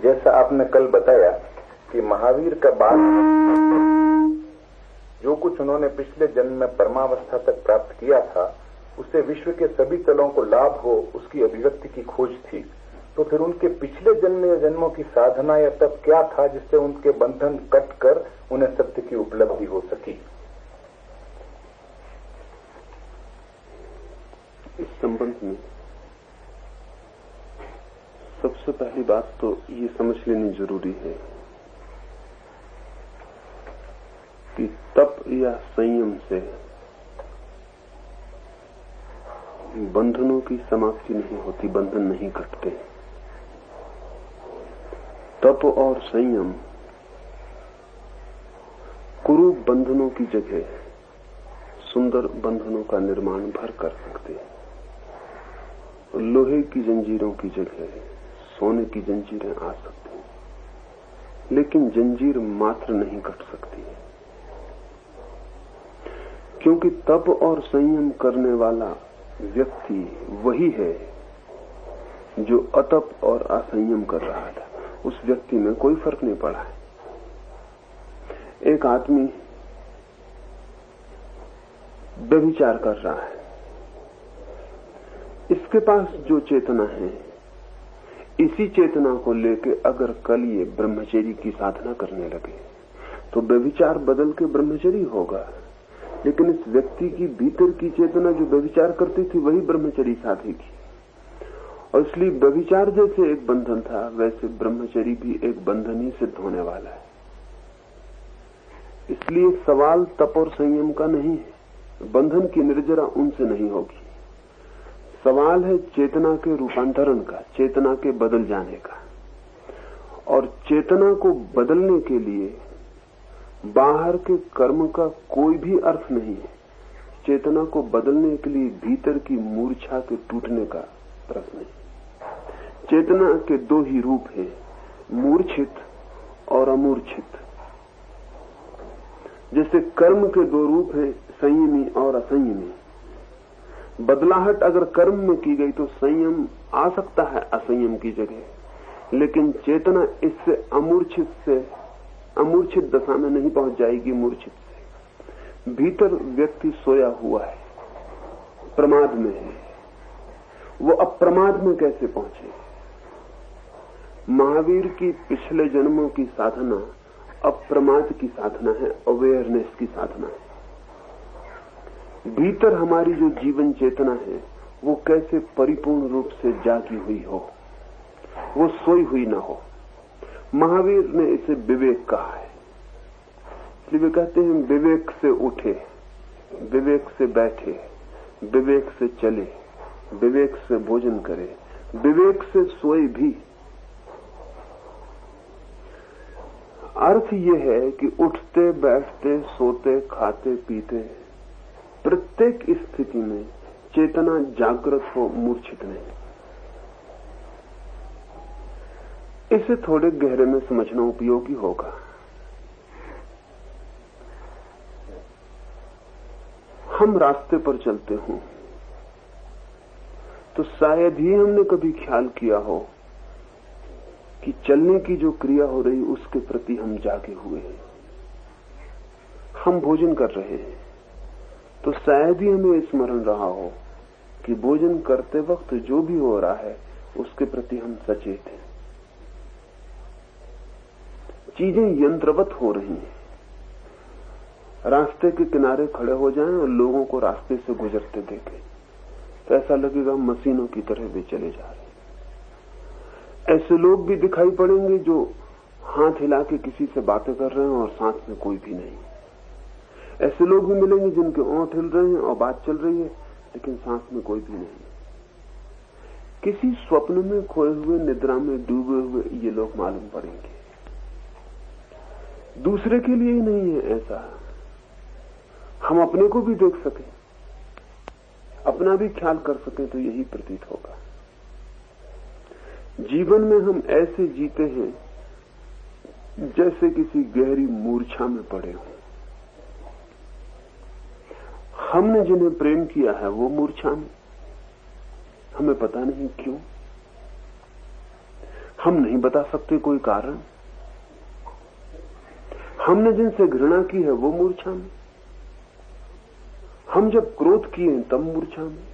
जैसा आपने कल बताया कि महावीर का बाद जो कुछ उन्होंने पिछले जन्म में परमावस्था तक प्राप्त किया था उससे विश्व के सभी तलों को लाभ हो उसकी अभिव्यक्ति की खोज थी। तो फिर उनके पिछले जन्म या जन्मों की साधना या तप क्या था जिससे उनके बंधन कट कर उन्हें सत्य की उपलब्धि हो सकी? इस संबंध में सबसे पहली बात तो ये समझ लेनी जरूरी है कि तप या संयम से बंधनों की समाप्ति नहीं होती, बंधन नहीं कटते। तप और संयम कुरूप बंधनों की जगह सुंदर बंधनों का निर्माण भर कर सकते हैं। लोहे की जंजीरों की जगह सोने की जंजीरें आ सकती हैं, लेकिन जंजीर मात्र नहीं कट सकती है, क्योंकि तप और संयम करने वाला व्यक्ति वही है जो अतप और असंयम कर रहा था। उस व्यक्ति में कोई फर्क नहीं पड़ा है। एक आदमी व्यभिचार कर रहा है, इसके पास जो चेतना है, इसी चेतना को लेके अगर कल ये ब्रह्मचर्य की साधना करने लगे तो व्यभिचार बदल के ब्रह्मचर्य होगा। लेकिन इस व्यक्ति की भीतर की चेतना जो व्यभिचार करती थी वही ब्रह्मचर्य साधेगी, और इसलिए व्यभिचार जैसे एक बंधन था वैसे ब्रह्मचर्य भी एक बंधन ही सिद्ध होने वाला है। इसलिए सवाल तप और संयम का नहीं है, बंधन की निर्जरा उनसे नहीं होगी। सवाल है चेतना के रूपांतरण का, चेतना के बदल जाने का। और चेतना को बदलने के लिए बाहर के कर्म का कोई भी अर्थ नहीं है। चेतना को बदलने के लिए भीतर की मूर्छा के टूटने का प्रश्न है। चेतना के दो ही रूप हैं, मूर्छित और अमूर्छित। जैसे कर्म के दो रूप हैं, संयमी और असंयमी। बदलाहट अगर कर्म में की गई तो संयम आ सकता है असंयम की जगह, लेकिन चेतना इससे अमूर्छित दशा में नहीं पहुंच जाएगी। मूर्छित से भीतर व्यक्ति सोया हुआ है, प्रमाद में है, वो अप्रमाद में कैसे पहुंचे? महावीर की पिछले जन्मों की साधना अप्रमाद की साधना है, अवेयरनेस की साधना है। भीतर हमारी जो जीवन चेतना है वो कैसे परिपूर्ण रूप से जागी हुई हो, वो सोई हुई ना हो। महावीर ने इसे विवेक कहा है। इसलिए वे कहते हैं विवेक से उठे, विवेक से बैठे, विवेक से चले, विवेक से भोजन करे, विवेक से सोए भी। अर्थ ये है कि उठते बैठते सोते खाते पीते प्रत्येक स्थिति में चेतना जागृत हो, मूर्छित नहीं। इसे थोड़े गहरे में समझना उपयोगी होगा। हम रास्ते पर चलते हों तो शायद ही हमने कभी ख्याल किया हो कि चलने की जो क्रिया हो रही उसके प्रति हम जागे हुए हैं। हम भोजन कर रहे हैं तो शायद ही हमें स्मरण रहा हो कि भोजन करते वक्त जो भी हो रहा है उसके प्रति हम सचेत हैं। चीजें यंत्रवत हो रही हैं। रास्ते के किनारे खड़े हो जाएं और लोगों को रास्ते से गुजरते देखें तो ऐसा लगेगा मशीनों की तरह वे चले जा रहे हैं। ऐसे लोग भी दिखाई पड़ेंगे जो हाथ हिला के किसी से बातें कर रहे हैं और साथ में कोई भी नहीं। ऐसे लोग भी मिलेंगे जिनके ओंठ हिल रहे हैं और बात चल रही है लेकिन साथ में कोई भी नहीं। किसी स्वप्न में खोए हुए, निद्रा में डूबे हुए ये लोग मालूम पड़ेंगे। दूसरे के लिए ही नहीं है ऐसा, हम अपने को भी देख सकें, अपना भी ख्याल कर सकें तो यही प्रतीत होगा। जीवन में हम ऐसे जीते हैं जैसे किसी गहरी मूर्छा में पड़े हों। हमने जिन्हें प्रेम किया है वो मूर्छा में, हमें पता नहीं क्यों। हम नहीं बता सकते कोई कारण। हमने जिनसे घृणा की है वो मूर्छा में, हम जब क्रोध किए तब मूर्छा में।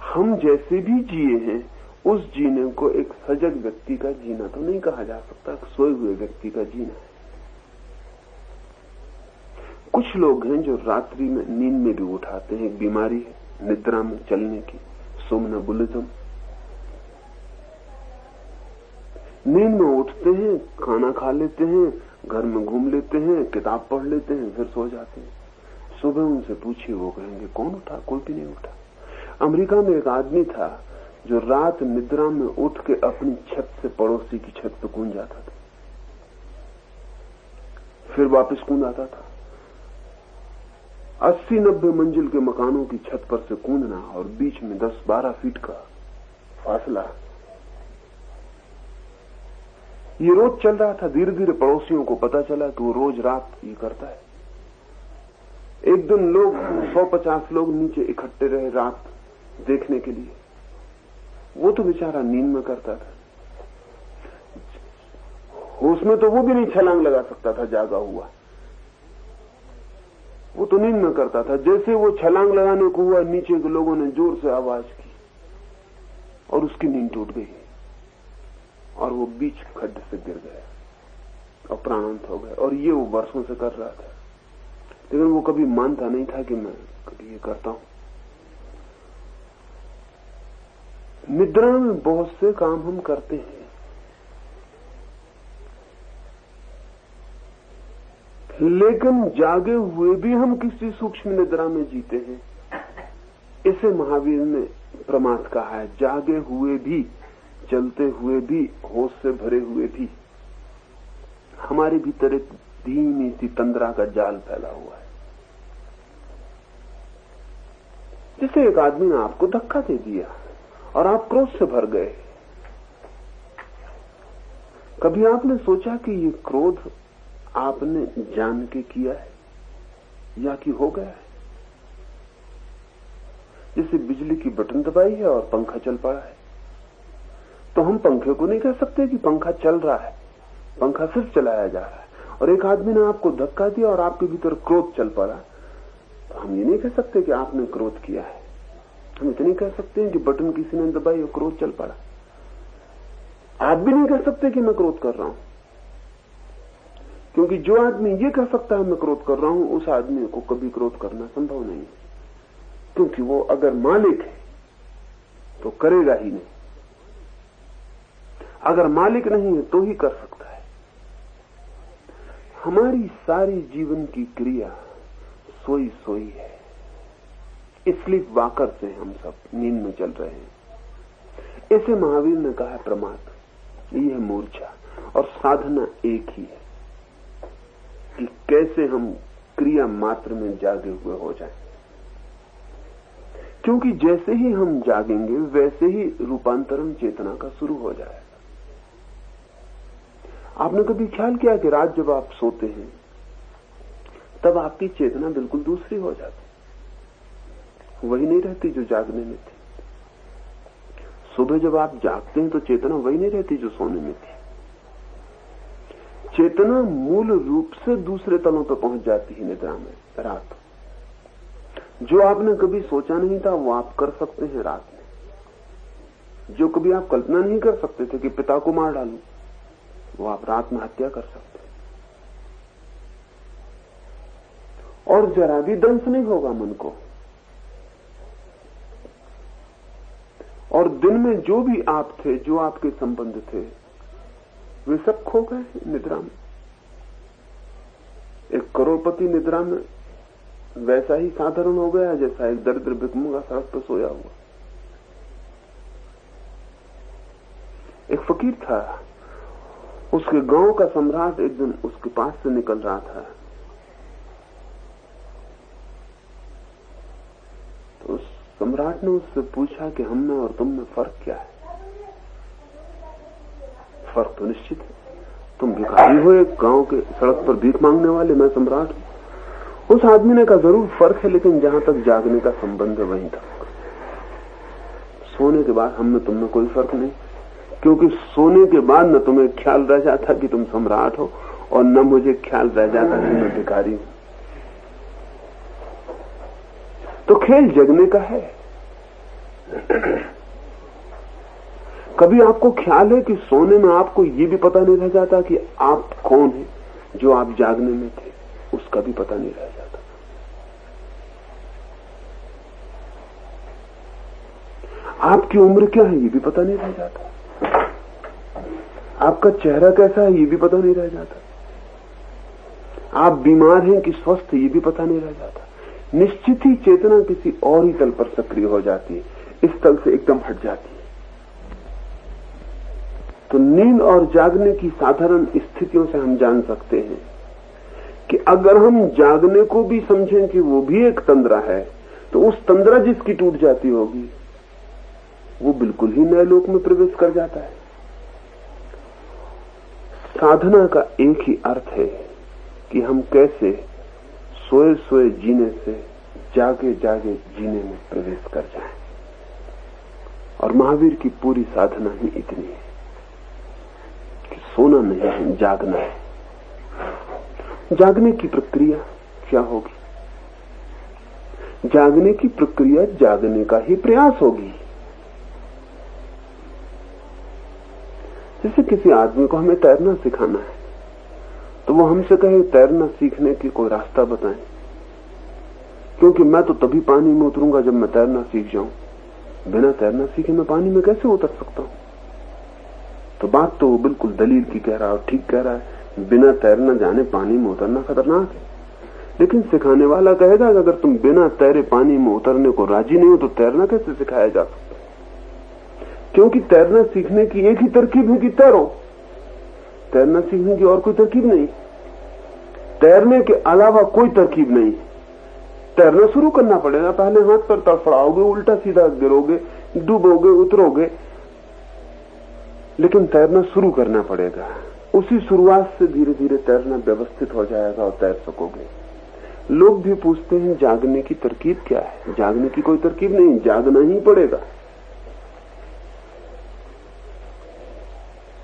हम जैसे भी जिए हैं उस जीने को एक सजग व्यक्ति का जीना तो नहीं कहा जा सकता, सोए हुए व्यक्ति का जीना है। कुछ लोग हैं जो रात्रि में नींद में भी उठाते हैं, एक बीमारी है निद्रा में चलने की, सोमनबुलिज्म। नींद में उठते हैं, खाना खा लेते हैं, घर में घूम लेते हैं, किताब पढ़ लेते हैं, फिर सो जाते हैं। सुबह उनसे पूछिए, वो कहेंगे कौन उठा? कोई भी नहीं उठा। अमेरिका में एक आदमी था जो रात निद्रा में उठ के अपनी छत से पड़ोसी की छत पर कूद जाता था, फिर वापस कूद आता था। 80-90 मंजिल के मकानों की छत पर से कूदना और बीच में 10-12 फीट का फासला, ये रोज चल रहा था। धीरे धीरे पड़ोसियों को पता चला कि वो रोज रात ये करता है। एक दिन लोग 150 लोग नीचे इकट्ठे रहे रात देखने के लिए। वो तो बेचारा नींद में करता था, उसमें तो वो भी नहीं छलांग लगा सकता था जागा हुआ, वो तो नींद में करता था। जैसे वो छलांग लगाने को हुआ, नीचे के लोगों ने जोर से आवाज की और उसकी नींद टूट गई और वो बीच खड्डे से गिर गया और प्राणांत हो गया। और ये वो वर्षों से कर रहा था, लेकिन वो कभी मानता नहीं था कि मैं कभी ये करता हूं। निद्रा में बहुत से काम हम करते हैं, लेकिन जागे हुए भी हम किसी सूक्ष्म निद्रा में जीते हैं। इसे महावीर ने प्रमाद कहा है, जागे हुए भी, चलते हुए भी, होश से भरे हुए भी। हमारे भीतर एक धीमी सी तंद्रा का जाल फैला हुआ है। जैसे एक आदमी ने आपको धक्का दे दिया और आप क्रोध से भर गए। कभी आपने सोचा कि ये क्रोध आपने जान के किया है या कि हो गया है? जैसे बिजली की बटन दबाई है और पंखा चल पड़ा है, तो हम पंखे को नहीं कह सकते कि पंखा चल रहा है, पंखा सिर्फ चलाया जा रहा है। और एक आदमी ने आपको धक्का दिया और आपके भीतर क्रोध चल पड़ा, तो हम ये नहीं कह सकते कि आपने क्रोध किया है। हम इतनी कह सकते हैं कि बटन किसी ने दबाई और क्रोध चल पड़ा। आप भी नहीं कह सकते कि मैं क्रोध कर रहा हूं, क्योंकि जो आदमी ये कह सकता है मैं क्रोध कर रहा हूं, उस आदमी को कभी क्रोध करना संभव नहीं है, क्योंकि वो अगर मालिक है तो करेगा ही नहीं, अगर मालिक नहीं है तो ही कर सकता है। हमारी सारी जीवन की क्रिया सोई सोई है, स्लीप वाकर से हम सब नींद में चल रहे हैं। इसे महावीर ने कहा प्रमाद, ये है मूर्छा। और साधना एक ही है कि कैसे हम क्रिया मात्र में जागे हुए हो जाएं, क्योंकि जैसे ही हम जागेंगे वैसे ही रूपांतरण चेतना का शुरू हो जाएगा। आपने कभी ख्याल किया कि रात जब आप सोते हैं तब आपकी चेतना बिल्कुल दूसरी हो जाती, वही नहीं रहती जो जागने में थी। सुबह जब आप जागते हैं तो चेतना वही नहीं रहती जो सोने में थी। चेतना मूल रूप से दूसरे तलों पर पहुंच जाती है निद्रा में। रात जो आपने कभी सोचा नहीं था वो आप कर सकते हैं रात में। जो कभी आप कल्पना नहीं कर सकते थे कि पिता को मार डालूं, वो आप रात में हत्या कर सकते हैं। और जरा भी दंश नहीं होगा मन को। और दिन में जो भी आप थे, जो आपके संबंध थे, वे सब खो गए निद्रा में। एक करोड़पति निद्रा में वैसा ही साधारण हो गया जैसा एक दरिद्र भिखमंगा सड़क पर सोया हुआ। एक फकीर था, उसके गांव का सम्राट एक दिन उसके पास से निकल रहा था, तो उस सम्राट ने उससे पूछा कि हम में और तुम में फर्क क्या है? फर्क तो निश्चित है, तुम भिखारी हो एक गांव के सड़क पर भीख मांगने वाले, मैं सम्राट हूं। उस आदमी ने कहा जरूर फर्क है, लेकिन जहां तक जागने का संबंध है वहीं तक। सोने के बाद हम में तुम में कोई फर्क नहीं, क्योंकि सोने के बाद न तुम्हें ख्याल रह जाता कि तुम सम्राट हो और न मुझे ख्याल रह जाता कि मैं भिखारी हूं। तो खेल जगने का है। कभी आपको ख्याल है कि सोने में आपको ये भी पता नहीं रह जाता कि आप कौन हैं? जो आप जागने में थे उसका भी पता नहीं रह जाता। आपकी उम्र क्या है ये भी पता नहीं रह जाता। आपका चेहरा कैसा है ये भी पता नहीं रह जाता। आप बीमार हैं कि स्वस्थ ये भी पता नहीं रह जाता। निश्चित ही चेतना किसी और ही तल पर सक्रिय हो जाती है, इस तल से एकदम हट जाती है। तो नींद और जागने की साधारण स्थितियों से हम जान सकते हैं कि अगर हम जागने को भी समझें कि वो भी एक तंद्रा है, तो उस तंद्रा जिसकी टूट जाती होगी वो बिल्कुल ही नए लोक में प्रवेश कर जाता है। साधना का एक ही अर्थ है कि हम कैसे सोए सोए जीने से जागे जागे जीने में प्रवेश कर जाएं। और महावीर की पूरी साधना ही इतनी है कि सोना नहीं है, जागना है। जागने की प्रक्रिया क्या होगी? जागने की प्रक्रिया जागने का ही प्रयास होगी। जैसे किसी आदमी को हमें तैरना सिखाना है तो वो हमसे कहे तैरना सीखने की कोई रास्ता बताएं, क्योंकि मैं तो तभी पानी में उतरूंगा जब मैं तैरना सीख जाऊं। बिना तैरना सीखे मैं पानी में कैसे उतर सकता हूं? तो बात तो वो बिल्कुल दलील की कह रहा है और ठीक कह रहा है। बिना तैरना जाने पानी में उतरना खतरनाक है। लेकिन सिखाने वाला कहेगा कि अगर तुम बिना तैरे पानी में उतरने को राजी नहीं हो तो तैरना कैसे सिखाया जा सकता? क्योंकि तैरना सीखने की एक ही तरकीब है कि तैरो। तैरना सीखने की और कोई तरकीब नहीं। तैरने के अलावा कोई तरकीब नहीं। तैरना शुरू करना पड़ेगा। पहले हाथ पर तड़फड़ाओगे, उल्टा सीधा गिरोगे, डूबोगे, उतरोगे, लेकिन तैरना शुरू करना पड़ेगा। उसी शुरुआत से धीरे धीरे तैरना व्यवस्थित हो जाएगा और तैर सकोगे। लोग भी पूछते हैं जागने की तरकीब क्या है? जागने की कोई तरकीब नहीं, जागना ही पड़ेगा।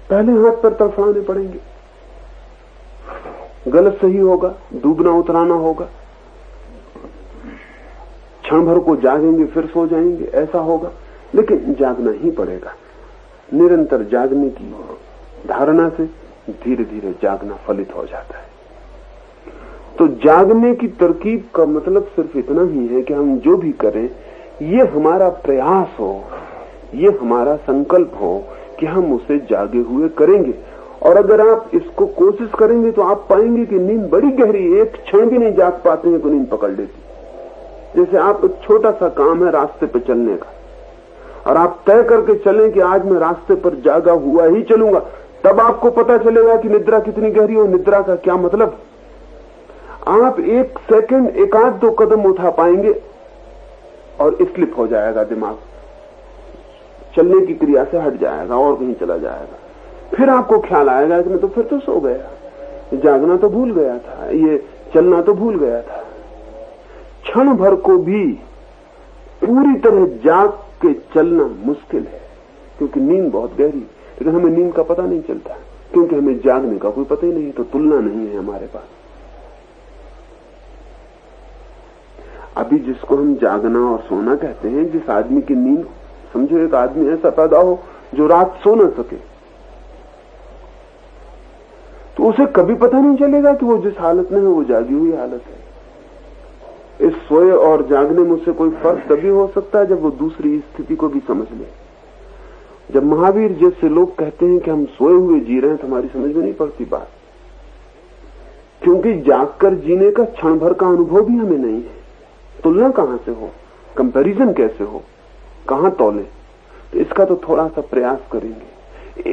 पहले हाथ पर तड़फड़ाने पड़ेंगे, गलत सही होगा, डूबना उतराना होगा, क्षण भर को जागेंगे फिर सो जाएंगे, ऐसा होगा, लेकिन जागना ही पड़ेगा। निरंतर जागने की धारणा से धीरे धीरे जागना फलित हो जाता है। तो जागने की तरकीब का मतलब सिर्फ इतना ही है कि हम जो भी करें ये हमारा प्रयास हो, ये हमारा संकल्प हो कि हम उसे जागे हुए करेंगे। और अगर आप इसको कोशिश करेंगे तो आप पाएंगे कि नींद बड़ी गहरी, एक क्षण भी नहीं जाग पाते हैं तो नींद पकड़ लेती। जैसे आप एक छोटा सा काम है रास्ते पर चलने का, और आप तय करके चलें कि आज मैं रास्ते पर जागा हुआ ही चलूंगा, तब आपको पता चलेगा कि निद्रा कितनी गहरी हो, निद्रा का क्या मतलब। आप एक सेकंड, एक आध दो कदम उठा पाएंगे और स्लिप हो जाएगा दिमाग, चलने की क्रिया से हट जाएगा और कहीं चला जाएगा। फिर आपको ख्याल आएगा कि मैं तो फिर तो सो गया, जागना तो भूल गया था, ये चलना तो भूल गया था। क्षण भर को भी पूरी तरह जाग के चलना मुश्किल है, क्योंकि नींद बहुत गहरी। लेकिन हमें नींद का पता नहीं चलता, क्योंकि हमें जागने का कोई पता ही नहीं, तो तुलना नहीं है हमारे पास। अभी जिसको हम जागना और सोना कहते हैं, जिस आदमी की नींद, समझो एक आदमी ऐसा पैदा हो जो रात सो न सके, तो उसे कभी पता नहीं चलेगा कि वो जिस हालत में है वो जागी हुई हालत है। इस सोए और जागने में उससे कोई फर्क तभी हो सकता है जब वो दूसरी स्थिति को भी समझ ले। जब महावीर जैसे लोग कहते हैं कि हम सोए हुए जी रहे हैं तो हमारी समझ में नहीं पड़ती बात, क्योंकि जागकर जीने का क्षण भर का अनुभव भी हमें नहीं है। तुलना कहां से हो, कंपैरिजन कैसे हो, कहां तौले? तो इसका तो थोड़ा सा प्रयास करेंगे।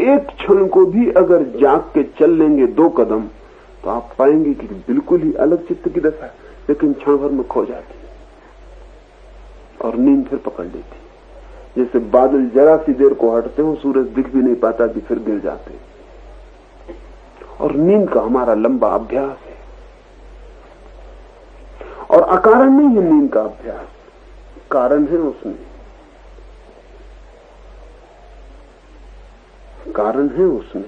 एक क्षण को भी अगर जाग के चल लेंगे 2 कदम, तो आप पाएंगे कि बिल्कुल ही अलग चित्त की दशा है, लेकिन क्षण भर में खो जाती और नींद फिर पकड़ लेती। जैसे बादल जरा सी देर को हटते हो, सूरज दिख भी नहीं पाता कि फिर गिर जाते। और नींद का हमारा लंबा अभ्यास है, और अकारण नहीं है नींद का अभ्यास, कारण है उसमें। कारण हैं उसमें।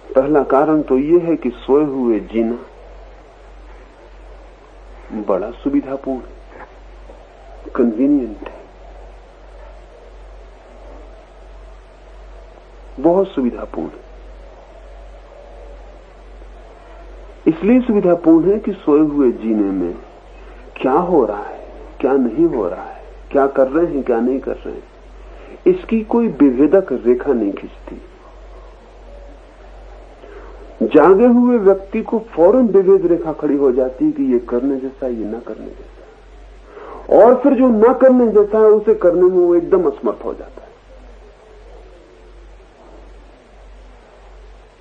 पहला कारण तो ये है कि सोए हुए जीना बड़ा सुविधापूर्ण, कन्वीनियंट है, बहुत सुविधापूर्ण। इसलिए सुविधापूर्ण है कि सोए हुए जीने में क्या हो रहा है, क्या नहीं हो रहा है, क्या कर रहे हैं, क्या नहीं कर रहे हैं, इसकी कोई विभेदक रेखा नहीं खींचती। जागे हुए व्यक्ति को फौरन विभेद रेखा खड़ी हो जाती है कि ये करने जैसा, ये न करने जैसा, और फिर जो न करने जैसा है उसे करने में वो एकदम असमर्थ हो जाता है।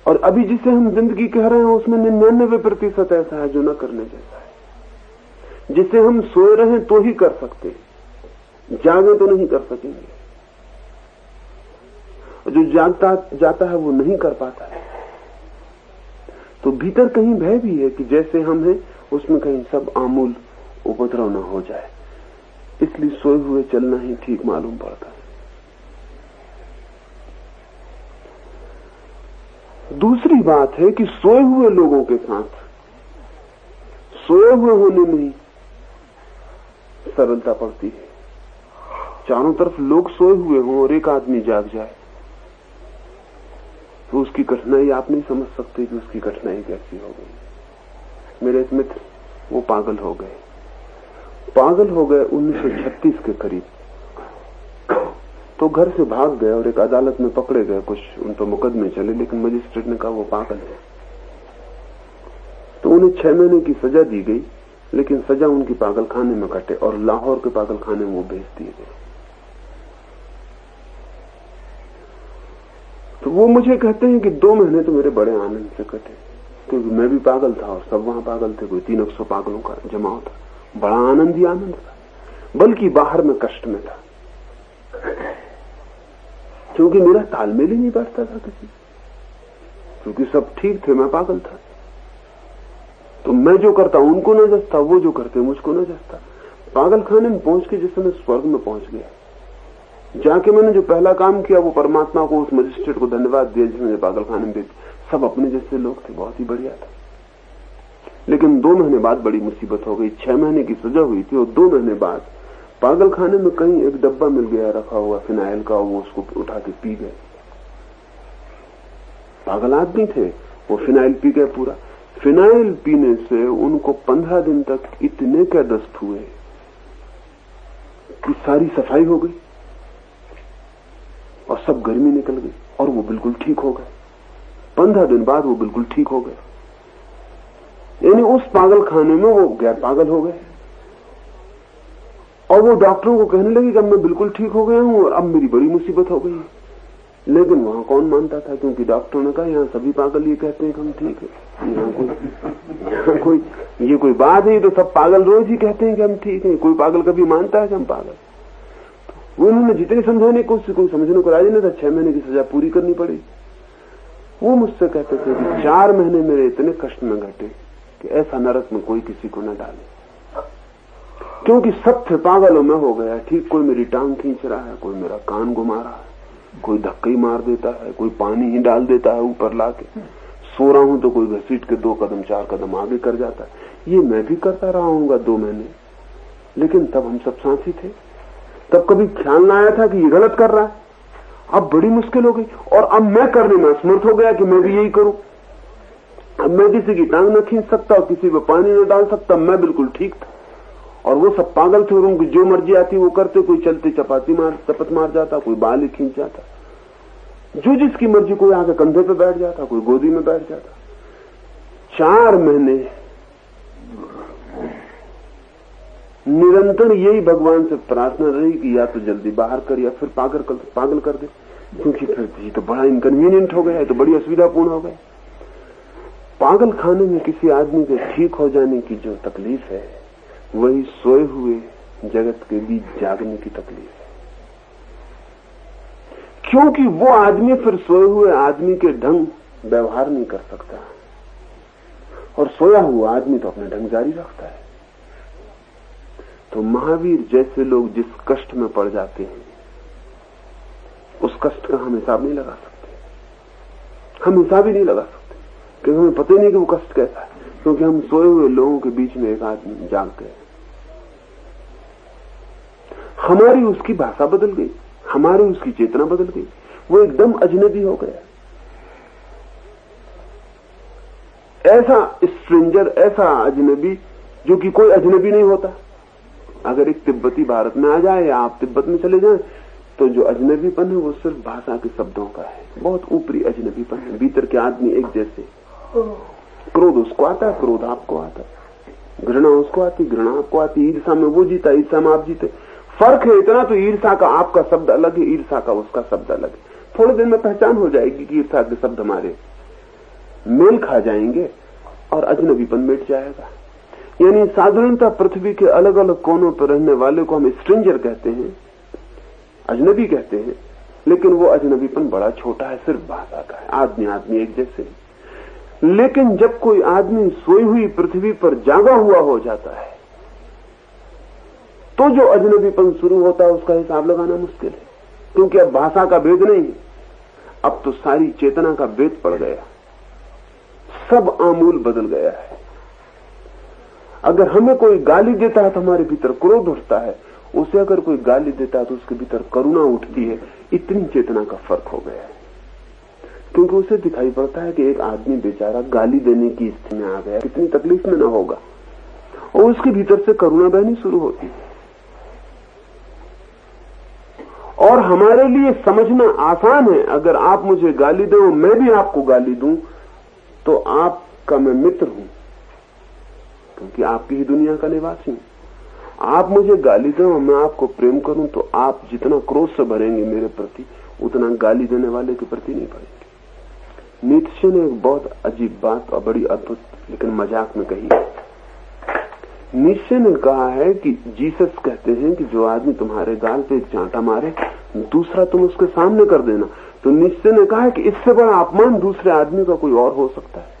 और अभी जिसे हम जिंदगी कह रहे हैं उसमें 99% ऐसा है जो न करने जैसा है। जिसे हम सोए रहे तो ही कर सकते, जागे तो नहीं कर सकेंगे। जो जागता जाता है वो नहीं कर पाता है। तो भीतर कहीं भय भी है कि जैसे हम हैं उसमें कहीं सब आमूल उपद्रव न हो जाए, इसलिए सोए हुए चलना ही ठीक मालूम पड़ता है। दूसरी बात है कि सोए हुए लोगों के साथ सोए हुए होने में ही सरलता पड़ती है। चारों तरफ लोग सोए हुए हों और एक आदमी जाग जाए तो उसकी कठिनाई आप नहीं समझ सकते कि उसकी कठिनाई कैसी हो गई। मेरे एक मित्र वो पागल हो गए 1936 के करीब। तो घर से भाग गए और एक अदालत में पकड़े गए। कुछ उन पर मुकदमे चले, लेकिन मजिस्ट्रेट ने कहा वो पागल है। तो उन्हें 6 महीने की सजा दी गई, लेकिन सजा उनकी पागल खाने में कटे और लाहौर के पागल खाने में वो भेज दिए गए। तो वो मुझे कहते हैं कि 2 महीने तो मेरे बड़े आनंद से कटे, क्योंकि मैं भी पागल था और सब वहां पागल थे। कोई 300 पागलों का जमाव था। बड़ा आनंद ही आनंद था, बल्कि बाहर में कष्ट में था, क्योंकि मेरा तालमेल ही नहीं बैठता था किसी, क्योंकि सब ठीक थे, मैं पागल था। तो मैं जो करता उनको न जचता, वो जो करते मुझको न जचता। पागल खाने में पहुंच के जिससे मैं स्वर्ग में पहुंच गया। जाके मैंने जो पहला काम किया वो परमात्मा को, उस मजिस्ट्रेट को धन्यवाद दिया जिसने पागल खाने में भेज। सब अपने जैसे लोग थे, बहुत ही बढ़िया था। लेकिन 2 महीने बाद बड़ी मुसीबत हो गई। 6 महीने की सजा हुई थी और 2 महीने बाद पागल खाने में कहीं एक डब्बा मिल गया रखा हुआ फिनाइल का, वो उसको उठा के पी गए। पागल आदमी थे, वो फिनाइल पी गए पूरा। फिनाइल पीने से उनको 15 दिन तक इतने क्या दस्त हुए कि सारी सफाई हो गई और सब गर्मी निकल गई और वो बिल्कुल ठीक हो गए। 15 दिन बाद वो बिल्कुल ठीक हो गए। यानी उस पागल खाने में वो गैर पागल हो गए और वो डॉक्टरों को कहने लगे कि अब मैं बिल्कुल ठीक हो गया हूं और अब मेरी बड़ी मुसीबत हो गई। लेकिन वहां कौन मानता था, क्योंकि डॉक्टरों ने कहा यहाँ सभी पागल ये कहते हैं कि हम ठीक है। यहाँ कोई ये कोई बात है, तो सब पागल रोज ही कहते हैं कि हम ठीक है। कोई पागल कभी मानता है कि हम पागल? उन्होंने जितनी समझाने को कोई समझने को राजी नहीं था। 6 महीने की सजा पूरी करनी पड़ी। वो मुझसे कहते थे कि 4 महीने मेरे इतने कष्ट में घटे कि ऐसा नरक में कोई किसी को न डाले, क्योंकि सब थे पागलों में हो गया। ठीक, कोई मेरी टांग खींच रहा है, कोई मेरा कान घुमा रहा है, कोई धक्का ही मार देता है, कोई पानी ही डाल देता है ऊपर लाके। सो रहा हूं तो कोई घसीट के 2 कदम 4 कदम आगे कर जाता है। ये मैं भी करता रहा हूंगा 2 महीने, लेकिन तब हम सब साथी थे। तब कभी ख्याल ना आया था कि ये गलत कर रहा है। अब बड़ी मुश्किल हो गई और अब मैं करने में असमर्थ हो गया कि मैं भी यही करूं। अब मैं किसी की टांग न खींच सकता और किसी पे पानी न डाल सकता। मैं बिल्कुल ठीक था और वो सब पागल थे और उनकी जो मर्जी आती वो करते। कोई चलते चपत मार जाता, कोई बाल ही खींच जाता, जो जिसकी मर्जी। कोई आके कंधे पे बैठ जाता, कोई गोदी में बैठ जाता। 4 महीने निरंतर यही भगवान से प्रार्थना रही कि या तो जल्दी बाहर कर या फिर पागल कर दे, क्योंकि फिर ये तो बड़ा इनकन्वीनियंट हो गया है, तो बड़ी असुविधापूर्ण हो गया। पागल खाने में किसी आदमी के ठीक हो जाने की जो तकलीफ है, वही सोए हुए जगत के बीच जागने की तकलीफ है। क्योंकि वो आदमी फिर सोए हुए आदमी के ढंग व्यवहार नहीं कर सकता और सोया हुआ आदमी तो अपना ढंग जारी रखता है। तो महावीर जैसे लोग जिस कष्ट में पड़ जाते हैं, उस कष्ट का हम हिसाब नहीं लगा सकते। हम हिसाब ही नहीं लगा सकते क्योंकि हमें पता ही नहीं कि वो कष्ट कैसा है, क्योंकि हम सोए हुए लोगों के बीच में एक आदमी जाग गए। हमारी उसकी भाषा बदल गई, हमारी उसकी चेतना बदल गई, वो एकदम अजनबी हो गया। ऐसा स्ट्रेंजर, ऐसा अजनबी जो कि कोई अजनबी नहीं होता। अगर एक तिब्बती भारत में आ जाए या आप तिब्बत में चले जाएं, तो जो अजनबीपन है वो सिर्फ भाषा के शब्दों का है, बहुत ऊपरी अजनबीपन है। भीतर के आदमी एक जैसे, क्रोध उसको आता है, क्रोध आपको आता है, घृणा उसको आती, घृणा आपको आती, ईर्षा में वो जीता, ईर्षा में आप जीते। फर्क है इतना, तो ईर्षा का आपका शब्द अलग है, ईर्षा का उसका शब्द अलग है। थोड़े दिन में पहचान हो जाएगी कि ईर्षा के शब्द हमारे मेल खा जाएंगे और अजनबीपन मिट जाएगा। यानी साधारणतः पृथ्वी के अलग अलग कोनों पर रहने वाले को हम स्ट्रेंजर कहते हैं, अजनबी कहते हैं, लेकिन वो अजनबीपन बड़ा छोटा है, सिर्फ भाषा का है। आदमी आदमी एक जैसे। लेकिन जब कोई आदमी सोई हुई पृथ्वी पर जागा हुआ हो जाता है, तो जो अजनबीपन शुरू होता है उसका हिसाब लगाना मुश्किल है, क्योंकि अब भाषा का भेद नहीं है, अब तो सारी चेतना का भेद पड़ गया, सब आमूल बदल गया है। अगर हमें कोई गाली देता है तो हमारे भीतर क्रोध उठता है, उसे अगर कोई गाली देता है तो उसके भीतर करुणा उठती है। इतनी चेतना का फर्क हो गया है, क्योंकि उसे दिखाई पड़ता है कि एक आदमी बेचारा गाली देने की स्थिति में आ गया, कितनी तकलीफ में ना होगा, और उसके भीतर से करुणा बहनी शुरू होती है। और हमारे लिए समझना आसान है, अगर आप मुझे गाली दो, मैं भी आपको गाली दूं, तो आपका मैं मित्र हूं, क्योंकि आपकी ही दुनिया का निवासी हूं। आप मुझे गाली दो और मैं आपको प्रेम करूं, तो आप जितना क्रोध से भरेंगे मेरे प्रति, उतना गाली देने वाले के प्रति नहीं भरेंगे। नीत्शे ने एक बहुत अजीब बात और बड़ी अद्भुत लेकिन मजाक में कही। नीत्शे ने कहा है कि जीसस कहते हैं कि जो आदमी तुम्हारे गाल पे एक चांटा मारे, दूसरा तुम उसके सामने कर देना। तो नीत्शे ने कहा है कि इससे बड़ा अपमान दूसरे आदमी का कोई और हो सकता है?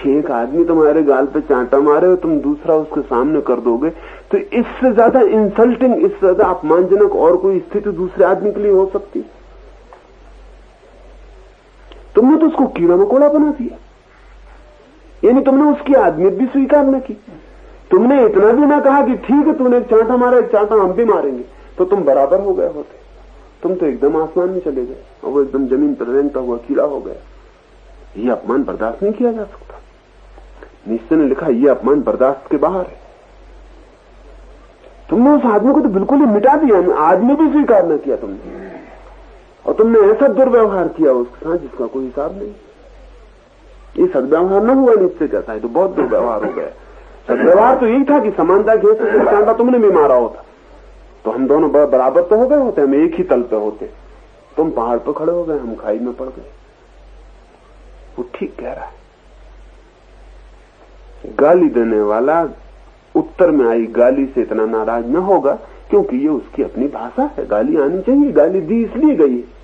एक आदमी तुम्हारे गाल पे चांटा मारे और तुम दूसरा उसके सामने कर दोगे, तो इससे ज्यादा इंसल्टिंग, इससे ज्यादा अपमानजनक और कोई स्थिति दूसरे आदमी के लिए हो सकती? तुमने तो उसको कीड़ा मकोड़ा बना दिया, यानी तुमने उसकी आदमियत भी स्वीकार न की। तुमने इतना भी ना कहा कि ठीक है तूने एक चांटा मारा, एक चांटा हम भी मारेंगे, तो तुम बराबर हो गए होते। तुम तो एकदम आसमान में चले गए और वो एकदम जमीन पर रेंगता हुआ कीड़ा हो गया। ये अपमान बर्दाश्त नहीं किया जा सकता। नीत्शे ने लिखा ये अपमान बर्दाश्त के बाहर है। तुमने उस आदमी को तो बिल्कुल ही मिटा दिया, आदमी भी स्वीकार न किया तुमने, और तुमने ऐसा दुर्व्यवहार किया उसके साथ जिसका कोई हिसाब नहीं। ये सदव्यवहार न हुआ, नीत्शे कहता है, तो बहुत दुर्व्यवहार हो गया। सदव्यवहार तो यही था कि समानता के हिस्से से चांटा तुमने भी मारा होता, तो हम दोनों बराबर तो हो गए होते, हम एक ही तल पे होते। तुम पहाड़ पर खड़े हो गए, हम खाई में पड़ गए। वो ठीक कह रहा है। गाली देने वाला उत्तर में आई गाली से इतना नाराज न होगा, क्योंकि ये उसकी अपनी भाषा है, गाली आनी चाहिए, गाली दी इसलिए गई है।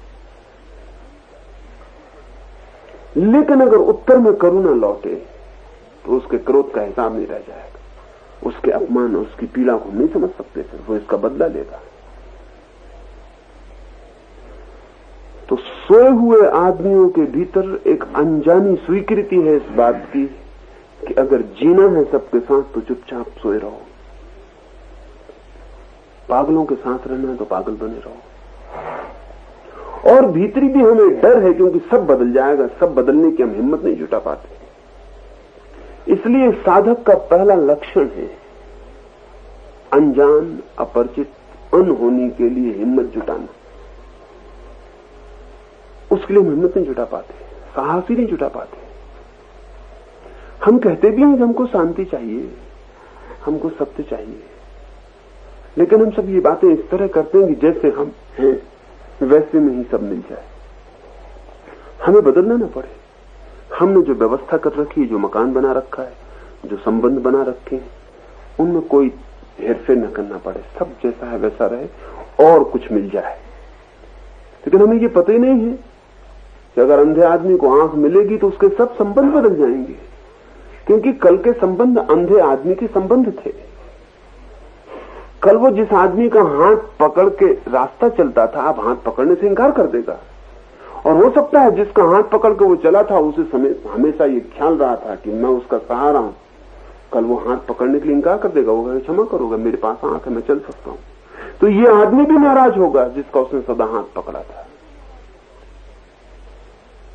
लेकिन अगर उत्तर में करुणा लौटे तो उसके क्रोध का हिसाब नहीं रह जाएगा, उसके अपमान और उसकी पीड़ा को नहीं समझ सकते, फिर वो इसका बदला लेगा। तो सोए हुए आदमियों के भीतर एक अनजानी स्वीकृति है इस बात की कि अगर जीना है सबके साथ तो चुपचाप सोए रहो, पागलों के साथ रहना है तो पागल बने रहो। और भीतरी भी हमें डर है, क्योंकि सब बदल जाएगा, सब बदलने की हम हिम्मत नहीं जुटा पाते। इसलिए साधक का पहला लक्षण है अनजान, अपरिचित, अनहोनी के लिए हिम्मत जुटाना। उसके लिए हम हिम्मत नहीं जुटा पाते, साहस ही नहीं जुटा पाते। हम कहते भी हैं कि हमको शांति चाहिए, हमको सत्य चाहिए, लेकिन हम सब ये बातें इस तरह करते हैं कि जैसे हम हैं वैसे में ही सब मिल जाए, हमें बदलना ना पड़े। हमने जो व्यवस्था कर रखी है, जो मकान बना रखा है, जो संबंध बना रखे हैं, उनमें कोई हेरफेर न करना पड़े, सब जैसा है वैसा रहे और कुछ मिल जाए। लेकिन हमें ये पता ही नहीं है कि अगर अंधे आदमी को आंख मिलेगी तो उसके सब संबंध बदल जाएंगे, क्योंकि कल के संबंध अंधे आदमी के संबंध थे। कल वो जिस आदमी का हाथ पकड़ के रास्ता चलता था, अब हाथ पकड़ने से इंकार कर देगा। और हो सकता है जिसका हाथ पकड़ के वो चला था, उसे हमेशा ये ख्याल रहा था कि मैं उसका सहारा हूं, कल वो हाथ पकड़ने के लिए इंकार कर देगा। वो क्षमा करोगे, मेरे पास आंख है, मैं चल सकता हूं। तो ये आदमी भी नाराज होगा जिसका उसने सदा हाथ पकड़ा था,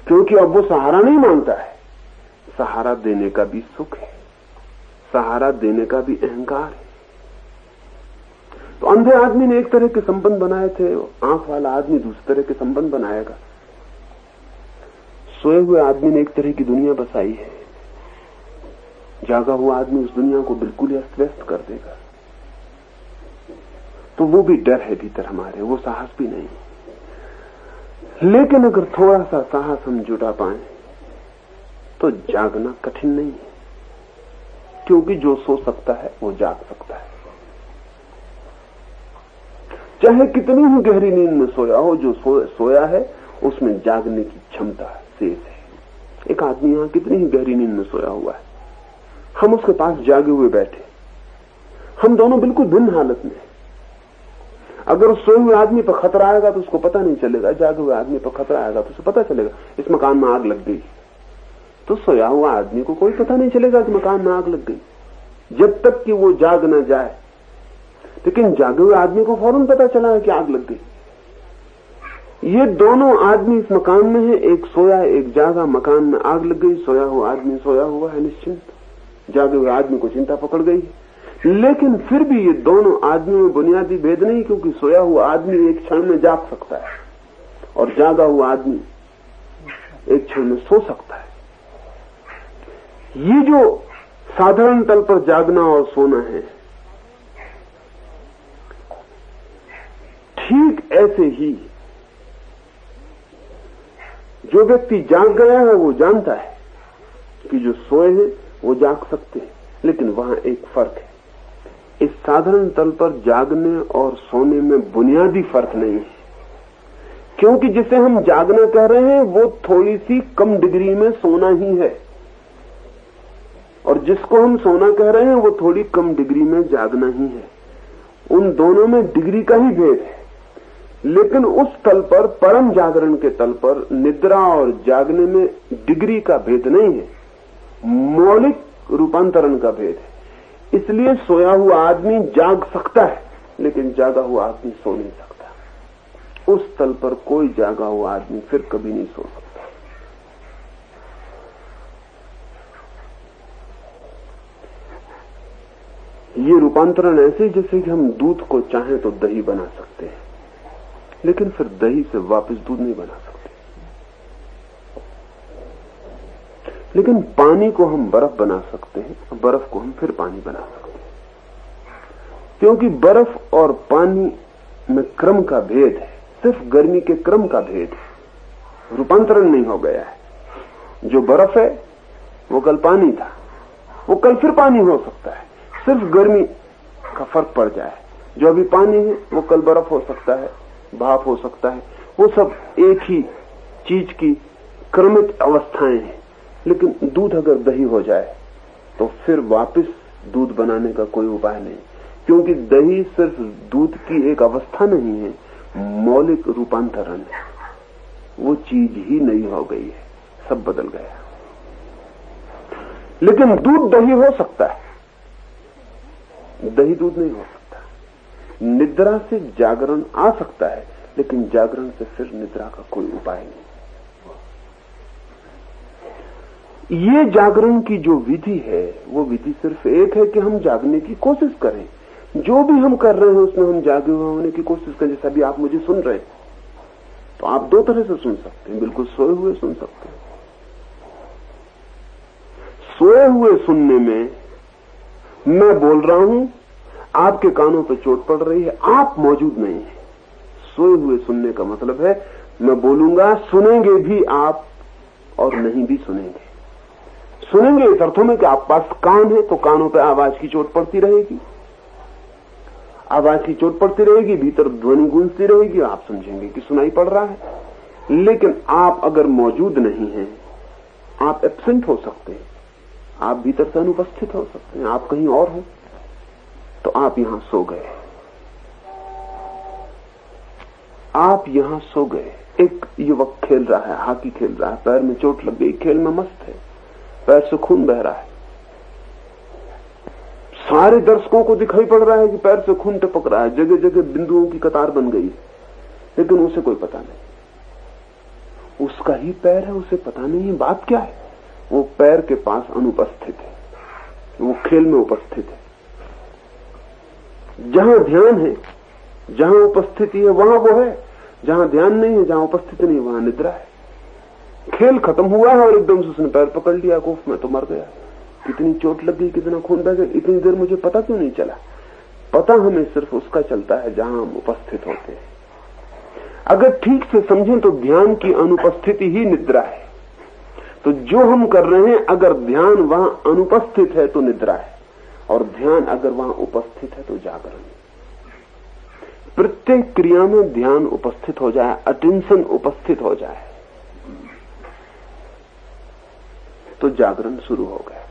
क्योंकि अब वो सहारा नहीं मांगता है। सहारा देने का भी सुख है, सहारा देने का भी अहंकार है। तो अंधे आदमी ने एक तरह के संबंध बनाए थे, आंख वाला आदमी दूसरे तरह के संबंध बनाएगा। सोए हुए आदमी ने एक तरह की दुनिया बसाई है, जागा हुआ आदमी उस दुनिया को बिल्कुल अस्त व्यस्त कर देगा। तो वो भी डर है भीतर हमारे, वो साहस भी नहीं। लेकिन अगर थोड़ा सा साहस हम जुटा पाए तो जागना कठिन नहीं है, क्योंकि जो सो सकता है वो जाग सकता है। चाहे कितनी ही गहरी नींद में सोया हो, जो सोया है उसमें जागने की क्षमता शेष है। एक आदमी यहां कितनी ही गहरी नींद में सोया हुआ है, हम उसके पास जागे हुए बैठे, हम दोनों बिल्कुल भिन्न हालत में। अगर सोए हुए आदमी पर खतरा आएगा तो उसको पता नहीं चलेगा, जागे हुए आदमी पर खतरा आएगा तो उसे पता चलेगा इस मकान में आग लग गई। तो सोया हुआ आदमी को कोई पता नहीं चलेगा कि मकान में आग लग गई, जब तक कि वो जाग न जाए। लेकिन जागे हुए आदमी को फौरन पता चला है कि आग लग गई। ये दोनों आदमी इस मकान में है, एक सोया एक जागा। मकान में आग लग गई, सोया हुआ आदमी सोया हुआ है निश्चिंत, जागे हुए आदमी को चिंता पकड़ गई। लेकिन फिर भी ये दोनों आदमियों में बुनियादी भेद नहीं, क्योंकि सोया हुआ आदमी एक क्षण में जाग सकता है और जागा हुआ आदमी एक क्षण में सो सकता है। ये जो साधारण तल पर जागना और सोना है, ठीक ऐसे ही जो व्यक्ति जाग गया है वो जानता है कि जो सोए हैं वो जाग सकते हैं। लेकिन वहां एक फर्क है, इस साधारण तल पर जागने और सोने में बुनियादी फर्क नहीं है, क्योंकि जिसे हम जागना कह रहे हैं वो थोड़ी सी कम डिग्री में सोना ही है, और जिसको हम सोना कह रहे हैं वो थोड़ी कम डिग्री में जागना ही है। उन दोनों में डिग्री का ही भेद है। लेकिन उस तल पर, परम जागरण के तल पर, निद्रा और जागने में डिग्री का भेद नहीं है, मौलिक रूपांतरण का भेद है। इसलिए सोया हुआ आदमी जाग सकता है, लेकिन जागा हुआ आदमी सो नहीं सकता। उस तल पर कोई जागा हुआ आदमी फिर कभी नहीं सो सकता। ये रूपांतरण ऐसे जैसे कि हम दूध को चाहें तो दही बना सकते हैं, लेकिन फिर दही से वापस दूध नहीं बना सकते। लेकिन पानी को हम बर्फ बना सकते हैं, बर्फ को हम फिर पानी बना सकते हैं, क्योंकि बर्फ और पानी में क्रम का भेद है, सिर्फ गर्मी के क्रम का भेद है, रूपांतरण नहीं हो गया है। जो बर्फ है वो कल पानी था, वो कल फिर पानी हो सकता है, सिर्फ गर्मी का फर्क पड़ जाए। जो अभी पानी है वो कल बर्फ हो सकता है, भाप हो सकता है, वो सब एक ही चीज की क्रमित अवस्थाएं हैं। लेकिन दूध अगर दही हो जाए तो फिर वापस दूध बनाने का कोई उपाय नहीं, क्योंकि दही सिर्फ दूध की एक अवस्था नहीं है, मौलिक रूपांतरण है। वो चीज ही नहीं हो गई है, सब बदल गया। लेकिन दूध दही हो सकता है, दही दूध नहीं हो सकता। निद्रा से जागरण आ सकता है, लेकिन जागरण से फिर निद्रा का कोई उपाय नहीं। ये जागरण की जो विधि है वो विधि सिर्फ एक है कि हम जागने की कोशिश करें। जो भी हम कर रहे हैं उसमें हम जागे हुए होने की कोशिश करें। जैसा भी आप मुझे सुन रहे हैं, तो आप दो तरह से सुन सकते हैं, बिल्कुल सोए हुए सुन सकते हैं। सोए हुए सुनने में मैं बोल रहा हूं, आपके कानों पर चोट पड़ रही है, आप मौजूद नहीं है। सोए हुए सुनने का मतलब है मैं बोलूंगा, सुनेंगे भी आप और नहीं भी सुनेंगे। सुनेंगे इस अर्थों में कि आप पास कान है तो कानों पर आवाज की चोट पड़ती रहेगी, आवाज की चोट पड़ती रहेगी, भीतर ध्वनि गूंजती रहेगी, आप समझेंगे कि सुनाई पड़ रहा है। लेकिन आप अगर मौजूद नहीं हैं, आप एब्सेंट हो सकते हैं, आप भीतर से अनुपस्थित हो सकते हैं, आप कहीं और हो, तो आप यहां सो गए। आप यहां सो गए, एक युवक खेल रहा है, हॉकी खेल रहा है, पैर में चोट लग गई, खेल में मस्त है, पैर से खून बह रहा है, सारे दर्शकों को दिखाई पड़ रहा है कि पैर से खून टपक रहा है, जगह जगह बिंदुओं की कतार बन गई है, लेकिन उसे कोई पता नहीं, उसका ही पैर है, उसे पता नहीं है। बात क्या है? वो पैर के पास अनुपस्थित है, वो खेल में उपस्थित है। जहां ध्यान है, जहां उपस्थिति है, वहां वो है। जहां ध्यान नहीं है, जहां उपस्थिति नहीं, वहां निद्रा है। खेल खत्म हुआ है और एकदम से उसने पैर पकड़ लिया, कोफ में तो मर गया। कितनी चोट लग गई, कितना खून बह गया, इतनी देर मुझे पता क्यों नहीं चला? पता हमें सिर्फ उसका चलता है जहां हम उपस्थित होते हैं। अगर ठीक से समझें तो ध्यान की अनुपस्थिति ही निद्रा है। तो जो हम कर रहे हैं, अगर ध्यान वहां अनुपस्थित है तो निद्रा है, और ध्यान अगर वहां उपस्थित है तो जागरण। प्रत्येक क्रिया में ध्यान उपस्थित हो जाए, अटेंशन उपस्थित हो जाए, तो जागरण शुरू हो गया।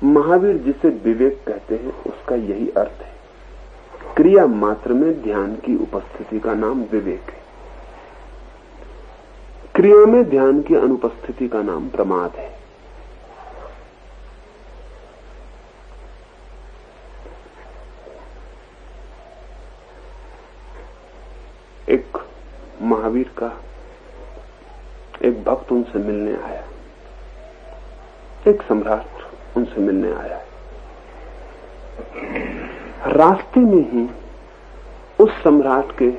महावीर जिसे विवेक कहते हैं, उसका यही अर्थ है। क्रिया मात्र में ध्यान की उपस्थिति का नाम विवेक है। क्रिया में ध्यान की अनुपस्थिति का नाम प्रमाद है। एक महावीर का एक भक्त उनसे मिलने आया, एक सम्राट उनसे मिलने आया। रास्ते में ही उस सम्राट के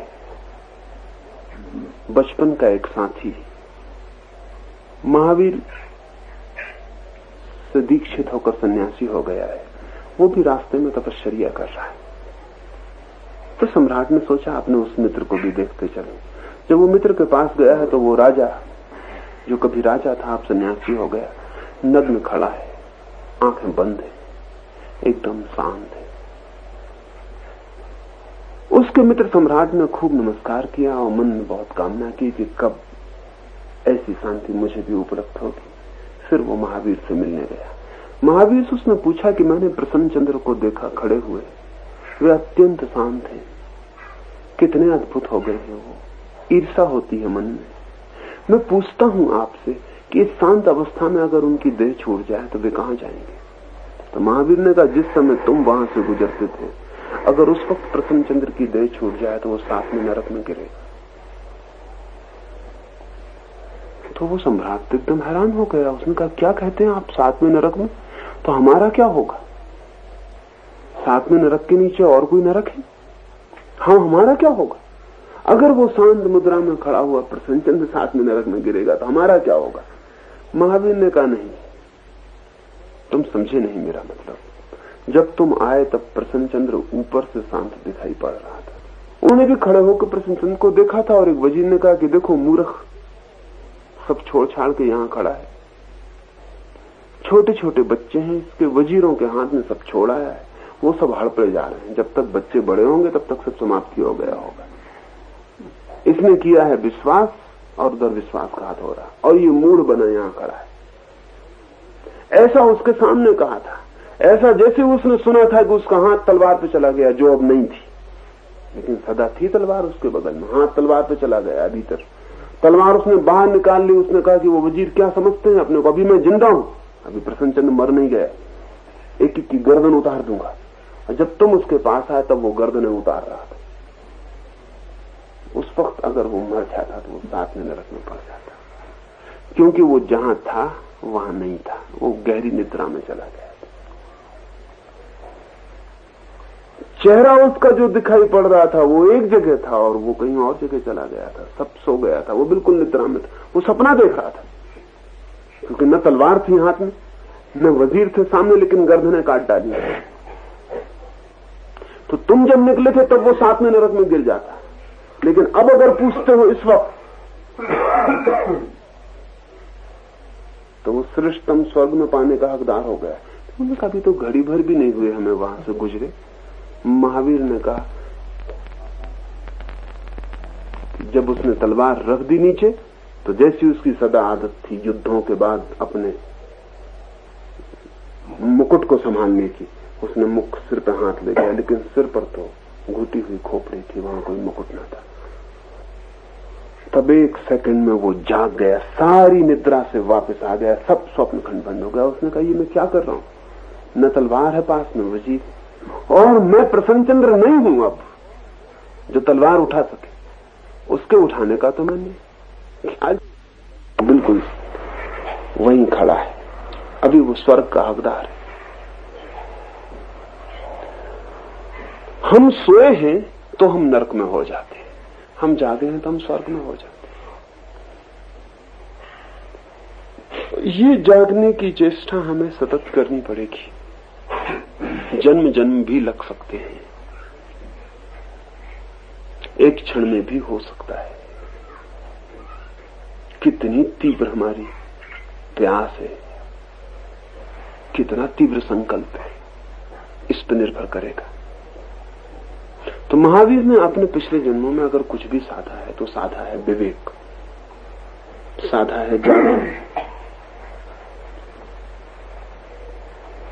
बचपन का एक साथी महावीर से दीक्षित होकर सन्यासी हो गया है, वो भी रास्ते में तपश्चर्या कर रहा है। तो सम्राट ने सोचा अपने उस मित्र को भी देखते चले। जब वो मित्र के पास गया है तो वो राजा, जो कभी राजा था अब सन्यासी हो गया, नग्न खड़ा है, आंखें बंद है, एकदम शांत है। उसके मित्र सम्राट ने खूब नमस्कार किया और मन में बहुत कामना की कि कब ऐसी शांति मुझे भी उपलब्ध होगी। फिर वो महावीर से मिलने गया। महावीर से उसने पूछा कि मैंने प्रसन्न चंद्र को देखा खड़े हुए, वे अत्यंत शांत हैं, कितने अद्भुत हो गए हैं वो। ईर्षा होती है मन में। मैं पूछता हूं आपसे कि इस शांत अवस्था में अगर उनकी देह छूट जाए तो वे कहां जाएंगे? तो महावीर ने कहा, जिस समय तुम वहां से गुजरते थे, अगर उस वक्त प्रसन्न चंद्र की देह छूट जाए तो वो साथ में नरक में गिरेगा। तो वो सम्राट एकदम हैरान हो गया। उसने कहा, क्या कहते हैं आप, साथ में नरक में? तो हमारा क्या होगा? साथ में नरक के नीचे और कोई नरक है? हाँ, हमारा क्या होगा? अगर वो शांत मुद्रा में खड़ा हुआ प्रसन्न चंद्र साथ में नरक में गिरेगा तो हमारा क्या होगा? महावीर ने कहा, नहीं, तुम समझे नहीं मेरा मतलब। जब तुम आए तब प्रसन्न चंद्र ऊपर से शांत दिखाई पड़ रहा था। उन्होंने भी खड़े होकर प्रसन्न चंद्र को देखा था और एक वजीर ने कहा कि देखो मूर्ख, सब छोड़ छाड़ के यहां खड़ा है, छोटे छोटे बच्चे हैं, इसके वजीरों के हाथ में सब छोड़ा है, वो सब हड़पड़े जा रहे हैं। जब तक बच्चे बड़े होंगे तब तक सब समाप्ति हो गया होगा। इसने किया है विश्वास और दुर्विश्वासघात हो रहा, और ये मूढ़ बना यहां खड़ा है। ऐसा उसके सामने कहा था, ऐसा जैसे उसने सुना था कि उसका हाथ तलवार पे चला गया, जो अब नहीं थी, लेकिन सदा थी तलवार उसके बगल में। हाथ तलवार पे चला गया, भीतर तलवार उसने बाहर निकाल ली। उसने कहा कि वो वजीर क्या समझते हैं अपने को, अभी मैं जिंदा हूं, अभी प्रसन्न चंद्र मर नहीं गया, एक एक की गर्दन उतार दूंगा। और जब तुम उसके पास आए तब वो गर्दनें उतार रहा था। उस वक्त अगर वो मर जाता तो वो साथ में नरक में पड़ जाता, क्योंकि वो जहां था वहां नहीं था, वो गहरी निद्रा में चला गया। चेहरा उसका जो दिखाई पड़ रहा था वो एक जगह था और वो कहीं और जगह चला गया था, सब सो गया था, वो बिल्कुल निद्रा में था। वो सपना देख रहा था, क्योंकि न तलवार थी हाथ में, न वजीर थे सामने, लेकिन गर्दनें काट डाली। तो तुम जब निकले थे तब वो साथ में नरक में गिर जाता, लेकिन अब अगर पूछते हो इस वक्त तो वो श्रेष्ठतम स्वर्ग में पाने का हकदार हो गया। उन्होंने कहा, अभी तो घड़ी भर भी नहीं हुए हमें वहां से गुजरे। महावीर ने कहा, जब उसने तलवार रख दी नीचे तो जैसी उसकी सदा आदत थी युद्धों के बाद अपने मुकुट को संभालने की, उसने मुख सिर पे हाथ ले गया, लेकिन सिर पर तो घुटी हुई खोपड़ी थी, वहां कोई मुकुट न था। तब एक सेकंड में वो जाग गया, सारी निद्रा से वापस आ गया, सब स्वप्न खंड बंद हो गया। उसने कहा ये मैं क्या कर रहा हूं, न तलवार है पास में वजीर, और मैं प्रसन्नचंद्र नहीं हूं अब जो तलवार उठा सके, उसके उठाने का तो मैंने आज बिल्कुल वहीं खड़ा है, अभी वो स्वर्ग का हकदार है। हम सोए हैं तो हम नरक में हो जाते हैं, हम जागे हैं तो हम स्वर्ग में हो जाते हैं। ये जागने की चेष्टा हमें सतत करनी पड़ेगी, जन्म जन्म भी लग सकते हैं, एक क्षण में भी हो सकता है। कितनी तीव्र हमारी प्रयास है, कितना तीव्र संकल्प है, इस पर निर्भर करेगा। तो महावीर ने अपने पिछले जन्मों में अगर कुछ भी साधा है तो साधा है विवेक, साधा है जागरण,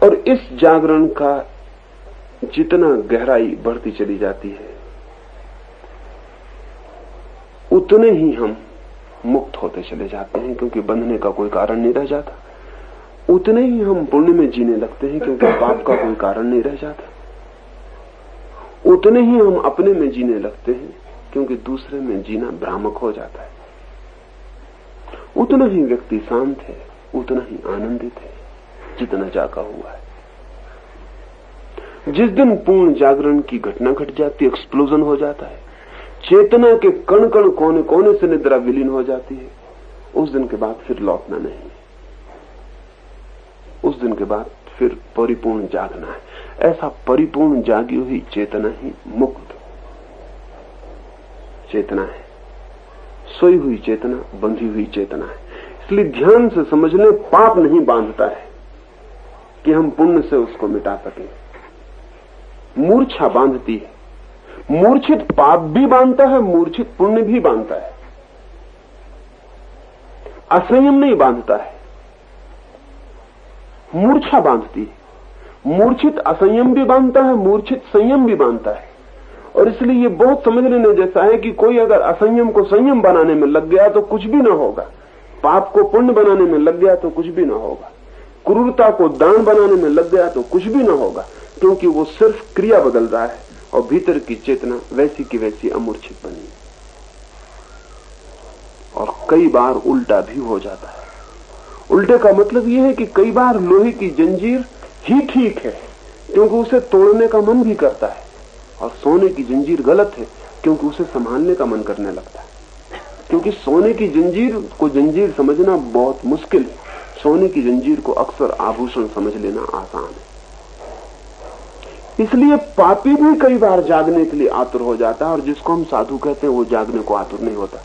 और इस जागरण का जितना गहराई बढ़ती चली जाती है उतने ही हम मुक्त होते चले जाते हैं, क्योंकि बंधने का कोई कारण नहीं रह जाता। उतने ही हम पुण्य में जीने लगते हैं, क्योंकि पाप का कोई कारण नहीं रह जाता। उतने ही हम अपने में जीने लगते हैं, क्योंकि दूसरे में जीना भ्रामक हो जाता है। उतना ही व्यक्ति शांत है, उतना ही आनंदित है जितना जागा हुआ है। जिस दिन पूर्ण जागरण की घटना घट जाती है, एक्सप्लोजन हो जाता है, चेतना के कण कण कोने कोने से निद्रा विलीन हो जाती है, उस दिन के बाद फिर लौटना नहीं, उस दिन के बाद फिर परिपूर्ण जागना है। ऐसा परिपूर्ण जागी हुई चेतना ही मुक्त चेतना है, सोई हुई चेतना, बंधी हुई चेतना है। इसलिए ध्यान से समझ ले, पाप नहीं बांधता है कि हम पुण्य से उसको मिटा सकें, मूर्छा बांधती है। मूर्छित पाप भी बांधता है, मूर्छित पुण्य भी बांधता है, असंयम नहीं बांधता है, मूर्छा बांधती है। मूर्छित असंयम भी बांधता है, मूर्छित संयम भी बांधता है। और इसलिए ये बहुत समझ लेने जैसा है कि कोई अगर असंयम को संयम बनाने में लग गया तो कुछ भी ना होगा, पाप को पुण्य बनाने में लग गया तो कुछ भी ना होगा, क्रूरता को दान बनाने में लग गया तो कुछ भी ना होगा, क्योंकि वो सिर्फ क्रिया बदल रहा है और भीतर की चेतना वैसी की वैसी अमूर्छित बनी। और कई बार उल्टा भी हो जाता है। उल्टे का मतलब यह है कि कई बार लोहे की जंजीर ही ठीक है, क्योंकि उसे तोड़ने का मन भी करता है, और सोने की जंजीर गलत है क्योंकि उसे संभालने का मन करने लगता है। क्योंकि सोने की जंजीर को जंजीर समझना बहुत मुश्किल है, सोने की जंजीर को अक्सर आभूषण समझ लेना आसान है। इसलिए पापी भी कई बार जागने के लिए आतुर हो जाता है, और जिसको हम साधु कहते हैं वो जागने को आतुर नहीं होता।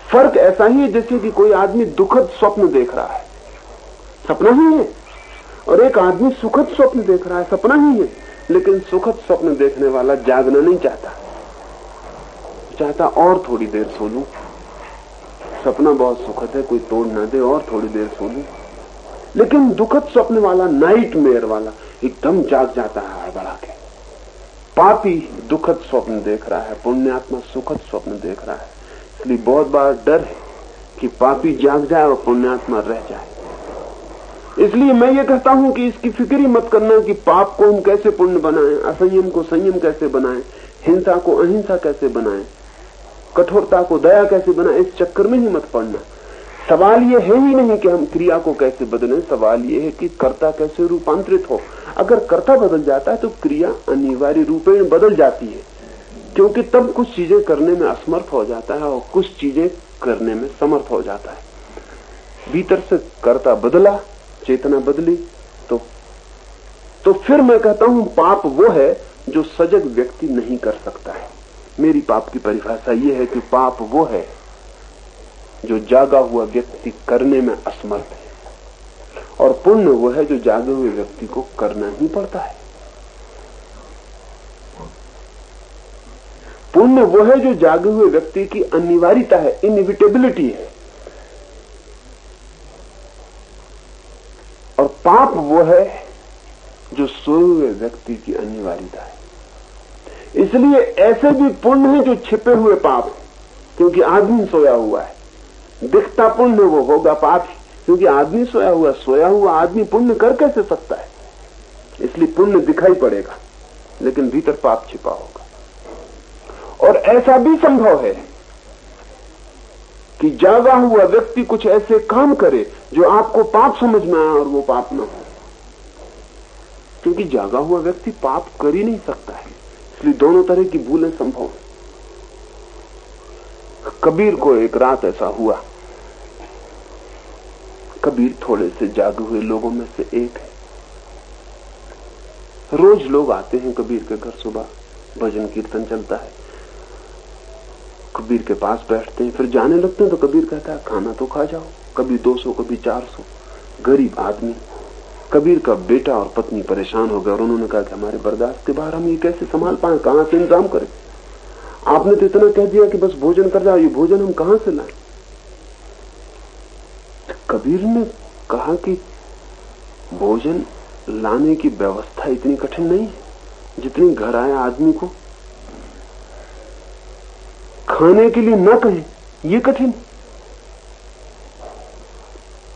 फर्क ऐसा ही है जैसे कि कोई आदमी दुखद स्वप्न देख रहा है, सपना ही है, और एक आदमी सुखद स्वप्न देख रहा है, सपना ही है। लेकिन सुखद स्वप्न देखने वाला जागना नहीं चाहता, चाहता और थोड़ी देर सो लूं, सपना बहुत सुखद है, कोई तोड़ ना दे, और थोड़ी देर सो लूं। लेकिन दुखद स्वप्न वाला, नाइट मेयर वाला एकदम जाग जाता है हड़बड़ा के। पापी दुखद स्वप्न देख रहा है, पुण्यात्मा सुखद स्वप्न देख रहा है। इसलिए बहुत बार डर है कि पापी जाग जाए और पुण्यात्मा रह जाए। इसलिए मैं ये कहता हूं कि इसकी फिक्र ही मत करना कि पाप को हम कैसे पुण्य बनाएं, असंयम को संयम कैसे बनाएं, हिंसा को अहिंसा कैसे बनाएं, कठोरता को दया कैसे बनाएं, इस चक्कर में ही मत पड़ना। सवाल ये है ही नहीं कि हम क्रिया को कैसे बदलें, सवाल ये है कि कर्ता कैसे रूपांतरित हो। अगर कर्ता बदल जाता है तो क्रिया अनिवार्य रूपेण बदल जाती है, क्योंकि तब कुछ चीजें करने में असमर्थ हो जाता है और कुछ चीजें करने में समर्थ हो जाता है। भीतर से कर्ता बदला, चेतना बदली, तो फिर मैं कहता हूं पाप वो है जो सजग व्यक्ति नहीं कर सकता है। मेरी पाप की परिभाषा ये है कि पाप वो है जो जागा हुआ व्यक्ति करने में असमर्थ है, और पुण्य वो है जो जागे हुए व्यक्ति को करना ही पड़ता है। पुण्य वो है जो जागे हुए व्यक्ति की अनिवार्यता है, इनएविटेबिलिटी है, और पाप वो है जो सोए हुए व्यक्ति की अनिवार्यता है। इसलिए ऐसे भी पुण्य है जो छिपे हुए पाप, क्योंकि आदमी सोया हुआ है। दिखता पुण्य वो होगा पाप ही, क्योंकि आदमी सोया हुआ आदमी पुण्य कर कैसे सकता है? इसलिए पुण्य दिखाई पड़ेगा, लेकिन भीतर पाप छिपा होगा। और ऐसा भी संभव है कि जागा हुआ व्यक्ति कुछ ऐसे काम करे जो आपको पाप समझ में आए और वो पाप न हो, क्योंकि जागा हुआ व्यक्ति पाप कर ही नहीं सकता है। इसलिए दोनों तरह की भूलें संभव है। कबीर को एक रात ऐसा हुआ। कबीर थोड़े से जागे हुए लोगों में से एक है। रोज लोग आते हैं कबीर के घर, सुबह भजन कीर्तन चलता है, कबीर के पास बैठते हैं, फिर जाने लगते हैं तो कबीर कहता है खाना तो खा जाओ। कभी 200 कभी 400। गरीब आदमी। कबीर का बेटा और पत्नी परेशान हो गए और उन्होंने कहा कि हमारे बर्दाश्त के बाहर हम ये कैसे संभाल पाए, कहां से इंतजाम करें? आपने तो इतना कह दिया कि बस भोजन कर जाओ, ये भोजन हम कहां से लाएं? कबीर ने कहा कि भोजन लाने की व्यवस्था इतनी कठिन नहीं है जितनी घर आए आदमी को खाने के लिए न कहें, ये कठिन।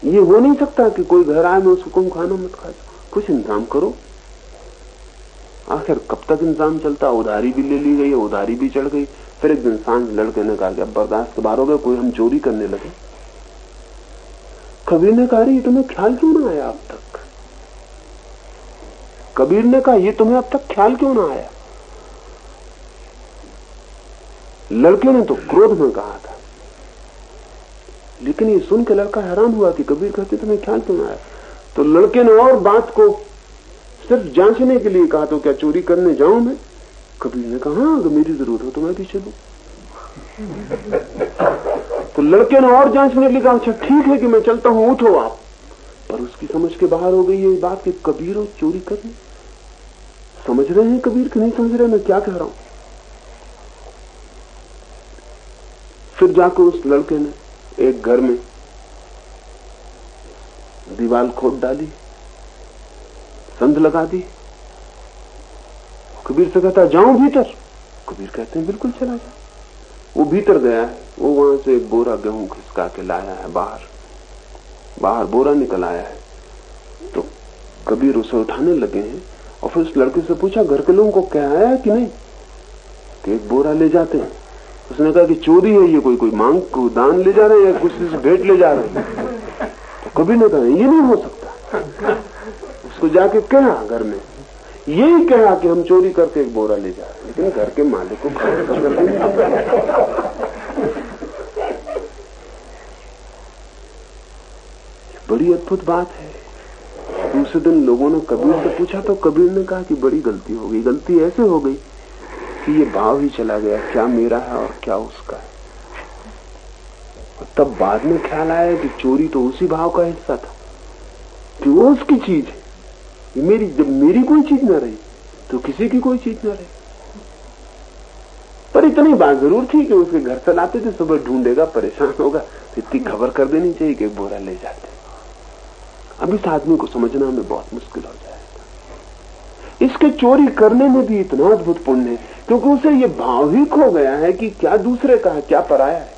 ये हो नहीं सकता कि कोई घर आए मैं उसको कहूं खाना मत खा, कुछ इंतजाम करो। आखिर कब तक इंतजाम चलता? उधारी भी ले ली गई, उधारी भी चढ़ गई। फिर एक दिन सांझ लड़के ने कहा कि अब बर्दाश्त के बाहर हो गए, कोई हम चोरी करने लगे। कबीर ने कहा ये तुम्हें ख्याल क्यों ना आया अब तक? कबीर ने कहा ये तुम्हें अब तक ख्याल क्यों ना आया? लड़के ने तो क्रोध में कहा था, लेकिन ये सुन के लड़का हैरान हुआ कि कबीर कहते तुम्हें ख्याल क्यों ना आया। तो लड़के ने और बात को सिर्फ जांचने के लिए कहा, तो क्या चोरी करने जाऊं मैं? कबीर ने कहा हाँ, अगर मेरी जरूरत हो तो मैं भी चलूं। तो लड़के ने और जांचने के लिए कहा अच्छा ठीक है कि मैं चलता हूं, उठो आप। पर उसकी समझ के बाहर हो गई ये बात कि कबीर और चोरी करने। समझ रहे हैं कबीर कि नहीं समझ रहे मैं क्या कह रहा हूं? फिर जाकर उस लड़के ने एक घर में दीवार खोद डाली, संध लगा दी। कबीर से कहता जाऊं भीतर? कबीर कहते हैं बिल्कुल चला जा। वो भीतर गया है, वो वहां से एक बोरा गेहूं खिसका के लाया है, बाहर बोरा निकल आया है। तो कबीर उसे उठाने लगे हैं और फिर उस लड़के से पूछा घर के लोगों को क्या आया कि नहीं? कि एक बोरा ले जाते हैं। उसने कहा कि चोरी है ये, कोई मांग को दान ले जा रहे हैं या कुछ से भेंट ले जा रहे हैं। तो कबीर ने कहा ये नहीं हो सकता। उसको जाके कहा घर में, यही कहा कि हम चोरी करके एक बोरा ले जा रहे हैं, लेकिन घर के मालिक को खबर कर देनी। बड़ी अद्भुत बात है। दूसरे दिन लोगों ने कबीर से पूछा तो कबीर ने कहा कि बड़ी गलती हो गई। गलती ऐसे हो गई कि ये भाव ही चला गया, क्या मेरा है और क्या उसका है। और तब बाद में ख्याल आया कि चोरी तो उसी भाव का हिस्सा था कि वो उसकी चीज है, ये मेरी। जब मेरी कोई चीज न रही तो किसी की कोई चीज न रही। पर इतनी बात जरूर थी कि उसके घर से लाते थे, सुबह ढूंढेगा, परेशान होगा, इतनी खबर कर देनी चाहिए कि एक बोरा ले जाते। अब इस आदमी को समझना में बहुत मुश्किल हो जाएगा। इसके चोरी करने में भी इतना अद्भुत पुण्य है क्योंकि उसे ये भाव ही खो गया है कि क्या दूसरे का है, क्या पराया है।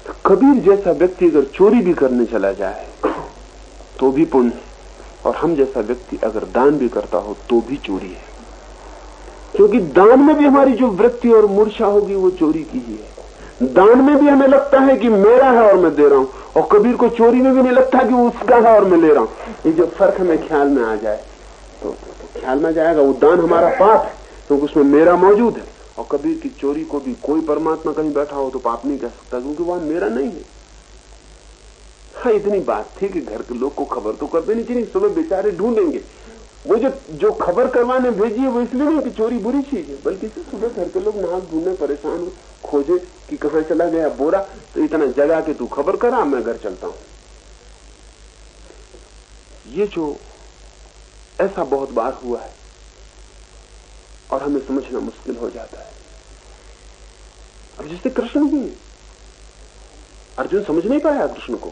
तो कबीर जैसा व्यक्ति अगर चोरी भी करने चला जाए तो भी पुण्य, और हम जैसा व्यक्ति अगर दान भी करता हो तो भी चोरी है, क्योंकि दान में भी हमारी जो वृत्ति और मूर्छा होगी वो चोरी की ही है। दान में भी हमें लगता है कि मेरा है और मैं दे रहा हूं, और कबीर को चोरी में भी नहीं लगता कि वो उसका है और मैं ले रहा हूं। ये जो फर्क हमें ख्याल में आ जाए तो ख्याल में जाएगा वो दान हमारा पाप है क्योंकि उसमें मेरा मौजूद है, और कबीर की चोरी को भी कोई परमात्मा कहीं बैठा हो तो पाप नहीं कह सकता क्योंकि वहां मेरा नहीं है। हाँ, इतनी बात थी कि घर के लोग को खबर तो कर देनी चाहिए, सुबह बेचारे ढूंढेंगे। वो जो खबर करवाने भेजी है वो इसलिए नहीं कि चोरी बुरी चीज है, बल्कि सुबह घर के लोग नाक ढूंढने परेशान हो, खोजे कि कहां चला गया बोरा, तो इतना जगह के तू खबर करा, मैं घर चलता हूं। ये जो ऐसा बहुत बार हुआ है और हमें समझना मुश्किल हो जाता है। अब जैसे कृष्ण भी, अर्जुन समझ नहीं पाया कृष्ण को।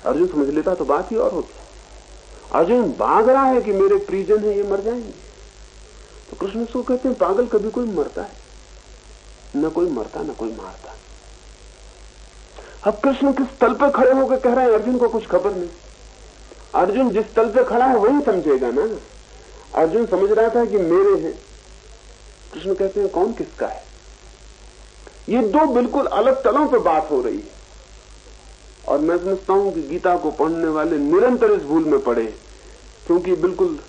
अर्जुन समझ लेता तो बात ही और होती। अर्जुन भाग रहा है कि मेरे परिजन है ये मर जाएंगे, तो कृष्ण उसको कहते हैं पागल, कभी कोई मरता है? न कोई मरता न कोई मारता। अब कृष्ण किस तल पे खड़े होकर कह रहे हैं, अर्जुन को कुछ खबर नहीं। अर्जुन जिस तल पे खड़ा है वही समझेगा ना। अर्जुन समझ रहा था कि मेरे हैं, कृष्ण कहते हैं कौन किसका है। ये दो बिल्कुल अलग तलों पे बात हो रही है। और मैं समझता हूं कि गीता को पढ़ने वाले निरंतर इस भूल में पड़े, क्योंकि बिल्कुल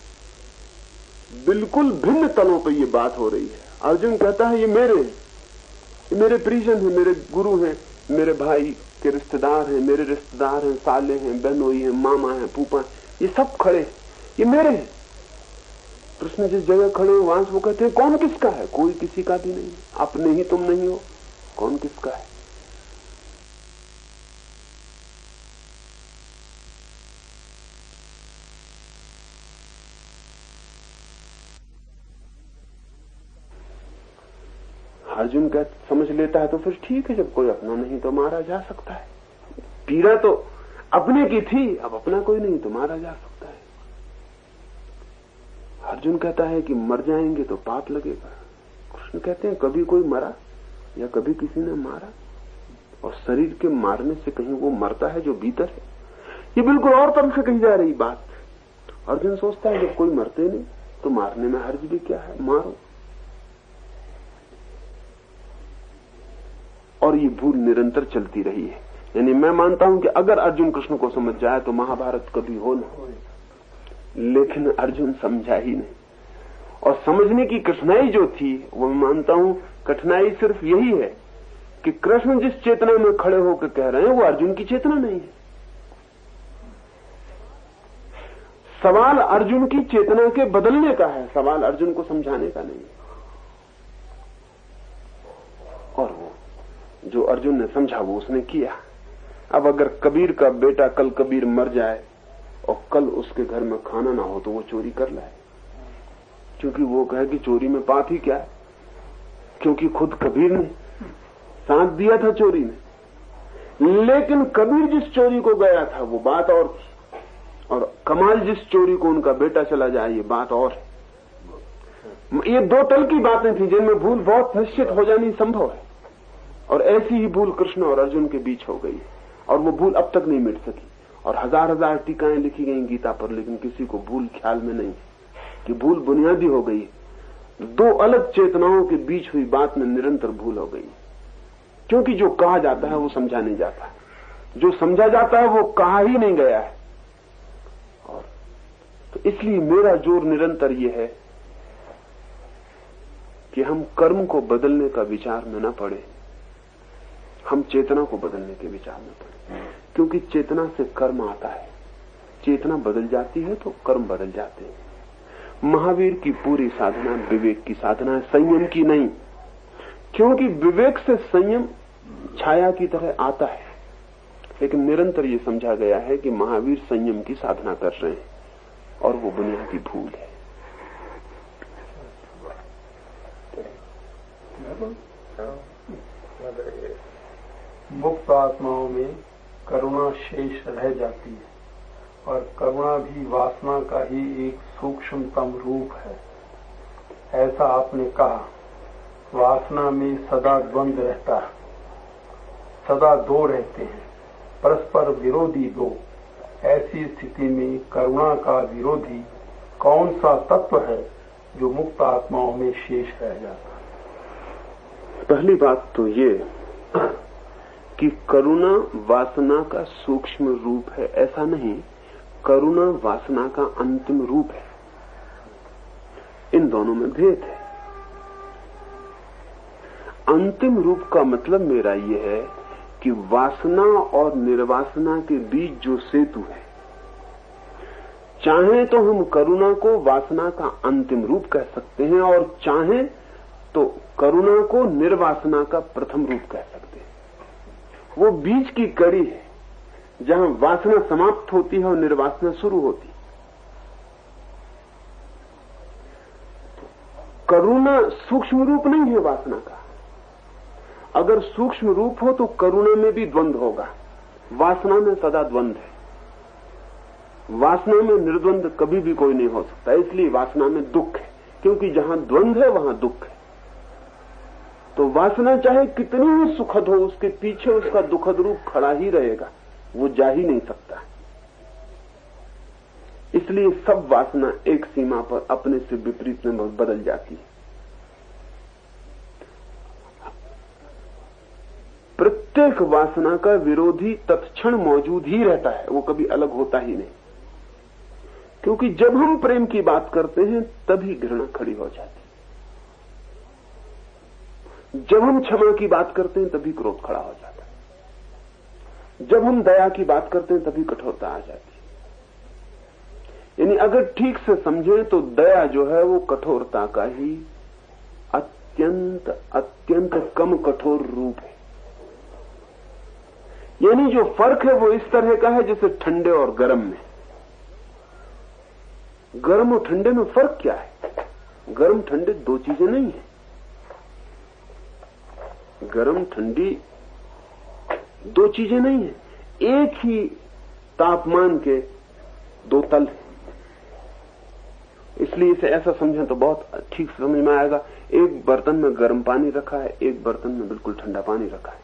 भिन्न तलों पे ये बात हो रही है। अर्जुन कहता है ये मेरे परिजन हैं, मेरे गुरु हैं, मेरे भाई के रिश्तेदार हैं, मेरे रिश्तेदार हैं, साले हैं, बहनोई हैं, मामा हैं, फूफा हैं, ये सब खड़े, ये मेरे हैं। कृष्ण जिस जगह खड़े हो वहां से वो कहते हैं कौन किसका है? कोई किसी का भी नहीं, अपने ही तुम नहीं हो, कौन किसका है? अर्जुन का समझ लेता है तो फिर ठीक है, जब कोई अपना नहीं तो मारा जा सकता है। पीड़ा तो अपने की थी, अब अपना कोई नहीं तो मारा जा सकता है। अर्जुन कहता है कि मर जाएंगे तो पाप लगेगा। कृष्ण कहते हैं कभी कोई मरा या कभी किसी ने मारा, और शरीर के मारने से कहीं वो मरता है जो भीतर है। ये बिल्कुल और तरह से कही जा रही बात। अर्जुन सोचता है जब कोई मरते नहीं तो मारने में हर्ज भी क्या है, मारो। और ये भूल निरंतर चलती रही है। यानी मैं मानता हूं कि अगर अर्जुन कृष्ण को समझ जाए तो महाभारत कभी हो न, लेकिन अर्जुन समझा ही नहीं। और समझने की कठिनाई जो थी वो मैं मानता हूं कठिनाई सिर्फ यही है कि कृष्ण जिस चेतना में खड़े होकर कह रहे हैं वो अर्जुन की चेतना नहीं है। सवाल अर्जुन की चेतना के बदलने का है, सवाल अर्जुन को समझाने का नहीं है। और वो जो अर्जुन ने समझा वो उसने किया। अब अगर कबीर का बेटा कल कबीर मर जाए और कल उसके घर में खाना ना हो तो वो चोरी कर लाए, क्योंकि वो कहे कि चोरी में पाप ही क्या है, क्योंकि खुद कबीर ने साथ दिया था चोरी में। लेकिन कबीर जिस चोरी को गया था वो बात और थी, और कमाल जिस चोरी को उनका बेटा चला जाए ये बात और है। ये दो तल की बातें थी जिनमें भूल बहुत निश्चित हो जानी संभव है। और ऐसी ही भूल कृष्ण और अर्जुन के बीच हो गई, और वो भूल अब तक नहीं मिट सकी। और हजार हजार टीकाएं लिखी गई गीता पर, लेकिन किसी को भूल ख्याल में नहीं कि भूल बुनियादी हो गई। दो अलग चेतनाओं के बीच हुई बात में निरंतर भूल हो गई, क्योंकि जो कहा जाता है वो समझा नहीं जाता, जो समझा जाता है वो कहा ही नहीं गया है। और तो इसलिए मेरा जोर निरंतर ये है कि हम कर्म को बदलने का विचार में न पड़े, हम चेतना को बदलने के विचार में पड़े। क्योंकि चेतना से कर्म आता है, चेतना बदल जाती है तो कर्म बदल जाते हैं। महावीर की पूरी साधना विवेक की साधना है, संयम की नहीं। क्योंकि विवेक से संयम छाया की तरह आता है, लेकिन निरंतर ये समझा गया है कि महावीर संयम की साधना कर रहे हैं, और वो बुनियादी भूल है। मुक्त आत्माओं में करुणा शेष रह जाती है, और करुणा भी वासना का ही एक सूक्ष्मतम रूप है। ऐसा आपने कहा, वासना में सदा द्वंद रहता है, सदा दो रहते हैं, परस्पर विरोधी दो। ऐसी स्थिति में करुणा का विरोधी कौन सा तत्व है जो मुक्त आत्माओं में शेष रह जाता है? पहली बात तो ये कि करुणा वासना का सूक्ष्म रूप है, ऐसा नहीं। करुणा वासना का अंतिम रूप है। इन दोनों में भेद है। अंतिम रूप का मतलब मेरा ये है कि वासना और निर्वासना के बीच जो सेतु है, चाहे तो हम करुणा को वासना का अंतिम रूप कह सकते हैं, और चाहे तो करुणा को निर्वासना का प्रथम रूप कह सकते हैं। वो बीच की कड़ी है जहां वासना समाप्त होती है और निर्वासना शुरू होती है। करुणा सूक्ष्म रूप नहीं है वासना का। अगर सूक्ष्म रूप हो तो करुणा में भी द्वंद होगा, वासना में सदा द्वंद है। वासना में निर्द्वंद कभी भी कोई नहीं हो सकता, इसलिए वासना में दुख है, क्योंकि जहां द्वंद है वहां दुख है। तो वासना चाहे कितनी ही सुखद हो, उसके पीछे उसका दुखद रूप खड़ा ही रहेगा, वो जा ही नहीं सकता। इसलिए सब वासना एक सीमा पर अपने से विपरीत में बदल जाती है। प्रत्येक वासना का विरोधी तत्क्षण मौजूद ही रहता है, वो कभी अलग होता ही नहीं। क्योंकि जब हम प्रेम की बात करते हैं तभी घृणा खड़ी हो जाती है, जब हम क्षमा की बात करते हैं तभी क्रोध खड़ा हो जाता है, जब हम दया की बात करते हैं तभी कठोरता आ जाती है। यानी अगर ठीक से समझें तो दया जो है वो कठोरता का ही अत्यंत अत्यंत कम कठोर रूप है। यानी जो फर्क है वो इस तरह का है जैसे ठंडे और गर्म में। गर्म और ठंडे में फर्क क्या है? गर्म ठंडे दो चीजें नहीं है। गर्म ठंडी दो चीजें नहीं है, एक ही तापमान के दो तल। इसलिए इसे ऐसा समझें तो बहुत ठीक से समझ में आएगा। एक बर्तन में गर्म पानी रखा है, एक बर्तन में बिल्कुल ठंडा पानी रखा है।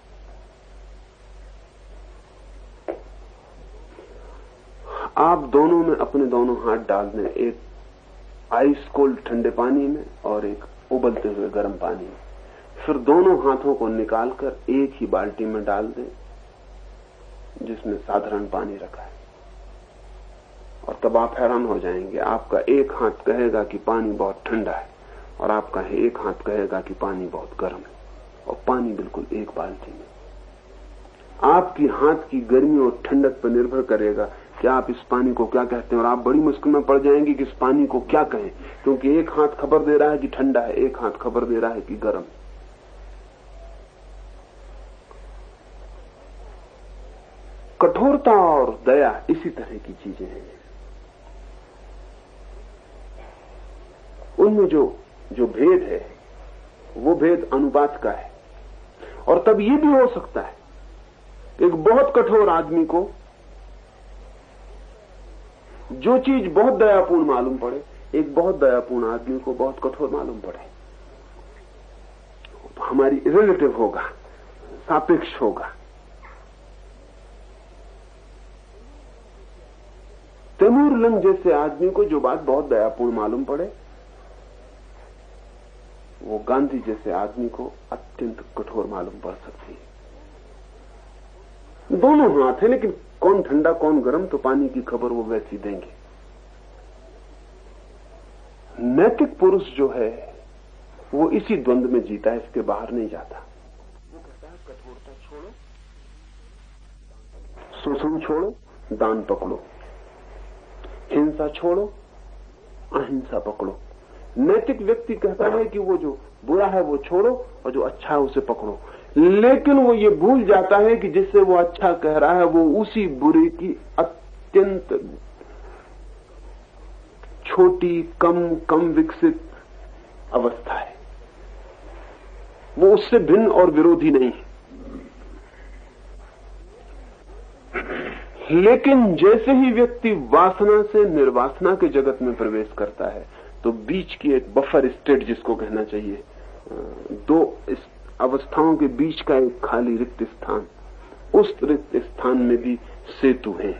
आप दोनों में अपने दोनों हाथ डाल दें, एक आइस कोल्ड ठंडे पानी में और एक उबलते हुए गर्म पानी में। फिर दोनों हाथों को निकालकर एक ही बाल्टी में डाल दें जिसमें साधारण पानी रखा है, और तब आप हैरान हो जाएंगे। आपका एक हाथ कहेगा कि पानी बहुत ठंडा है और आपका एक हाथ कहेगा कि पानी बहुत गर्म है, और पानी बिल्कुल एक बाल्टी में। आपकी हाथ की गर्मी और ठंडक पर निर्भर करेगा कि आप इस पानी को क्या कहते हैं, और आप बड़ी मुश्किल में पड़ जाएंगे कि इस पानी को क्या कहें, क्योंकि एक हाथ खबर दे रहा है कि ठंडा है, एक हाथ खबर दे रहा है कि गर्म। कठोरता और दया इसी तरह की चीजें हैं। उनमें जो भेद है वो भेद अनुपात का है। और तब ये भी हो सकता है एक बहुत कठोर आदमी को जो चीज बहुत दयापूर्ण मालूम पड़े, एक बहुत दयापूर्ण आदमी को बहुत कठोर मालूम पड़े। हमारी रिलेटिव होगा, सापेक्ष होगा। तैमूर लंग जैसे आदमी को जो बात बहुत दयापूर्ण मालूम पड़े, वो गांधी जैसे आदमी को अत्यंत कठोर मालूम पड़ सकती है। दोनों हाथ है, लेकिन कौन ठंडा कौन गर्म तो पानी की खबर वो वैसी देंगे। नैतिक पुरुष जो है वो इसी द्वंद्व में जीता है, इसके बाहर नहीं जाता। वो कहता है कठोरता छोड़ो, शोषण छोड़ो, दान पकड़ो, हिंसा छोड़ो, अहिंसा पकड़ो। नैतिक व्यक्ति कहता है कि वो जो बुरा है वो छोड़ो और जो अच्छा है उसे पकड़ो। लेकिन वो ये भूल जाता है कि जिससे वो अच्छा कह रहा है वो उसी बुरे की अत्यंत छोटी कम विकसित अवस्था है। वो उससे भिन्न और विरोधी नहीं है। लेकिन जैसे ही व्यक्ति वासना से निर्वासना के जगत में प्रवेश करता है तो बीच की एक बफर स्टेट जिसको कहना चाहिए, दो अवस्थाओं के बीच का एक खाली रिक्त स्थान, उस रिक्त स्थान में भी सेतु है।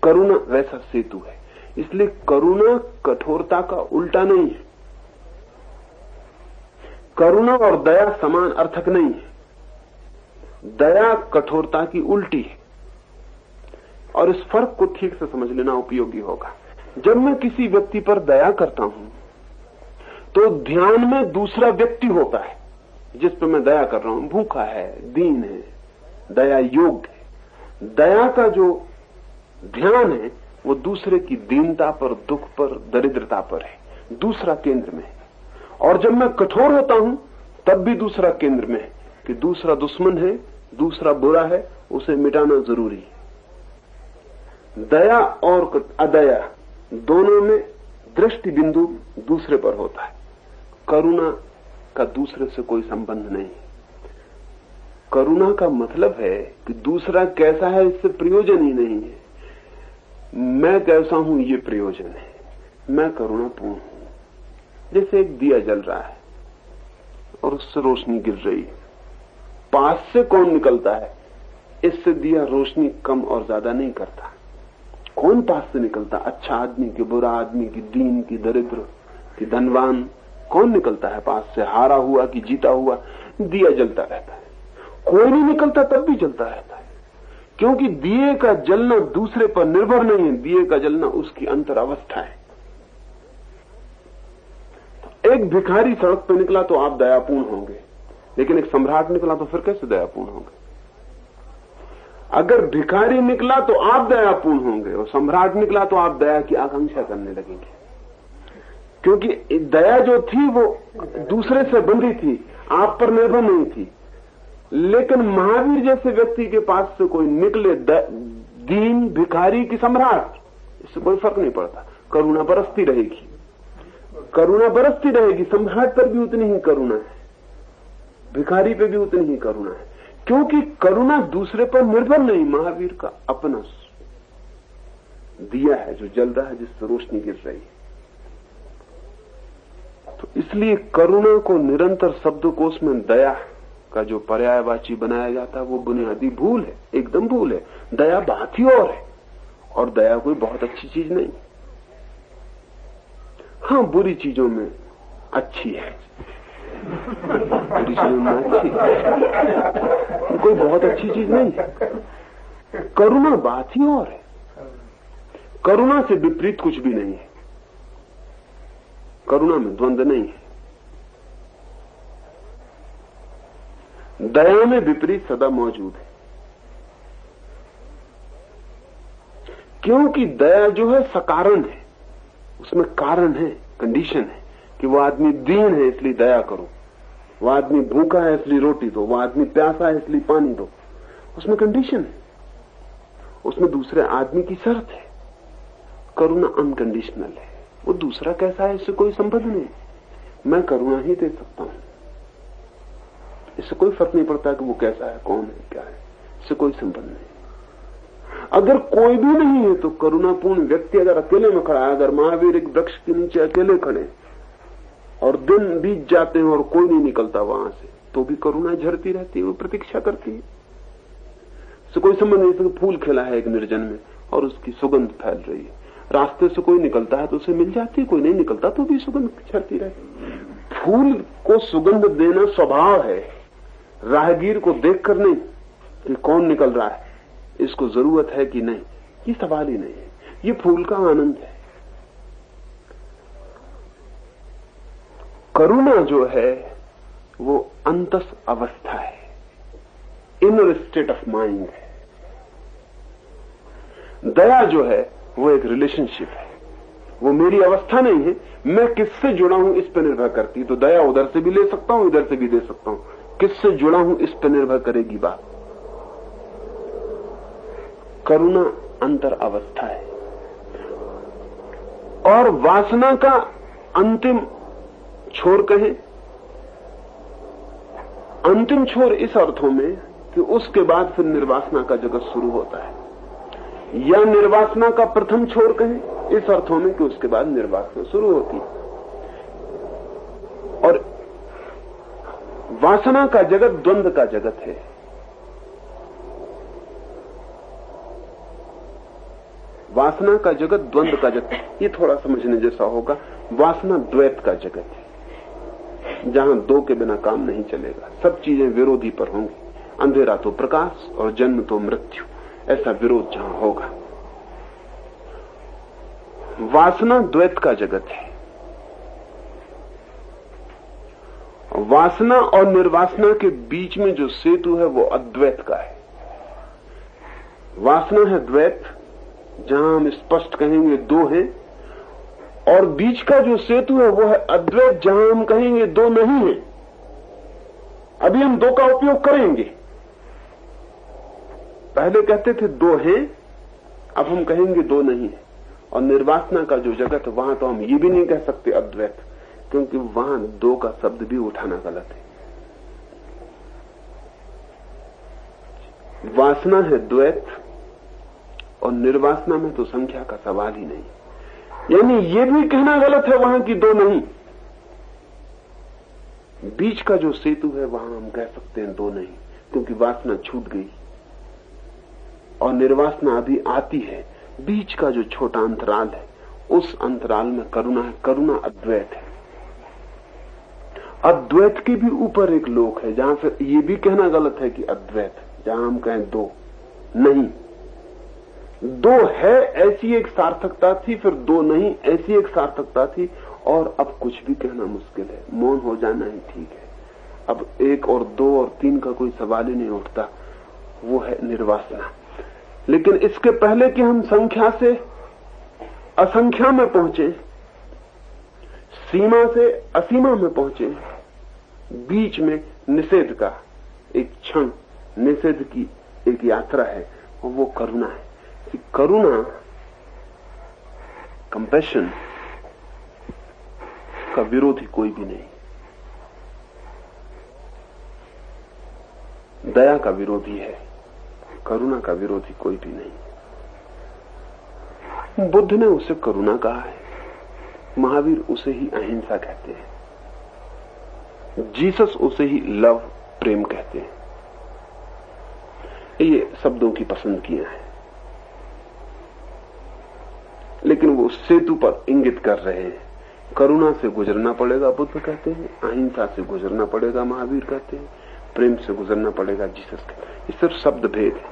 करुणा वैसा सेतु है। इसलिए करुणा कठोरता का उल्टा नहीं है। करुणा और दया समान अर्थक नहीं है। दया कठोरता की उल्टी है, और इस फर्क को ठीक से समझ लेना उपयोगी होगा। जब मैं किसी व्यक्ति पर दया करता हूं तो ध्यान में दूसरा व्यक्ति होता है जिस पर मैं दया कर रहा हूं। भूखा है, दीन है, दया योग्य है। दया का जो ध्यान है वो दूसरे की दीनता पर, दुख पर, दरिद्रता पर है, दूसरा केंद्र में है। और जब मैं कठोर होता हूं तब भी दूसरा केंद्र में है कि दूसरा दुश्मन है, दूसरा बुरा है, उसे मिटाना जरूरी है। दया और अदया दोनों में दृष्टि बिंदु दूसरे पर होता है। करुणा का दूसरे से कोई संबंध नहीं। करुणा का मतलब है कि दूसरा कैसा है इससे प्रयोजन ही नहीं है। मैं कैसा हूं ये प्रयोजन है। मैं करुणापूर्ण हूं। जैसे एक दिया जल रहा है, और उससे रोशनी गिर रही है। पास से कौन निकलता है, इससे दिया रोशनी कम और ज्यादा नहीं करता। कौन पास से निकलता, अच्छा आदमी की, बुरा आदमी की, दीन की, दरिद्र की, धनवान, कौन निकलता है पास से, हारा हुआ कि जीता हुआ? दिया जलता रहता है। कोई नहीं निकलता तब भी जलता रहता है, क्योंकि दिए का जलना दूसरे पर निर्भर नहीं है, दिए का जलना उसकी अंतर अवस्था है। एक भिखारी सड़क पर निकला तो आप दयापूर्ण होंगे, लेकिन एक सम्राट निकला तो फिर कैसे दयापूर्ण होंगे? अगर भिखारी निकला तो आप दयापूर्ण होंगे और सम्राट निकला तो आप दया की आकांक्षा करने लगेंगे, क्योंकि दया जो थी वो दूसरे से बंधी थी, आप पर निर्भर नहीं थी। लेकिन महावीर जैसे व्यक्ति के पास से कोई निकले, दीन, भिखारी की सम्राट, इससे कोई फर्क नहीं पड़ता, करुणा बरसती रहेगी, करुणा बरसती रहेगी। सम्राट पर भी उतनी ही करुणा है, भिखारी पे भी उतनी ही करुणा है, क्योंकि करुणा दूसरे पर निर्भर नहीं, महावीर का अपना दिया है जो जल रहा है, जिससे रोशनी गिर रही है। तो इसलिए करुणा को निरंतर शब्दकोश में दया का जो पर्यायवाची बनाया जाता है वो बुनियादी भूल है, एकदम भूल है। दया बात ही और है, और दया कोई बहुत अच्छी चीज नहीं। हाँ, बुरी चीजों में अच्छी है, बुरी चीजों में अच्छी है, कोई बहुत अच्छी चीज नहीं है। करुणा बात ही और है, करुणा से विपरीत कुछ भी नहीं है, करुणा में द्वंद्व नहीं है। दया में विपरीत सदा मौजूद है, क्योंकि दया जो है सकारण है, उसमें कारण है, कंडीशन है कि वो आदमी दीन है इसलिए दया करो, वो आदमी भूखा है इसलिए रोटी दो, वो आदमी प्यासा है इसलिए पानी दो, उसमें कंडीशन है, उसमें दूसरे आदमी की शर्त है। करुणा अनकंडीशनल है, वो दूसरा कैसा है इससे कोई संबंध नहीं, मैं करुणा ही दे सकता हूं, इससे कोई फर्क नहीं पड़ता कि वो कैसा है, कौन है, क्या है, इससे कोई संबंध नहीं। अगर कोई भी नहीं है तो करुणापूर्ण व्यक्ति अगर अकेले में खड़ा है, अगर महावीर एक वृक्ष के नीचे अकेले खड़े और दिन बीत जाते हैं और कोई नहीं निकलता वहां से, तो भी करुणा झरती रहती है, वो प्रतीक्षा करती है, इससे कोई संबंध नहीं। फूल खिला है एक निर्जन में और उसकी सुगंध फैल रही है, रास्ते से कोई निकलता है तो उसे मिल जाती है, कोई नहीं निकलता तो भी सुगंध झरती रहती। फूल को सुगंध देना स्वभाव है, राहगीर को देखकर नहीं कि कौन निकल रहा है, इसको जरूरत है कि नहीं, ये सवाल ही नहीं है, ये फूल का आनंद है। करुणा जो है वो अंतस अवस्था है, इनर स्टेट ऑफ माइंड है। दया जो है वो एक रिलेशनशिप है, वो मेरी अवस्था नहीं है, मैं किससे जुड़ा हूं इस पर निर्भर करती। तो दया उधर से भी ले सकता हूं, इधर से भी दे सकता हूं, किससे जुड़ा हूं इस पर निर्भर करेगी बात। करुणा अंतर अवस्था है, और वासना का अंतिम छोर कहें, अंतिम छोर इस अर्थों में कि उसके बाद फिर निर्वासना का जगत शुरू होता है, या निर्वासना का प्रथम छोर कहें इस अर्थों में कि उसके बाद निर्वासना शुरू होती है। और वासना का जगत द्वंद्व का जगत है, वासना का जगत द्वंद्व का जगत, ये थोड़ा समझने जैसा होगा। वासना द्वैत का जगत है, जहां दो के बिना काम नहीं चलेगा, सब चीजें विरोधी पर होंगी, अंधेरा तो प्रकाश और जन्म तो मृत्यु, ऐसा विरोध जहां होगा। वासना द्वैत का जगत है, वासना और निर्वासना के बीच में जो सेतु है वो अद्वैत का है। वासना है द्वैत, जहां हम स्पष्ट कहेंगे दो हैं, और बीच का जो सेतु है वो है अद्वैत, जहां हम कहेंगे दो नहीं है। अभी हम दो का उपयोग करेंगे, पहले कहते थे दो हैं, अब हम कहेंगे दो नहीं है। और निर्वासना का जो जगत है वहां तो हम ये भी नहीं कह सकते अद्वैत, क्योंकि वहां दो का शब्द भी उठाना गलत है। वासना है द्वैत और निर्वासना में तो संख्या का सवाल ही नहीं, यानी ये भी कहना गलत है वहां की दो नहीं, बीच का जो सेतु है वहां हम कह सकते हैं दो नहीं, क्योंकि वासना छूट गई और निर्वासना अभी आती है। बीच का जो छोटा अंतराल है, उस अंतराल में करुणा है। करुणा अद्वैत है। अद्वैत के भी ऊपर एक लोक है जहां फिर ये भी कहना गलत है कि अद्वैत, जहां हम कहें दो नहीं। दो है ऐसी एक सार्थकता थी, फिर दो नहीं ऐसी एक सार्थकता थी, और अब कुछ भी कहना मुश्किल है। मौन हो जाना ही ठीक है। अब एक और दो और तीन का कोई सवाल ही नहीं उठता, वो है निर्वासना। लेकिन इसके पहले कि हम संख्या से असंख्या में पहुंचे, सीमा से असीमा में पहुंचे, बीच में निषेध का एक क्षण, निषेध की एक यात्रा है, और वो करुणा है। कि करुणा, कंपैशन का विरोधी कोई भी नहीं, दया का विरोधी है, करुणा का विरोधी कोई भी नहीं। बुद्ध ने उसे करुणा कहा है, महावीर उसे ही अहिंसा कहते हैं, जीसस उसे ही लव, प्रेम कहते हैं। ये शब्दों की पसंद किया है, लेकिन वो सेतु पर इंगित कर रहे हैं। करुणा से गुजरना पड़ेगा, बुद्ध कहते हैं, अहिंसा से गुजरना पड़ेगा, महावीर कहते हैं, प्रेम से गुजरना पड़ेगा, जीसस कहते हैं। ये सिर्फ शब्द भेद है,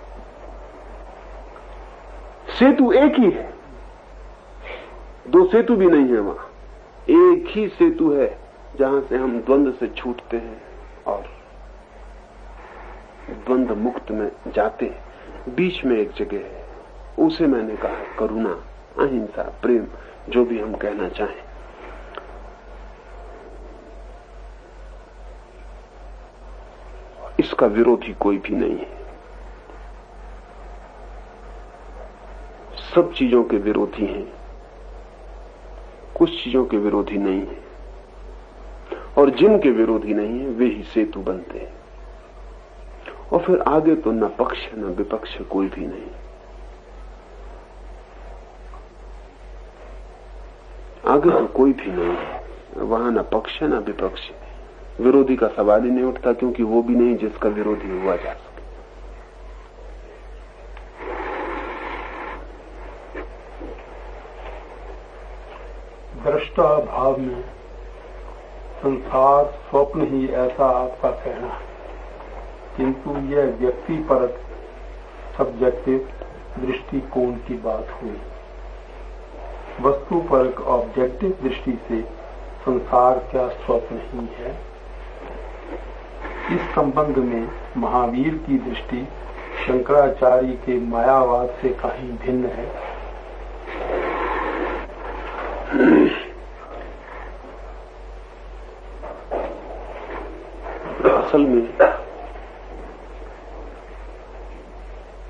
सेतु एक ही है, दो सेतु भी नहीं है वहां। एक ही सेतु है जहां से हम द्वंद्व से छूटते हैं और द्वंद्व मुक्त में जाते हैं। बीच में एक जगह है, उसे मैंने कहा करुणा, अहिंसा, प्रेम, जो भी हम कहना चाहें। इसका विरोधी कोई भी नहीं है। सब चीजों के विरोधी हैं, कुछ चीजों के विरोधी नहीं है, और जिनके विरोधी नहीं है वे ही सेतु बनते हैं। और फिर आगे तो न पक्ष न विपक्ष कोई भी नहीं। आगे तो कोई भी नहीं है, वहां न पक्ष न विपक्ष, विरोधी का सवाल ही नहीं उठता, क्योंकि वो भी नहीं जिसका विरोधी हुआ जा सके। दृष्टा भाव में संसार स्वप्न ही, ऐसा आपका कहना है, किंतु यह व्यक्तिपरक सब्जेक्टिव दृष्टिकोण की बात हुई। वस्तुपरक ऑब्जेक्टिव दृष्टि से संसार क्या स्वप्न ही है? इस संबंध में महावीर की दृष्टि शंकराचार्य के मायावाद से कहीं भिन्न है। असल में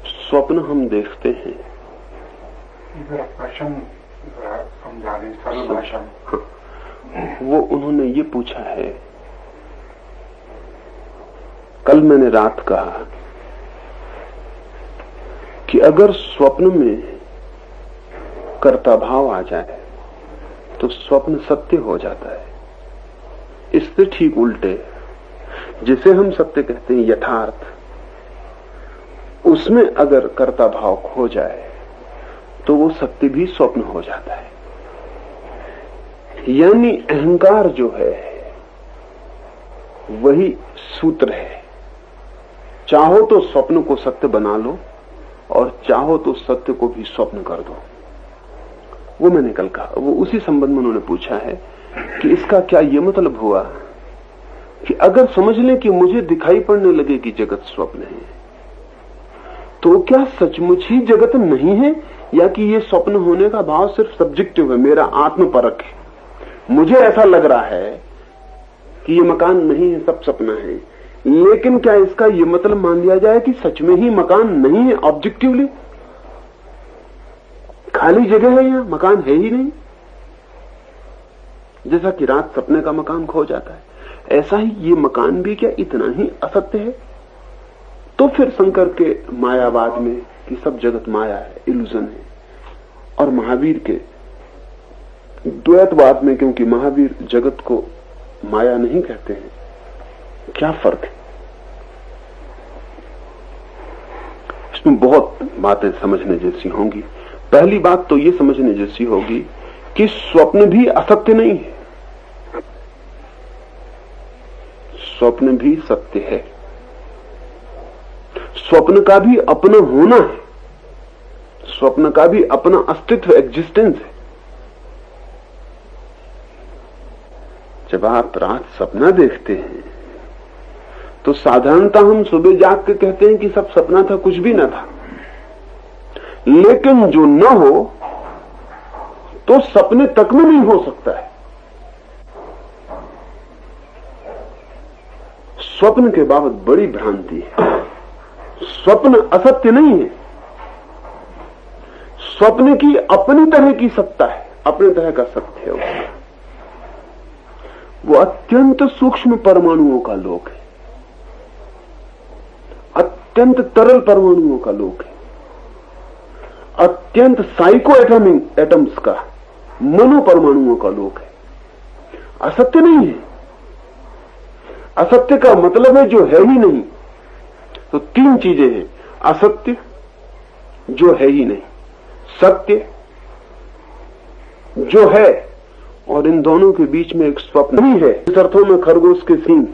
स्वप्न हम देखते हैं, इधर प्रश्न समझा दें सरल भाषा में। वो उन्होंने ये पूछा है, कल मैंने रात कहा कि अगर स्वप्न में कर्ता भाव आ जाए तो स्वप्न सत्य हो जाता है। इससे ठीक उल्टे, जिसे हम सत्य कहते हैं यथार्थ, उसमें अगर कर्ता भाव खो जाए तो वो सत्य भी स्वप्न हो जाता है। यानी अहंकार जो है वही सूत्र है। चाहो तो स्वप्न को सत्य बना लो और चाहो तो सत्य को भी स्वप्न कर दो। वो मैंने कल कहा, वो उसी संबंध में उन्होंने पूछा है कि इसका क्या ये मतलब हुआ कि अगर समझ लें कि मुझे दिखाई पड़ने लगे कि जगत स्वप्न है, तो क्या सचमुच ही जगत नहीं है, या कि ये स्वप्न होने का भाव सिर्फ सब्जेक्टिव है, मेरा आत्मपरक है। मुझे ऐसा लग रहा है कि ये मकान नहीं है, सब सपना है, लेकिन क्या इसका ये मतलब मान लिया जाए कि सच में ही मकान नहीं है? ऑब्जेक्टिवली खाली जगह है, यहां मकान है ही नहीं। जैसा कि रात सपने का मकान खो जाता है, ऐसा ही ये मकान भी क्या इतना ही असत्य है? तो फिर शंकर के मायावाद में कि सब जगत माया है, इल्यूजन है, और महावीर के द्वैतवाद में, क्योंकि महावीर जगत को माया नहीं कहते हैं, क्या फर्क है? इसमें बहुत बातें समझने जैसी होंगी। पहली बात तो ये समझने जैसी होगी कि स्वप्न भी असत्य नहीं है, स्वप्न भी सत्य है। स्वप्न का भी अपना होना है, स्वप्न का भी अपना अस्तित्व, एग्जिस्टेंस है। जब आप रात सपना देखते हैं तो साधारणतः हम सुबह जाग के कहते हैं कि सब सपना था, कुछ भी ना था। लेकिन जो न हो तो सपने तक में नहीं हो सकता है। स्वप्न के बाबत बड़ी भ्रांति है। स्वप्न असत्य नहीं है, स्वप्न की अपनी तरह की सत्ता है, अपने तरह का सत्य है उसका। वो अत्यंत सूक्ष्म परमाणुओं का लोक है, अत्यंत तरल परमाणुओं का लोक है, अत्यंत साइको एटम्स का, मनो परमाणुओं का लोक है। असत्य नहीं है। असत्य का मतलब है जो है ही नहीं। तो तीन चीजें हैं, असत्य, जो है ही नहीं, सत्य जो है, और इन दोनों के बीच में एक स्वप्न ही है। इस अर्थों में खरगोश के सींग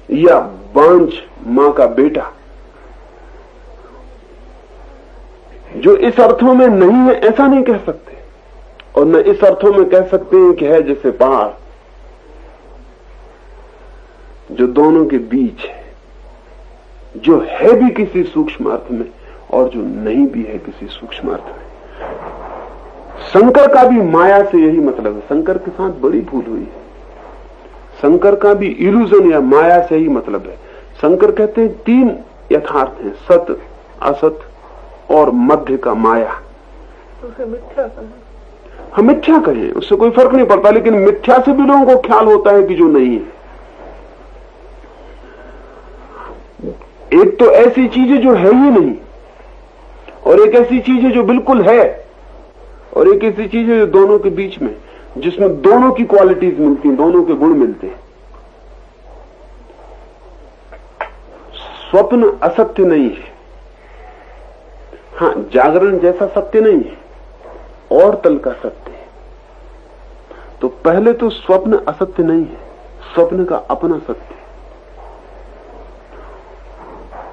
या बांझ मां का बेटा, जो इस अर्थों में नहीं है ऐसा नहीं कह सकते, और न इस अर्थों में कह सकते हैं कि है जैसे पहाड़, जो दोनों के बीच है, जो है भी किसी सूक्ष्म अर्थ में और जो नहीं भी है किसी सूक्ष्म अर्थ में। शंकर का भी माया से यही मतलब है। शंकर के साथ बड़ी भूल हुई है। शंकर का भी इल्यूजन या माया से ही मतलब है। शंकर कहते हैं तीन यथार्थ हैं, सत, असत और मध्य का माया। उसे मिथ्या कहें, हम मिथ्या कहें, उससे कोई फर्क नहीं पड़ता, लेकिन मिथ्या से भी लोगों को ख्याल होता है कि जो नहीं है। एक तो ऐसी चीज है जो है ही नहीं, और एक ऐसी चीज है जो बिल्कुल है, और एक ऐसी चीज है जो दोनों के बीच में, जिसमें दोनों की क्वालिटीज मिलती हैं, दोनों के गुण मिलते हैं। स्वप्न असत्य नहीं है। हाँ, जागरण जैसा सत्य नहीं है, और तल का सत्य है। तो पहले तो स्वप्न असत्य नहीं है, स्वप्न का अपना सत्य है।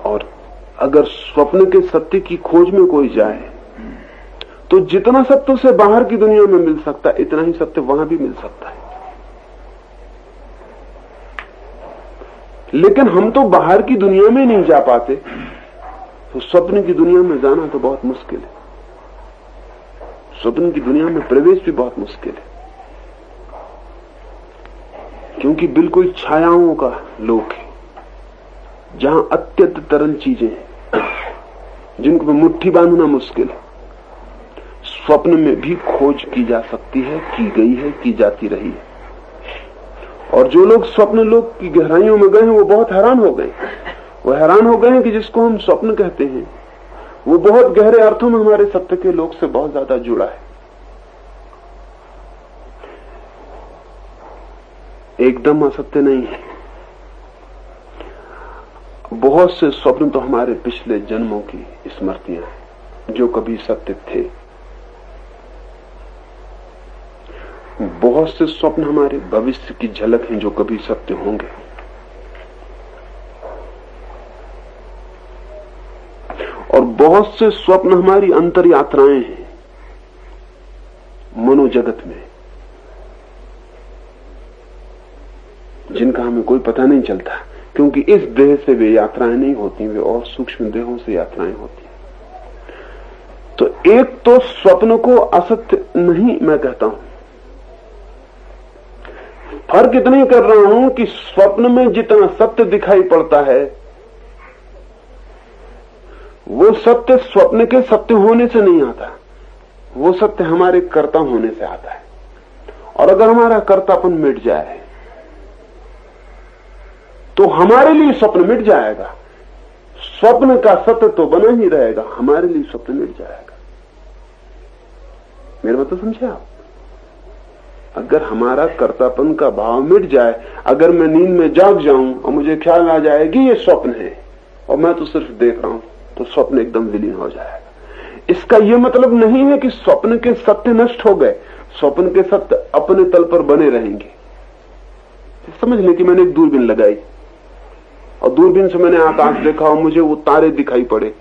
और अगर स्वप्न के सत्य की खोज में कोई जाए तो जितना सत्य उसे बाहर की दुनिया में मिल सकता है, इतना ही सत्य वहां भी मिल सकता है। लेकिन हम तो बाहर की दुनिया में नहीं जा पाते, तो स्वप्न की दुनिया में जाना तो बहुत मुश्किल है। स्वप्न की दुनिया में प्रवेश भी बहुत मुश्किल है, क्योंकि बिल्कुल छायाओं का लोक है, जहां अत्यंत तरल चीजें हैं, जिनको मुट्ठी बांधना मुश्किल है। स्वप्न में भी खोज की जा सकती है, की गई है, की जाती रही है। और जो लोग स्वप्न लोक की गहराइयों में गए हैं वो बहुत हैरान हो गए। वो हैरान हो गए हैं कि जिसको हम स्वप्न कहते हैं वो बहुत गहरे अर्थों में हमारे सत्य के लोक से बहुत ज्यादा जुड़ा है। एकदम असत्य नहीं है। बहुत से स्वप्न तो हमारे पिछले जन्मों की स्मृतियां हैं, जो कभी सत्य थे। बहुत से स्वप्न हमारे भविष्य की झलक हैं, जो कभी सत्य होंगे। और बहुत से स्वप्न हमारी अंतर यात्राएं हैं मनोजगत में, जिनका हमें कोई पता नहीं चलता, क्योंकि इस देह से वे यात्राएं नहीं होती, वे और सूक्ष्म देहों से यात्राएं होती हैं। तो एक तो स्वप्न को असत्य नहीं मैं कहता हूं। फर्क इतना ही कर रहा हूं कि स्वप्न में जितना सत्य दिखाई पड़ता है वो सत्य स्वप्न के सत्य होने से नहीं आता, वो सत्य हमारे कर्ता होने से आता है। और अगर हमारा कर्तापन मिट जाए तो हमारे लिए स्वप्न मिट जाएगा। स्वप्न का सत्य तो बना ही रहेगा, हमारे लिए स्वप्न मिट जाएगा। मेरे बात तो समझे आप? अगर हमारा कर्तापन का भाव मिट जाए, अगर मैं नींद में जाग जाऊं और मुझे ख्याल आ जाए कि ये स्वप्न है और मैं तो सिर्फ देख रहा हूं, तो स्वप्न एकदम विलीन हो जाएगा। इसका यह मतलब नहीं है कि स्वप्न के सत्य नष्ट हो गए, स्वप्न के सत्य अपने तल पर बने रहेंगे। समझ लें कि मैंने एक दूरबीन लगाई और दूरबीन से मैंने आकाश देखा और मुझे वो तारे दिखाई पड़े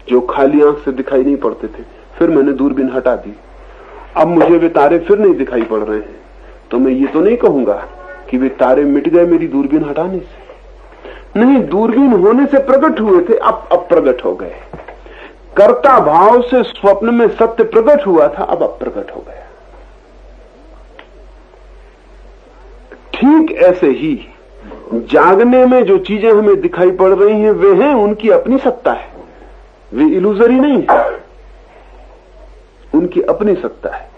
जो खाली आंख से दिखाई नहीं पड़ते थे। फिर मैंने दूरबीन हटा दी, अब मुझे वे तारे फिर नहीं दिखाई पड़ रहे हैं। तो मैं ये तो नहीं कहूंगा कि वे तारे मिट गए मेरी दूरबीन हटाने से। नहीं, दूरबीन होने से प्रकट हुए थे, अब अप्रगट हो गए। कर्ता भाव से स्वप्न में सत्य प्रकट हुआ था, अब अप्रगट हो गया। ठीक ऐसे ही जागने में जो चीजें हमें दिखाई पड़ रही हैं वे हैं उनकी अपनी सत्ता है, वे इल्यूजरी नहीं है, उनकी अपनी सत्ता है।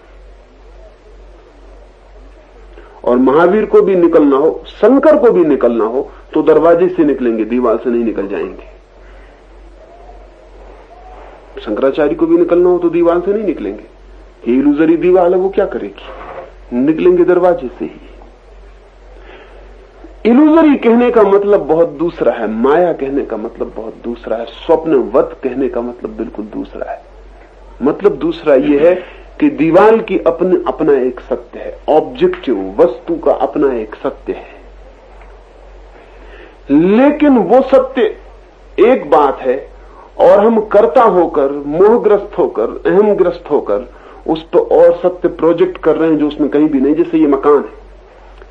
और महावीर को भी निकलना हो, शंकर को भी निकलना हो तो दरवाजे से निकलेंगे, दीवार से नहीं निकल जाएंगे। शंकराचार्य को भी निकलना हो तो दीवार से नहीं निकलेंगे, ये इल्यूजरी दीवार है, वो क्या करेगी, निकलेंगे दरवाजे से ही। इल्यूजरी कहने का मतलब बहुत दूसरा है, माया कहने का मतलब बहुत दूसरा है, स्वप्नवत कहने का मतलब बिल्कुल दूसरा है। मतलब दूसरा यह है कि दीवार की अपना एक सत्य है, ऑब्जेक्टिव वस्तु का अपना एक सत्य है, लेकिन वो सत्य एक बात है और हम कर्ता होकर, मोहग्रस्त होकर, अहमग्रस्त होकर उस पर और सत्य प्रोजेक्ट कर रहे हैं जो उसमें कहीं भी नहीं। जैसे ये मकान है,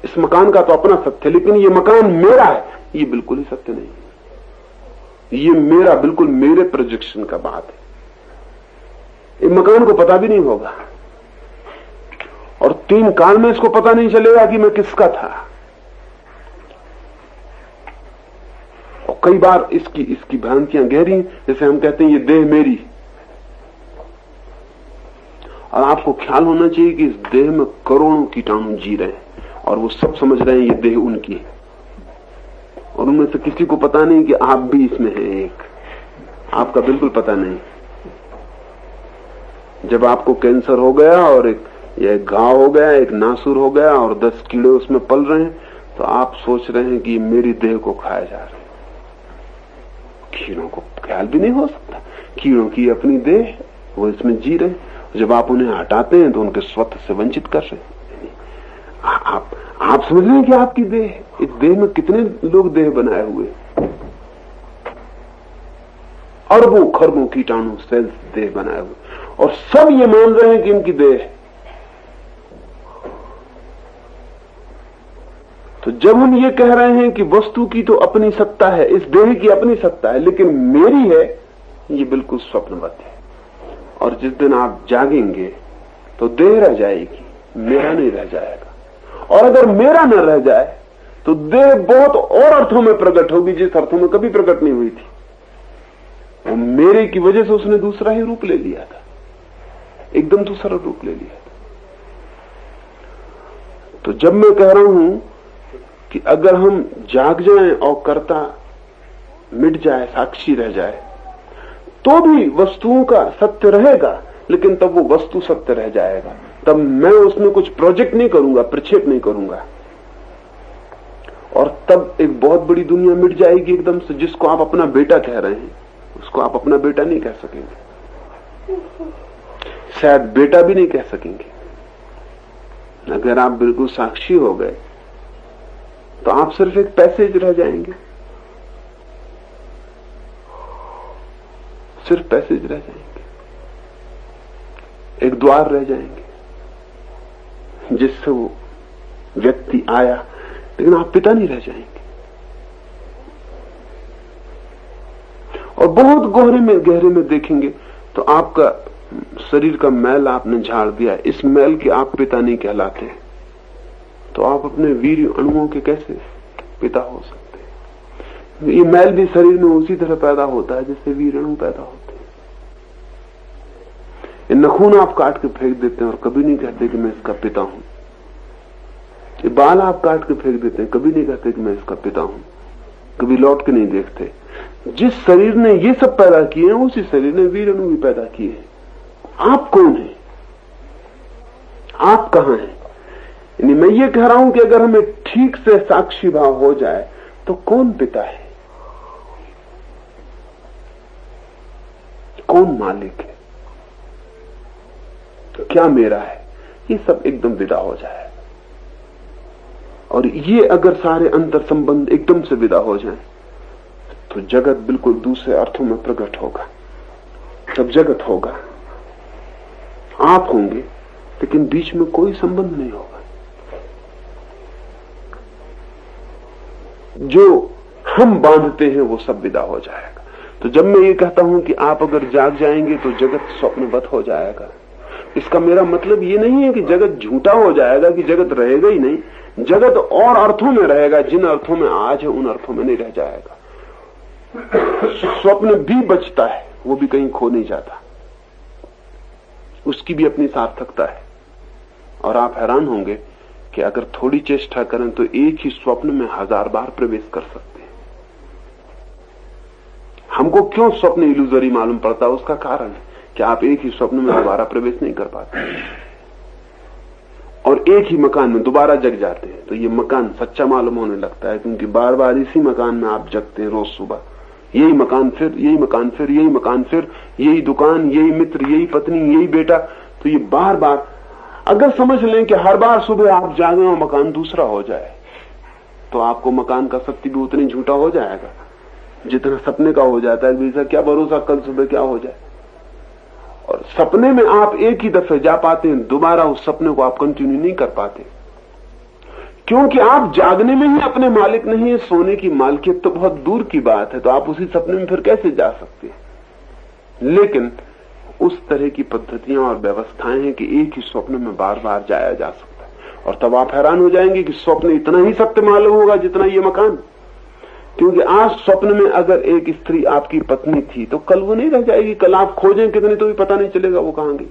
इस मकान का तो अपना सत्य है, लेकिन ये मकान मेरा है, ये बिल्कुल ही सत्य नहीं। ये मेरा, बिल्कुल मेरे प्रोजेक्शन का बात है। इस मकान को पता भी नहीं होगा और 3 काल में इसको पता नहीं चलेगा कि मैं किसका था। और कई बार इसकी भ्रांतियां गहरी, जैसे हम कहते हैं ये देह मेरी, और आपको ख्याल होना चाहिए कि इस देह में करोड़ों कीटाणु जी रहे हैं और वो सब समझ रहे हैं ये देह उनकी है, और उनमें से किसी को पता नहीं कि आप भी इसमें हैं एक, आपका बिल्कुल पता नहीं। जब आपको कैंसर हो गया और एक घाव हो गया, एक नासूर हो गया और 10 कीड़े उसमें पल रहे हैं, तो आप सोच रहे हैं कि मेरी देह को खाया जा रहा है। कीड़ों को ख्याल भी नहीं हो सकता, कीड़ों की अपनी देह, वो इसमें जी रहे हैं। जब आप उन्हें हटाते हैं तो उनके स्वतः से वंचित कर रहे हैं। आप समझ रहे हैं कि आपकी देह, इस देह में कितने लोग देह बनाए हुए, अरबों खरबों कीटाणु सेल्स देह बनाए हुए, और सब ये मान रहे हैं कि इनकी देह। तो जब हम ये कह रहे हैं कि वस्तु की तो अपनी सत्ता है, इस देह की अपनी सत्ता है, लेकिन मेरी है, ये बिल्कुल स्वप्नवत है। और जिस दिन आप जागेंगे तो देह रह जाएगी, मेरा नहीं रह जाएगा। और अगर मेरा न रह जाए तो देह बहुत और अर्थों में प्रकट होगी जिस अर्थों में कभी प्रकट नहीं हुई थी। और मेरे की वजह से उसने दूसरा ही रूप ले लिया था, एकदम दूसरा रूप ले लिया था। तो जब मैं कह रहा हूं कि अगर हम जाग जाएं और कर्ता मिट जाए, साक्षी रह जाए, तो भी वस्तुओं का सत्य रहेगा, लेकिन तब वो वस्तु सत्य रह जाएगा। तब मैं उसमें कुछ प्रोजेक्ट नहीं करूंगा, प्रक्षेप नहीं करूंगा, और तब एक बहुत बड़ी दुनिया मिट जाएगी एकदम से। जिसको आप अपना बेटा कह रहे हैं उसको आप अपना बेटा नहीं कह सकेंगे, शायद बेटा भी नहीं कह सकेंगे। अगर आप बिल्कुल साक्षी हो गए तो आप सिर्फ एक पैसेज रह जाएंगे, सिर्फ पैसेज रह जाएंगे, एक द्वार रह जाएंगे जिससे वो व्यक्ति आया, लेकिन आप पिता नहीं रह जाएंगे। और बहुत गहरे में देखेंगे तो आपका शरीर का मैल आपने झाड़ दिया, इस मैल के आप पिता नहीं कहलाते, तो आप अपने वीर अणुओं के कैसे पिता हो सकते हैं? ये मैल भी शरीर में उसी तरह पैदा होता है जैसे वीर अणु पैदा होते हैं। ये नखून आप काट के फेंक देते हैं और कभी नहीं कहते कि मैं इसका पिता हूं। ये बाल आप काट के फेंक देते हैं, कभी नहीं कहते कि मैं इसका पिता हूं, कभी लौट के नहीं देखते। जिस शरीर ने ये सब पैदा किए हैं उसी शरीर ने वीर अणु भी पैदा किए हैं। आप कौन हैं? आप कहां हैं? यानी मैं ये कह रहा हूं कि अगर हमें ठीक से साक्षी भाव हो जाए तो कौन पिता है, कौन मालिक है, क्या मेरा है, ये सब एकदम विदा हो जाए। और ये अगर सारे अंतर संबंध एकदम से विदा हो जाएं तो जगत बिल्कुल दूसरे अर्थों में प्रकट होगा। तब जगत होगा, आप होंगे, लेकिन बीच में कोई संबंध नहीं होगा। जो हम बांधते हैं वो सब विदा हो जाएगा। तो जब मैं ये कहता हूं कि आप अगर जाग जाएंगे तो जगत स्वप्नवत हो जाएगा, इसका मेरा मतलब ये नहीं है कि जगत झूठा हो जाएगा, कि जगत रहेगा ही नहीं। जगत और अर्थों में रहेगा, जिन अर्थों में आज है उन अर्थों में नहीं रह जाएगा। स्वप्न भी बचता है, वो भी कहीं खो नहीं जाता, उसकी भी अपनी सार्थकता है। और आप हैरान होंगे कि अगर थोड़ी चेष्टा करें तो एक ही स्वप्न में 1000 बार प्रवेश कर सकते हैं। हमको क्यों स्वप्न इल्यूजरी मालूम पड़ता है? उसका कारण है कि आप एक ही स्वप्न में दोबारा प्रवेश नहीं कर पाते और एक ही मकान में दोबारा जग जाते हैं। तो ये मकान सच्चा मालूम होने लगता है, क्योंकि बार बार इसी मकान में आप जगते हैं। रोज सुबह यही मकान, फिर यही मकान, फिर यही मकान, फिर यही दुकान, यही मित्र, यही पत्नी, यही बेटा। तो ये बार बार, अगर समझ लें कि हर बार सुबह आप जागे और मकान दूसरा हो जाए, तो आपको मकान का सत्य भी उतनी झूठा हो जाएगा जितना सपने का हो जाता है। सर क्या भरोसा कल सुबह क्या हो जाए। और सपने में आप एक ही दफे जा पाते हैं, दोबारा उस सपने को आप कंटिन्यू नहीं कर पाते, क्योंकि आप जागने में ही अपने मालिक नहीं है। सोने की मालिकियत तो बहुत दूर की बात है, तो आप उसी सपने में फिर कैसे जा सकते हैं। लेकिन उस तरह की पद्धतियां और व्यवस्थाएं हैं कि एक ही स्वप्न में बार बार जाया जा सकता है। और तब आप हैरान हो जाएंगे कि स्वप्न इतना ही सत्य मालूम होगा जितना ये मकान। क्योंकि आज स्वप्न में अगर एक स्त्री आपकी पत्नी थी तो कल वो नहीं रह जाएगी। कल आप खोजें कितनी तो भी पता नहीं चलेगा वो कहां गई।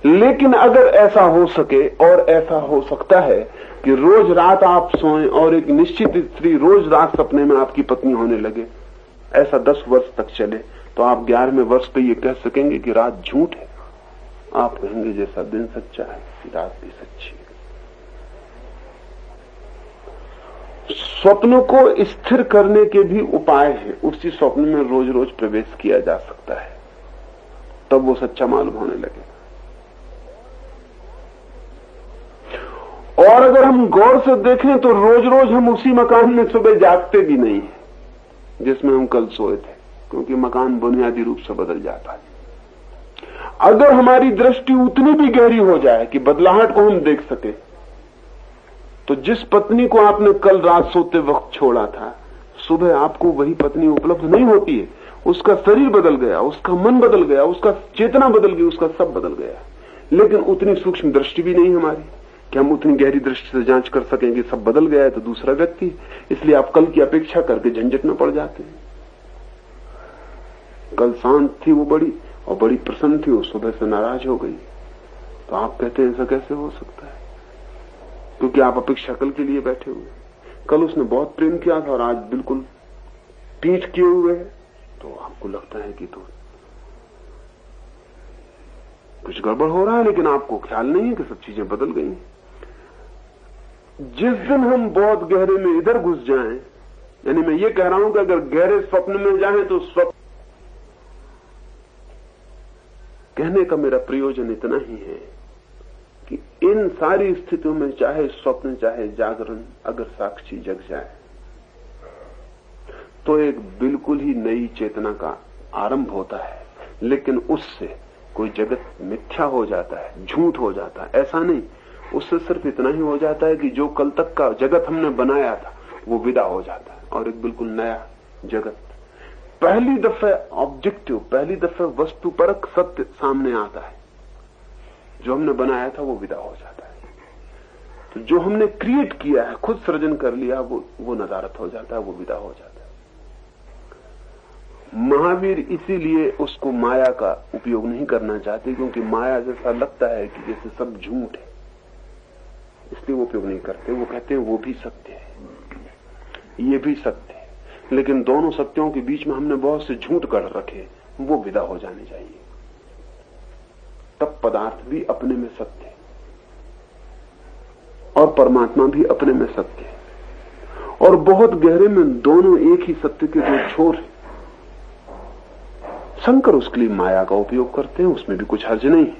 लेकिन अगर ऐसा हो सके, और ऐसा हो सकता है कि रोज रात आप सोएं और एक निश्चित स्त्री रोज रात सपने में आपकी पत्नी होने लगे, ऐसा 10 वर्ष तक चले, तो आप 11वें वर्ष पे ये कह सकेंगे कि रात झूठ है। आप कहेंगे जैसा दिन सच्चा है रात भी सच्ची है। स्वप्नों को स्थिर करने के भी उपाय हैं। उसी स्वप्न में रोज रोज प्रवेश किया जा सकता है, तब वो सच्चा मालूम होने लगेगा। और अगर हम गौर से देखें तो रोज रोज हम उसी मकान में सुबह जागते भी नहीं है जिसमें हम कल सोए थे, क्योंकि मकान बुनियादी रूप से बदल जाता है। अगर हमारी दृष्टि उतनी भी गहरी हो जाए कि बदलाहट को हम देख सके, तो जिस पत्नी को आपने कल रात सोते वक्त छोड़ा था, सुबह आपको वही पत्नी उपलब्ध नहीं होती है। उसका शरीर बदल गया, उसका मन बदल गया, उसका चेतना बदल गई, उसका सब बदल गया। लेकिन उतनी सूक्ष्म दृष्टि भी नहीं हमारी कि हम उतनी गहरी दृष्टि से जांच कर सकें कि सब बदल गया है तो दूसरा व्यक्ति। इसलिए आप कल की अपेक्षा करके झंझट में पड़ जाते हैं। कल शांत थी वो बड़ी, और बड़ी प्रसन्न थी, वो सुबह से नाराज हो गई। तो आप कहते हैं ऐसा कैसे हो सकता है? क्योंकि आप अपेक्षा कल के लिए बैठे हुए। कल उसने बहुत प्रेम किया था और आज बिल्कुल पीठ किए हुए है, तो आपको लगता है कि तो कुछ गड़बड़ हो रहा है, लेकिन आपको ख्याल नहीं है कि सब चीजें बदल गई। जिस दिन हम बहुत गहरे में इधर घुस जाएं, यानी मैं ये कह रहा हूं कि अगर गहरे स्वप्न में जाएं तो स्वप्न, कहने का मेरा प्रयोजन इतना ही है कि इन सारी स्थितियों में, चाहे स्वप्न चाहे जागरण, अगर साक्षी जग जाए तो एक बिल्कुल ही नई चेतना का आरंभ होता है। लेकिन उससे कोई जगत मिथ्या हो जाता है, झूठ हो जाता है, ऐसा नहीं। उससे सिर्फ इतना ही हो जाता है कि जो कल तक का जगत हमने बनाया था वो विदा हो जाता है और एक बिल्कुल नया जगत, पहली दफे ऑब्जेक्टिव, पहली दफे वस्तुपरक सत्य सामने आता है। जो हमने बनाया था वो विदा हो जाता है। तो जो हमने क्रिएट किया है, खुद सृजन कर लिया, वो नदारत हो जाता है, वो विदा हो जाता है। महावीर इसीलिए उसको माया का उपयोग नहीं करना चाहते, क्योंकि माया जैसा लगता है कि जैसे सब झूठ है, इसलिए वो उपयोग नहीं करते। वो कहते हैं वो भी सत्य है, ये भी सत्य है, लेकिन दोनों सत्यों के बीच में हमने बहुत से झूठ गढ़ रखे, वो विदा हो जाने चाहिए। तब पदार्थ भी अपने में सत्य है। और परमात्मा भी अपने में सत्य है, और बहुत गहरे में दोनों एक ही सत्य के दो छोर हैं। शंकर उसके लिए माया का उपयोग करते हैं, उसमें भी कुछ हर्ज नहीं है,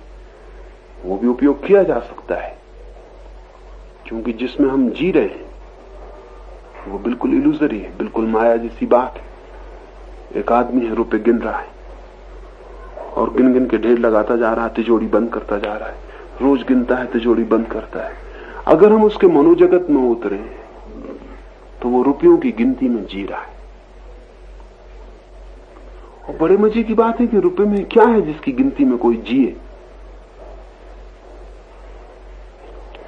वो भी उपयोग किया जा सकता है, क्योंकि जिसमें हम जी रहे हैं वो बिल्कुल इल्यूजरी है, बिल्कुल माया जैसी बात है। एक आदमी है, रुपए गिन रहा है और गिन गिन के ढेर लगाता जा रहा है, तिजोरी बंद करता जा रहा है, रोज गिनता है, तिजोरी बंद करता है। अगर हम उसके मनोजगत में उतरे तो वो रुपयों की गिनती में जी रहा है। और बड़े मजे की बात है कि रुपए में क्या है जिसकी गिनती में कोई जिए।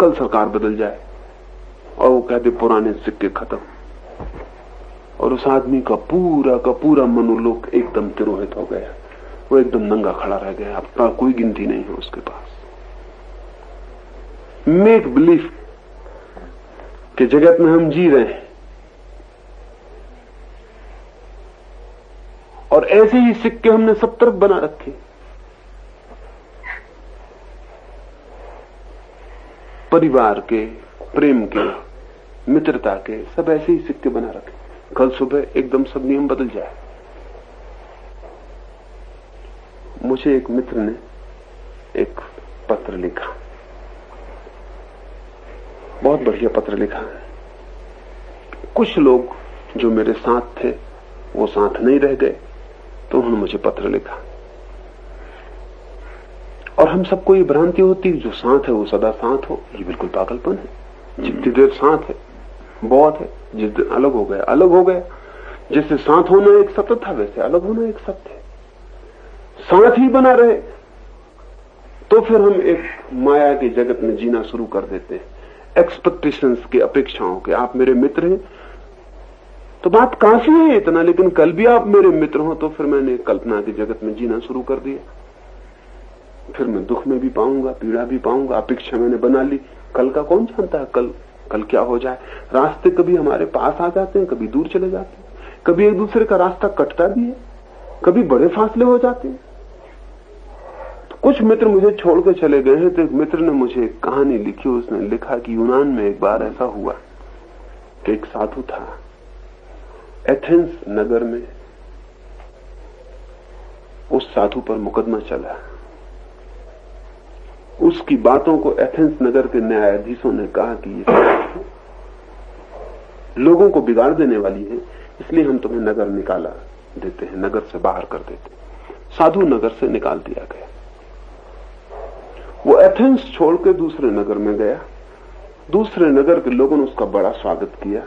कल सरकार बदल जाए और वो कहते पुराने सिक्के खत्म, और उस आदमी का पूरा मनोलोक एकदम तिरोहित हो गया, वो एकदम नंगा खड़ा रह गया, अपना कोई गिनती नहीं है उसके पास। मेक बिलीफ के जगत में हम जी रहे हैं, और ऐसे ही सिक्के हमने सब तरफ बना रखे। परिवार के, प्रेम के, मित्रता के, सब ऐसे ही सिक्के बना रखे। कल सुबह एकदम सब नियम बदल जाए। मुझे एक मित्र ने एक पत्र लिखा, बहुत बढ़िया पत्र लिखा है। कुछ लोग जो मेरे साथ थे वो साथ नहीं रह गए, तो उन्होंने मुझे पत्र लिखा। और हम सबको ये भ्रांति होती है जो साथ है वो सदा साथ हो, ये बिल्कुल पागलपन है। जितनी देर साथ है बहुत है, जिस दिन अलग हो गया अलग हो गया। जैसे साथ होना एक सत्य था वैसे अलग होना एक सत्य है। साथ ही बना रहे तो फिर हम एक माया के जगत में जीना शुरू कर देते हैं, एक्सपेक्टेशंस की, अपेक्षाओं के। आप मेरे मित्र हैं तो बात काफी है इतना, लेकिन कल भी आप मेरे मित्र हो तो फिर मैंने कल्पना के जगत में जीना शुरू कर दिया। फिर मैं दुख में भी पाऊंगा, पीड़ा भी पाऊंगा, अपेक्षा मैंने बना ली। कल का कौन जानता है कल क्या हो जाए। रास्ते कभी हमारे पास आ जाते हैं, कभी दूर चले जाते हैं, कभी एक दूसरे का रास्ता कटता भी है, कभी बड़े फासले हो जाते हैं। तो कुछ मित्र मुझे छोड़ के चले गए हैं। तो एक मित्र ने मुझे एक कहानी लिखी, उसने लिखा कि यूनान में एक बार ऐसा हुआ कि एक साधु था एथेंस नगर में। उस साधु पर मुकदमा चला। उसकी बातों को एथेंस नगर के न्यायाधीशों ने कहा कि ये लोगों को बिगाड़ देने वाली है, इसलिए हम तुम्हें नगर निकाला देते हैं, नगर से बाहर कर देते हैं। साधु नगर से निकाल दिया गया। वो एथेंस छोड़ के दूसरे नगर में गया। दूसरे नगर के लोगों ने उसका बड़ा स्वागत किया,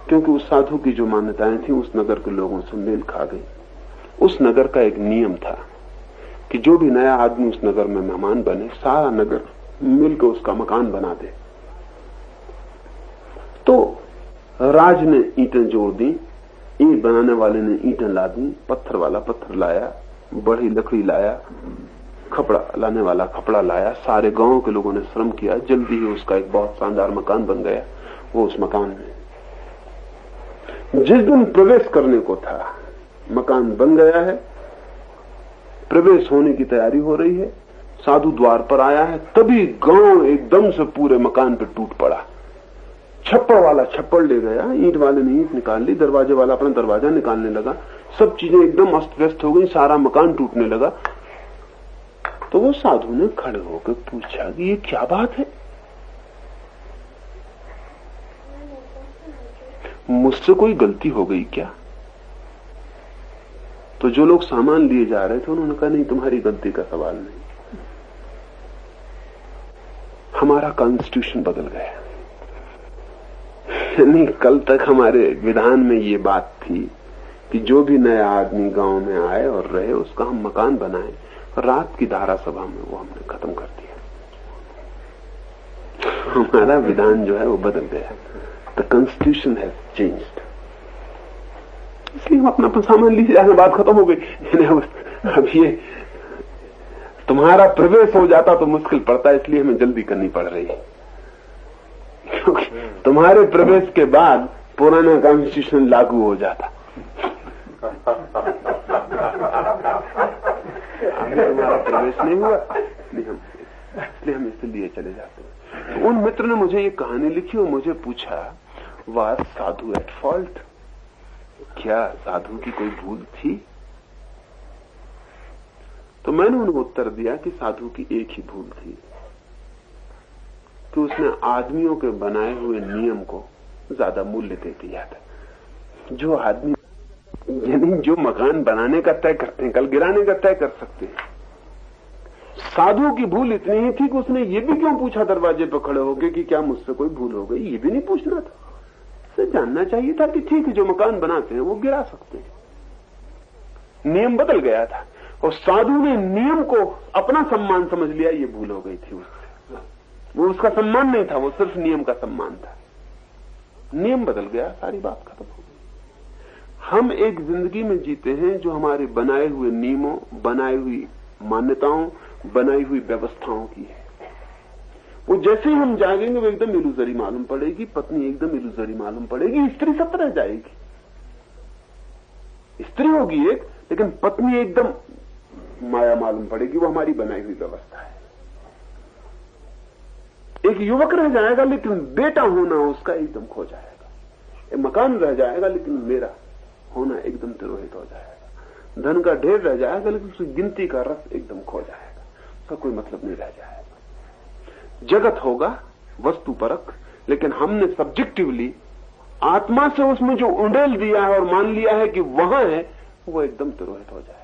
क्योंकि उस साधु की जो मान्यताएं थी उस नगर के लोगों से मेल खा गई। उस नगर का एक नियम था कि जो भी नया आदमी उस नगर में मेहमान बने, सारा नगर मिलकर उसका मकान बना दे। तो राज ने ईंटें जोड़ दी, ईंट बनाने वाले ने ईंटें ला दी, पत्थर वाला पत्थर लाया, बड़ी लकड़ी लाया, कपड़ा लाने वाला कपड़ा लाया। सारे गांव के लोगों ने श्रम किया। जल्दी ही उसका एक बहुत शानदार मकान बन गया। वो उस मकान में जिस दिन प्रवेश करने को था, मकान बन गया है, प्रवेश होने की तैयारी हो रही है, साधु द्वार पर आया है, तभी गांव एकदम से पूरे मकान पे टूट पड़ा। छप्पड़ वाला छप्पड़ ले गया, ईंट वाले ने ईंट निकाल ली, दरवाजे वाला अपना दरवाजा निकालने लगा, सब चीजें एकदम अस्त व्यस्त हो गई, सारा मकान टूटने लगा। तो वो साधु ने खड़े होकर पूछा कि ये क्या बात है, मुझसे कोई गलती हो गई क्या? तो जो लोग सामान लिए जा रहे थे उन्होंने कहा नहीं, तुम्हारी गलती का सवाल नहीं, हमारा कॉन्स्टिट्यूशन बदल गया। नहीं, कल तक हमारे विधान में ये बात थी कि जो भी नया आदमी गांव में आए और रहे उसका हम मकान बनाएं। रात की धारा सभा में वो हमने खत्म कर दिया। हमारा विधान जो है वो बदल गया। The constitution has changed. इसलिए हम अपना सामान लीजिए जाने, बात खत्म हो गई। अब ये तुम्हारा प्रवेश हो जाता तो मुश्किल पड़ता, इसलिए हमें जल्दी करनी पड़ रही है, क्योंकि तुम्हारे प्रवेश के बाद पुराना कॉन्स्टिट्यूशन लागू हो जाता। अभी तुम्हारा प्रवेश नहीं हुआ, इसलिए हम इसे लिए चले जाते हैं। उन मित्र ने मुझे ये कहानी लिखी और मुझे पूछा, वाज साधु एट फॉल्ट? क्या साधु की कोई भूल थी? तो मैंने उनको उत्तर दिया कि साधु की एक ही भूल थी कि उसने आदमियों के बनाए हुए नियम को ज्यादा मूल्य दे दिया था। जो आदमी यानी जो मकान बनाने का तय करते हैं, कल गिराने का तय कर सकते हैं। साधु की भूल इतनी ही थी कि उसने ये भी क्यों पूछा दरवाजे पर खड़े होकर कि क्या मुझसे कोई भूल हो गई? ये भी नहीं पूछना था। उसे जानना चाहिए था कि ठीक है, जो मकान बनाते हैं वो गिरा सकते हैं। नियम बदल गया था और साधु ने नियम को अपना सम्मान समझ लिया। ये भूल हो गई थी उससे। वो उसका सम्मान नहीं था, वो सिर्फ नियम का सम्मान था। नियम बदल गया, सारी बात खत्म हो गई। हम एक जिंदगी में जीते हैं जो हमारे बनाए हुए नियमों, बनाई हुई मान्यताओं, बनाई हुई व्यवस्थाओं की है। वो जैसे ही हम जागेंगे वो एकदम इल्यूजरी मालूम पड़ेगी। पत्नी एकदम इल्यूजरी मालूम पड़ेगी। स्त्री सब तरह जाएगी। स्त्री होगी एक, लेकिन पत्नी एकदम माया मालूम पड़ेगी। वो हमारी बनाई हुई व्यवस्था है। एक युवक रह जाएगा लेकिन बेटा होना उसका एकदम खो जाएगा। एक मकान रह जाएगा लेकिन मेरा होना एकदम तिरोहित हो जाएगा। धन का ढेर रह जाएगा लेकिन उसकी गिनती का रस एकदम खो जाएगा। उसका कोई मतलब नहीं रह जाएगा। जगत होगा वस्तु परक, लेकिन हमने सब्जेक्टिवली आत्मा से उसमें जो उंडेल दिया है और मान लिया है कि वहां है, वो एकदम तिरोहित हो जाएगा।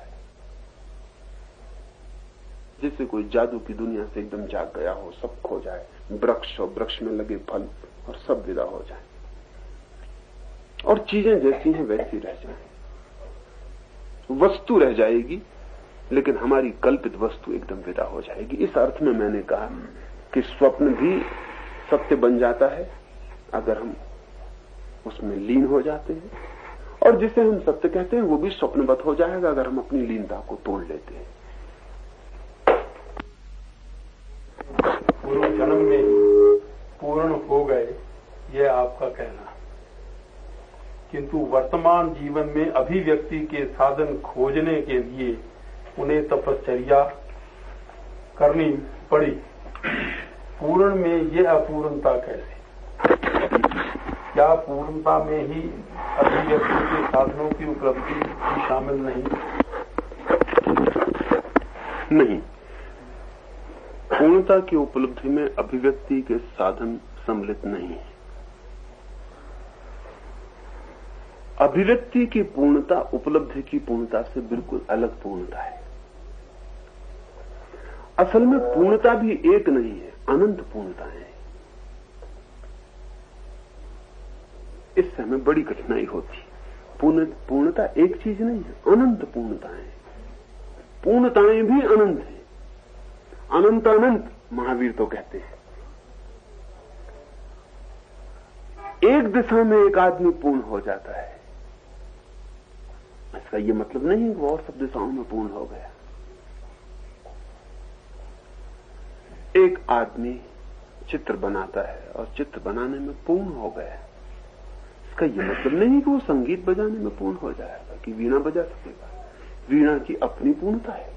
जैसे कोई जादू की दुनिया से एकदम जाग गया हो, सब खो जाए, वृक्ष और वृक्ष में लगे फल और सब विदा हो जाए और चीजें जैसी हैं वैसी रह जाए। वस्तु रह जाएगी लेकिन हमारी कल्पित वस्तु एकदम विदा हो जाएगी। इस अर्थ में मैंने कहा कि स्वप्न भी सत्य बन जाता है अगर हम उसमें लीन हो जाते हैं, और जिसे हम सत्य कहते हैं वो भी स्वप्नवत हो जाएगा अगर हम अपनी लीनता को तोड़ लेते हैं। पूर्व जन्म में पूर्ण हो गए, ये आपका कहना, किंतु वर्तमान जीवन में अभिव्यक्ति के साधन खोजने के लिए उन्हें तपश्चर्या करनी पड़ी। पूर्ण में ये अपूर्णता कैसे? क्या पूर्णता में ही अभिव्यक्ति के साधनों की उपलब्धि शामिल नहीं। पूर्णता की उपलब्धि में अभिव्यक्ति के साधन सम्मिलित नहीं है। अभिव्यक्ति की पूर्णता उपलब्धि की पूर्णता से बिल्कुल अलग पूर्णता है। असल में पूर्णता भी एक नहीं है, अनंत पूर्णता है। इससे हमें बड़ी कठिनाई होती। पूर्णता एक चीज नहीं है, अनंत पूर्णताएं। पूर्णताएं भी अनंत है। अनंत अनंत महावीर तो कहते हैं। एक दिशा में एक आदमी पूर्ण हो जाता है, इसका ये मतलब नहीं कि वो और सब दिशाओं में पूर्ण हो गया। एक आदमी चित्र बनाता है और चित्र बनाने में पूर्ण हो गया, इसका ये मतलब नहीं कि वो संगीत बजाने में पूर्ण हो जाएगा, कि वीणा बजा सकेगा। वीणा की अपनी पूर्णता है,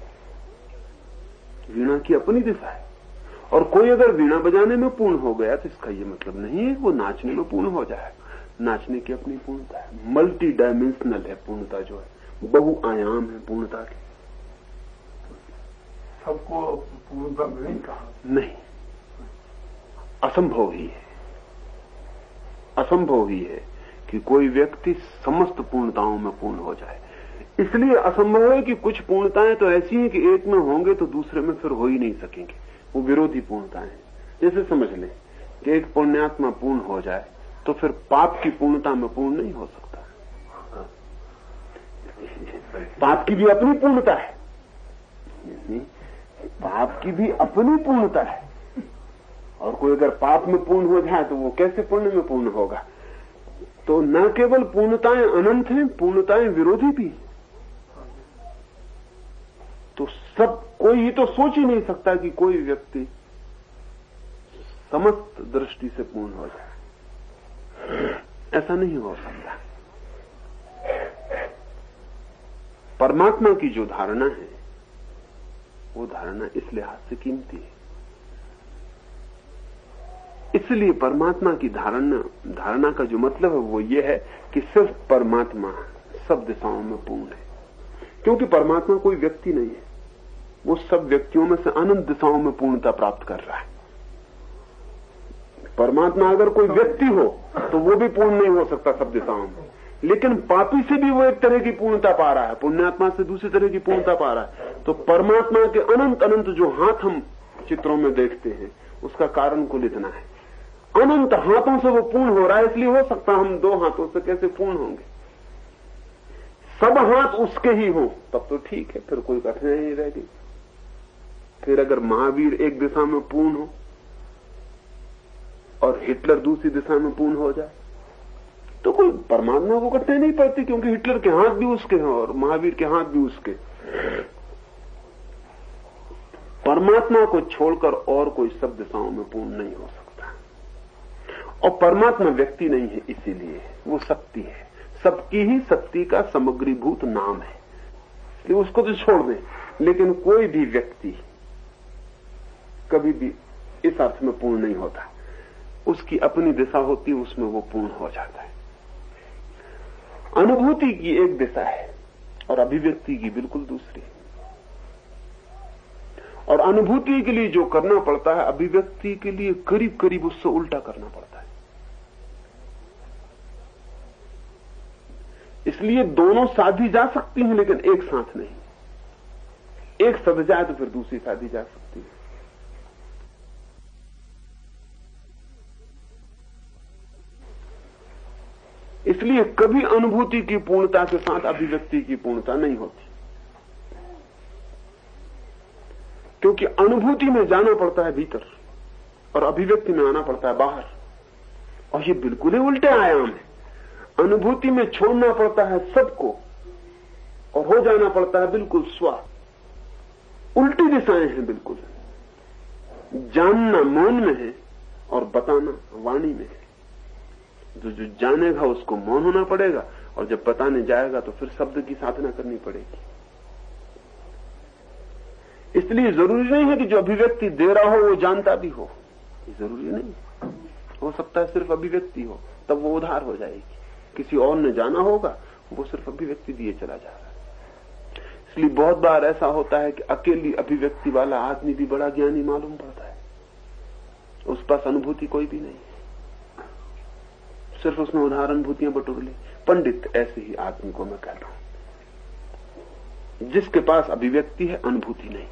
वीणा की अपनी दिशा है। और कोई अगर वीणा बजाने में पूर्ण हो गया तो इसका ये मतलब नहीं है कि वो नाचने में पूर्ण हो जाएगा। नाचने की अपनी पूर्णता है। मल्टी डायमेंशनल है पूर्णता, जो है बहुआयाम है पूर्णता की। सबको पूर्णता नहीं कहा, नहीं, असंभव ही है। असंभव ही है कि कोई व्यक्ति समस्त पूर्णताओं में पूर्ण हो जाए। इसलिए असंभव है कि कुछ पूर्णताएं तो ऐसी हैं कि एक में होंगे तो दूसरे में फिर हो ही नहीं सकेंगे। वो विरोधी पूर्णताएं। जैसे समझ लें कि एक पुण्यात्मा पूर्ण हो जाए तो फिर पाप की पूर्णता में पूर्ण नहीं हो सकता। पाप की भी अपनी पूर्णता है, पाप की भी अपनी पूर्णता है। और कोई अगर पाप में पूर्ण हो जाए तो वो कैसे पुण्य में पूर्ण होगा? तो न केवल पूर्णताएं अनंत हैं, पूर्णताएं विरोधी भी। तो सब कोई ये तो सोच ही नहीं सकता कि कोई व्यक्ति समस्त दृष्टि से पूर्ण हो जाए। ऐसा नहीं हो सकता। परमात्मा की जो धारणा है वो धारणा इस लिहाज से कीमती है इसलिए परमात्मा की धारणा का जो मतलब है वो ये है कि सिर्फ परमात्मा सब दिशाओं में पूर्ण है, क्योंकि परमात्मा कोई व्यक्ति नहीं है। वो सब व्यक्तियों में से अनंत दिशाओं में पूर्णता प्राप्त कर रहा है। परमात्मा अगर कोई व्यक्ति हो तो वो भी पूर्ण नहीं हो सकता सब दिशाओं में, लेकिन पापी से भी वो एक तरह की पूर्णता पा रहा है, पुण्यात्मा से दूसरी तरह की पूर्णता पा रहा है। तो परमात्मा के अनंत अनंत जो हाथ हम चित्रों में देखते हैं उसका कारण कुल इतना है, अनंत हाथों से वो पूर्ण हो रहा है। इसलिए हो सकता हम 2 हाथों से कैसे पूर्ण होंगे, सब हाथ उसके ही हो तब तो ठीक है, फिर कोई कठिनाई नहीं रहेगी। फिर अगर महावीर एक दिशा में पूर्ण हो और हिटलर दूसरी दिशा में पूर्ण हो जाए तो कोई परमात्मा को कठिनाई नहीं पड़ती, क्योंकि हिटलर के हाथ भी उसके हैं और महावीर के हाथ भी उसके। परमात्मा को छोड़कर और कोई सब दिशाओं में पूर्ण नहीं हो सकता। और परमात्मा व्यक्ति नहीं है, इसीलिए वो शक्ति है, सबकी ही शक्ति का समग्रीभूत नाम है, इसलिए उसको तो छोड़ दें। लेकिन कोई भी व्यक्ति कभी भी इस अर्थ में पूर्ण नहीं होता, उसकी अपनी दिशा होती है, उसमें वो पूर्ण हो जाता है। अनुभूति की एक दिशा है और अभिव्यक्ति की बिल्कुल दूसरी। और अनुभूति के लिए जो करना पड़ता है अभिव्यक्ति के लिए करीब करीब उससे उल्टा करना पड़ता है। इसलिए दोनों साधी जा सकती हैं लेकिन एक साथ नहीं। एक सद जाए तो फिर दूसरी साधी जा सकती है। इसलिए कभी अनुभूति की पूर्णता के साथ अभिव्यक्ति की पूर्णता नहीं होती, क्योंकि अनुभूति में जाना पड़ता है भीतर और अभिव्यक्ति में आना पड़ता है बाहर, और ये बिल्कुल ही उल्टे आयाम है। अनुभूति में छोड़ना पड़ता है सबको और हो जाना पड़ता है बिल्कुल स्व। उल्टी दिशाएं हैं बिल्कुल। जानना मौन में है और बताना वाणी में है। जो जानेगा उसको मौन होना पड़ेगा और जब बताने जाएगा तो फिर शब्द की साधना करनी पड़ेगी। इसलिए जरूरी नहीं है कि जो अभिव्यक्ति दे रहा हो वो जानता भी हो, जरूरी नहीं। हो सकता है सिर्फ अभिव्यक्ति हो, तब वो उधार हो जाएगी। किसी और ने जाना होगा, वो सिर्फ अभिव्यक्ति दिए चला जा रहा है। इसलिए बहुत बार ऐसा होता है कि अकेली अभिव्यक्ति वाला आदमी भी बड़ा ज्ञानी मालूम पड़ता है, उस पास अनुभूति कोई भी नहीं, सिर्फ उसने उदाहरण अनुभूतियां बटोर ली। पंडित ऐसे ही आदमी को मैं कहता हूं जिसके पास अभिव्यक्ति है, अनुभूति नहीं।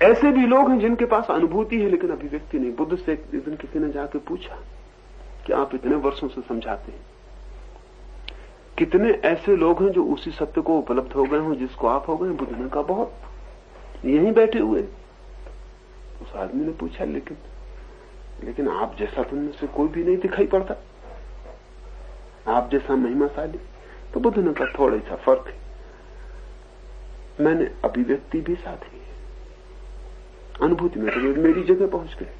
ऐसे भी लोग हैं जिनके पास अनुभूति है लेकिन अभिव्यक्ति नहीं। बुद्ध से एक दिन किसी ने जाके पूछा कि आप इतने वर्षों से समझाते हैं, कितने ऐसे लोग हैं जो उसी सत्य को उपलब्ध हो गए हों जिसको आप हो गए? बुद्ध ने कहा बहुत, यहीं बैठे हुए। उस आदमी ने पूछा लेकिन आप जैसा तुमने से कोई भी नहीं दिखाई पड़ता, आप जैसा महिमाशाली। तो बुद्ध ने कहा थोड़ा सा फर्क है, मैंने अभिव्यक्ति भी साधी है, अनुभूति में तो मेरी जगह पहुंच गए।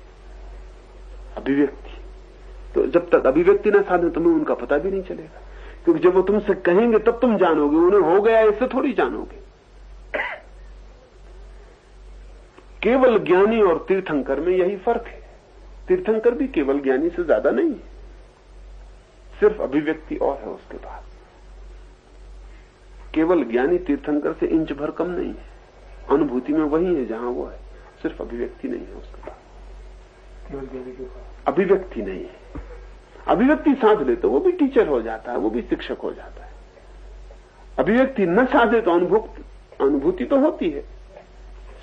अभिव्यक्ति तो जब तक अभिव्यक्ति ना साधे तुम्हें उनका पता भी नहीं चलेगा, क्योंकि जब वो तुमसे कहेंगे तब तुम जानोगे, उन्हें हो गया इससे थोड़ी जानोगे। केवल ज्ञानी और तीर्थंकर में यही फर्क है। तीर्थंकर भी केवल ज्ञानी से ज्यादा नहीं है, सिर्फ अभिव्यक्ति और है उसके पास। केवल ज्ञानी तीर्थंकर से इंच भर कम नहीं है, अनुभूति में वही है जहां वो है, सिर्फ अभिव्यक्ति नहीं है उसके पास। अभिव्यक्ति नहीं है। अभिव्यक्ति साध ले तो वो भी टीचर हो जाता है, वो भी शिक्षक हो जाता है। अभिव्यक्ति न साधे तो अनुभूति तो होती है,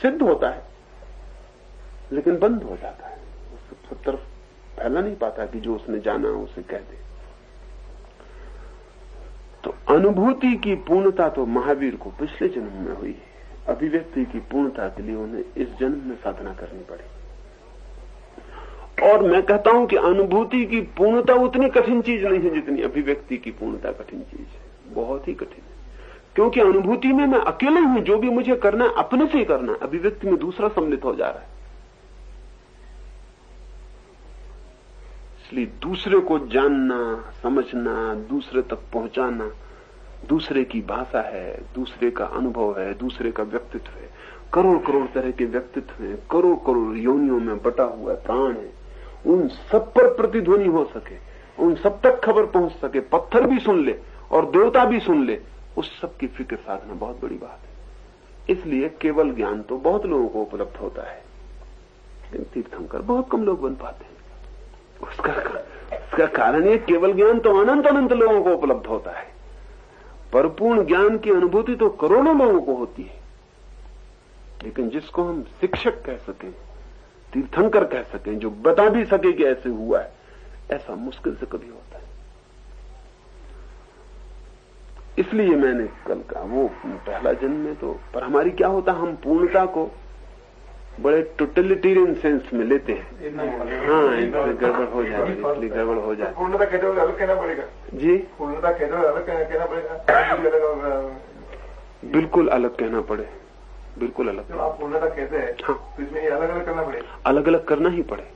सिद्ध होता है, लेकिन बंद हो जाता है, सब तरफ फैला नहीं पाता कि जो उसने जाना उसे कह दे। तो अनुभूति की पूर्णता तो महावीर को पिछले जन्म में हुई है, अभिव्यक्ति की पूर्णता के लिए उन्हें इस जन्म में साधना करनी पड़ी। और मैं कहता हूं कि अनुभूति की पूर्णता उतनी कठिन चीज नहीं है जितनी अभिव्यक्ति की पूर्णता कठिन चीज है, बहुत ही कठिन है। क्योंकि अनुभूति में मैं अकेले हूं, जो भी मुझे करना है अपने से ही करना है, अभिव्यक्ति में दूसरा सम्मिलित हो जा रहा है। इसलिए दूसरे को जानना, समझना, दूसरे तक पहुंचाना, दूसरे की भाषा है, दूसरे का अनुभव है, दूसरे का व्यक्तित्व है। करोड़ करोड़ तरह के व्यक्तित्व हैं, करोड़ करोड़ योनियों में बटा हुआ प्राण है। उन सब पर प्रतिध्वनि हो सके, उन सब तक खबर पहुंच सके, पत्थर भी सुन ले और देवता भी सुन ले, उस सब की फिक्र साधना बहुत बड़ी बात है। इसलिए केवल ज्ञान तो बहुत लोगों को उपलब्ध होता है, लेकिन तीर्थंकर बहुत कम लोग बन पाते हैं। उसका कारण ये, केवल ज्ञान तो अनंत अनंत लोगों को उपलब्ध होता है। परिपूर्ण ज्ञान की अनुभूति तो करोड़ों लोगों को होती है, लेकिन जिसको हम शिक्षक कह सकें, तीर्थंकर कह सकें, जो बता भी सके कि ऐसे हुआ है, ऐसा मुश्किल से कभी होता है। इसलिए मैंने कल कहा वो पहला जन्म में तो, पर हमारी क्या होता, हम पूर्णता को बड़े टोटलिटेरियन सेंस में लेते हैं। हाँ, इससे गड़बड़ हो जाती है, इसलिए गड़बड़ हो जाती है। पूर्णता कहते हुए अलग कहना पड़ेगा जी, पूर्णता कहते हुए अलग कहना पड़ेगा, बिल्कुल अलग कहना पड़े, बिल्कुल अलग। जब आप पूर्णता कहते हैं हाँ, तो इसमें ये अलग अलग करना पड़ेगा। अलग अलग करना ही पड़े,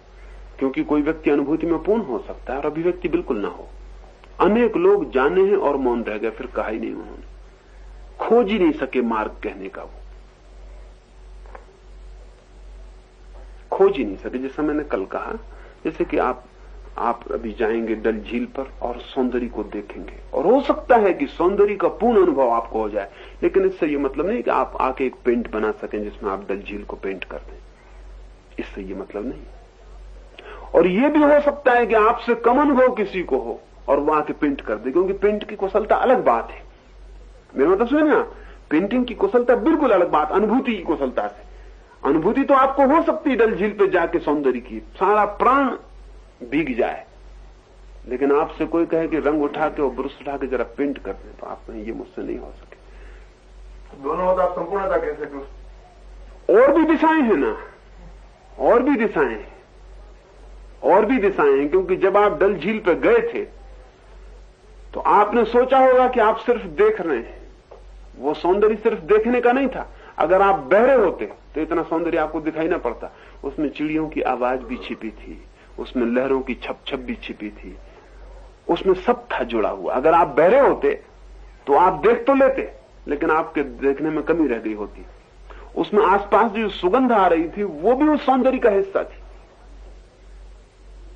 क्योंकि कोई व्यक्ति अनुभूति में पूर्ण हो सकता है और अभिव्यक्ति बिल्कुल ना हो। अनेक लोग जाने हैं और मौन रह गए, फिर कहा ही नहीं उन्होंने, खोज ही नहीं सके मार्ग कहने का, वो खोज ही नहीं सके। जैसा मैंने कल कहा, जैसे कि आप अभी जाएंगे डल झील पर और सौंदर्य को देखेंगे, और हो सकता है कि सौंदर्य का पूर्ण अनुभव आपको हो जाए, लेकिन इससे ये मतलब नहीं कि आप आके एक पेंट बना सकें जिसमें आप डल झील को पेंट कर दें, इससे ये मतलब नहीं। और ये भी हो सकता है कि आपसे कम अनुभव किसी को हो और वो आके पेंट कर दे, क्योंकि पेंट की कुशलता अलग बात है। मेरा मतलब सुनिए ना, पेंटिंग की कुशलता बिल्कुल अलग बात अनुभूति की कुशलता से। अनुभूति तो आपको हो सकती है डल झील पे जाके सौंदर्य की, सारा प्राण भीग जाए, लेकिन आपसे कोई कहे कि रंग उठा के और ब्रश उठा के जरा पेंट कर दे, तो आप कहें ये मुझसे नहीं हो सके। दोनों होता आप संपूर्णता कैसे? और भी दिशाएं हैं ना, और भी दिशाएं हैं, और भी दिशाएं हैं, क्योंकि जब आप डल झील पे गए थे तो आपने सोचा होगा कि आप सिर्फ देख रहे हैं, वो सौंदर्य सिर्फ देखने का नहीं था। अगर आप बहरे होते तो इतना सौंदर्य आपको दिखाई ना पड़ता। उसमें चिड़ियों की आवाज भी छिपी थी, उसमें लहरों की छप छप भी छिपी थी, उसमें सब था जुड़ा हुआ। अगर आप बहरे होते तो आप देख तो लेते, लेकिन आपके देखने में कमी रह गई होती। उसमें आसपास जो सुगंध आ रही थी वो भी उस सौंदर्य का हिस्सा थी।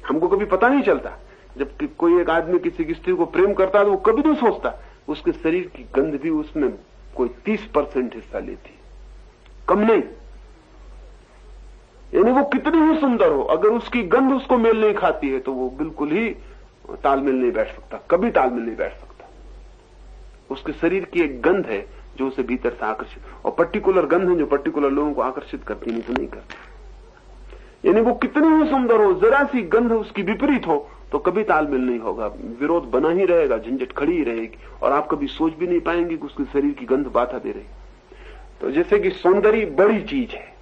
हमको कभी पता नहीं चलता। जब कोई एक आदमी किसी की स्त्री को प्रेम करता है तो वो कभी नहीं सोचता उसके शरीर की गंध भी उसमें कोई 30% हिस्सा लेती, कम नहीं। यानी वो कितनी ही सुंदर हो, अगर उसकी गंध उसको मेल नहीं खाती है तो वो बिल्कुल ही तालमेल नहीं बैठ सकता, कभी तालमेल नहीं बैठ सकता। उसके शरीर की एक गंध है जो उसे भीतर से आकर्षित, और पर्टिकुलर गंध है जो पर्टिकुलर लोगों को आकर्षित करती, नहीं तो नहीं करती। यानी वो कितनी ही सुंदर हो, जरा सी गंध उसकी विपरीत हो तो कभी तालमेल नहीं होगा, विरोध बना ही रहेगा, झंझट खड़ी ही रहेगी, और आप कभी सोच भी नहीं पाएंगे कि उसके शरीर की गंध बाधा दे रही। तो जैसे कि सौंदर्य बड़ी चीज है,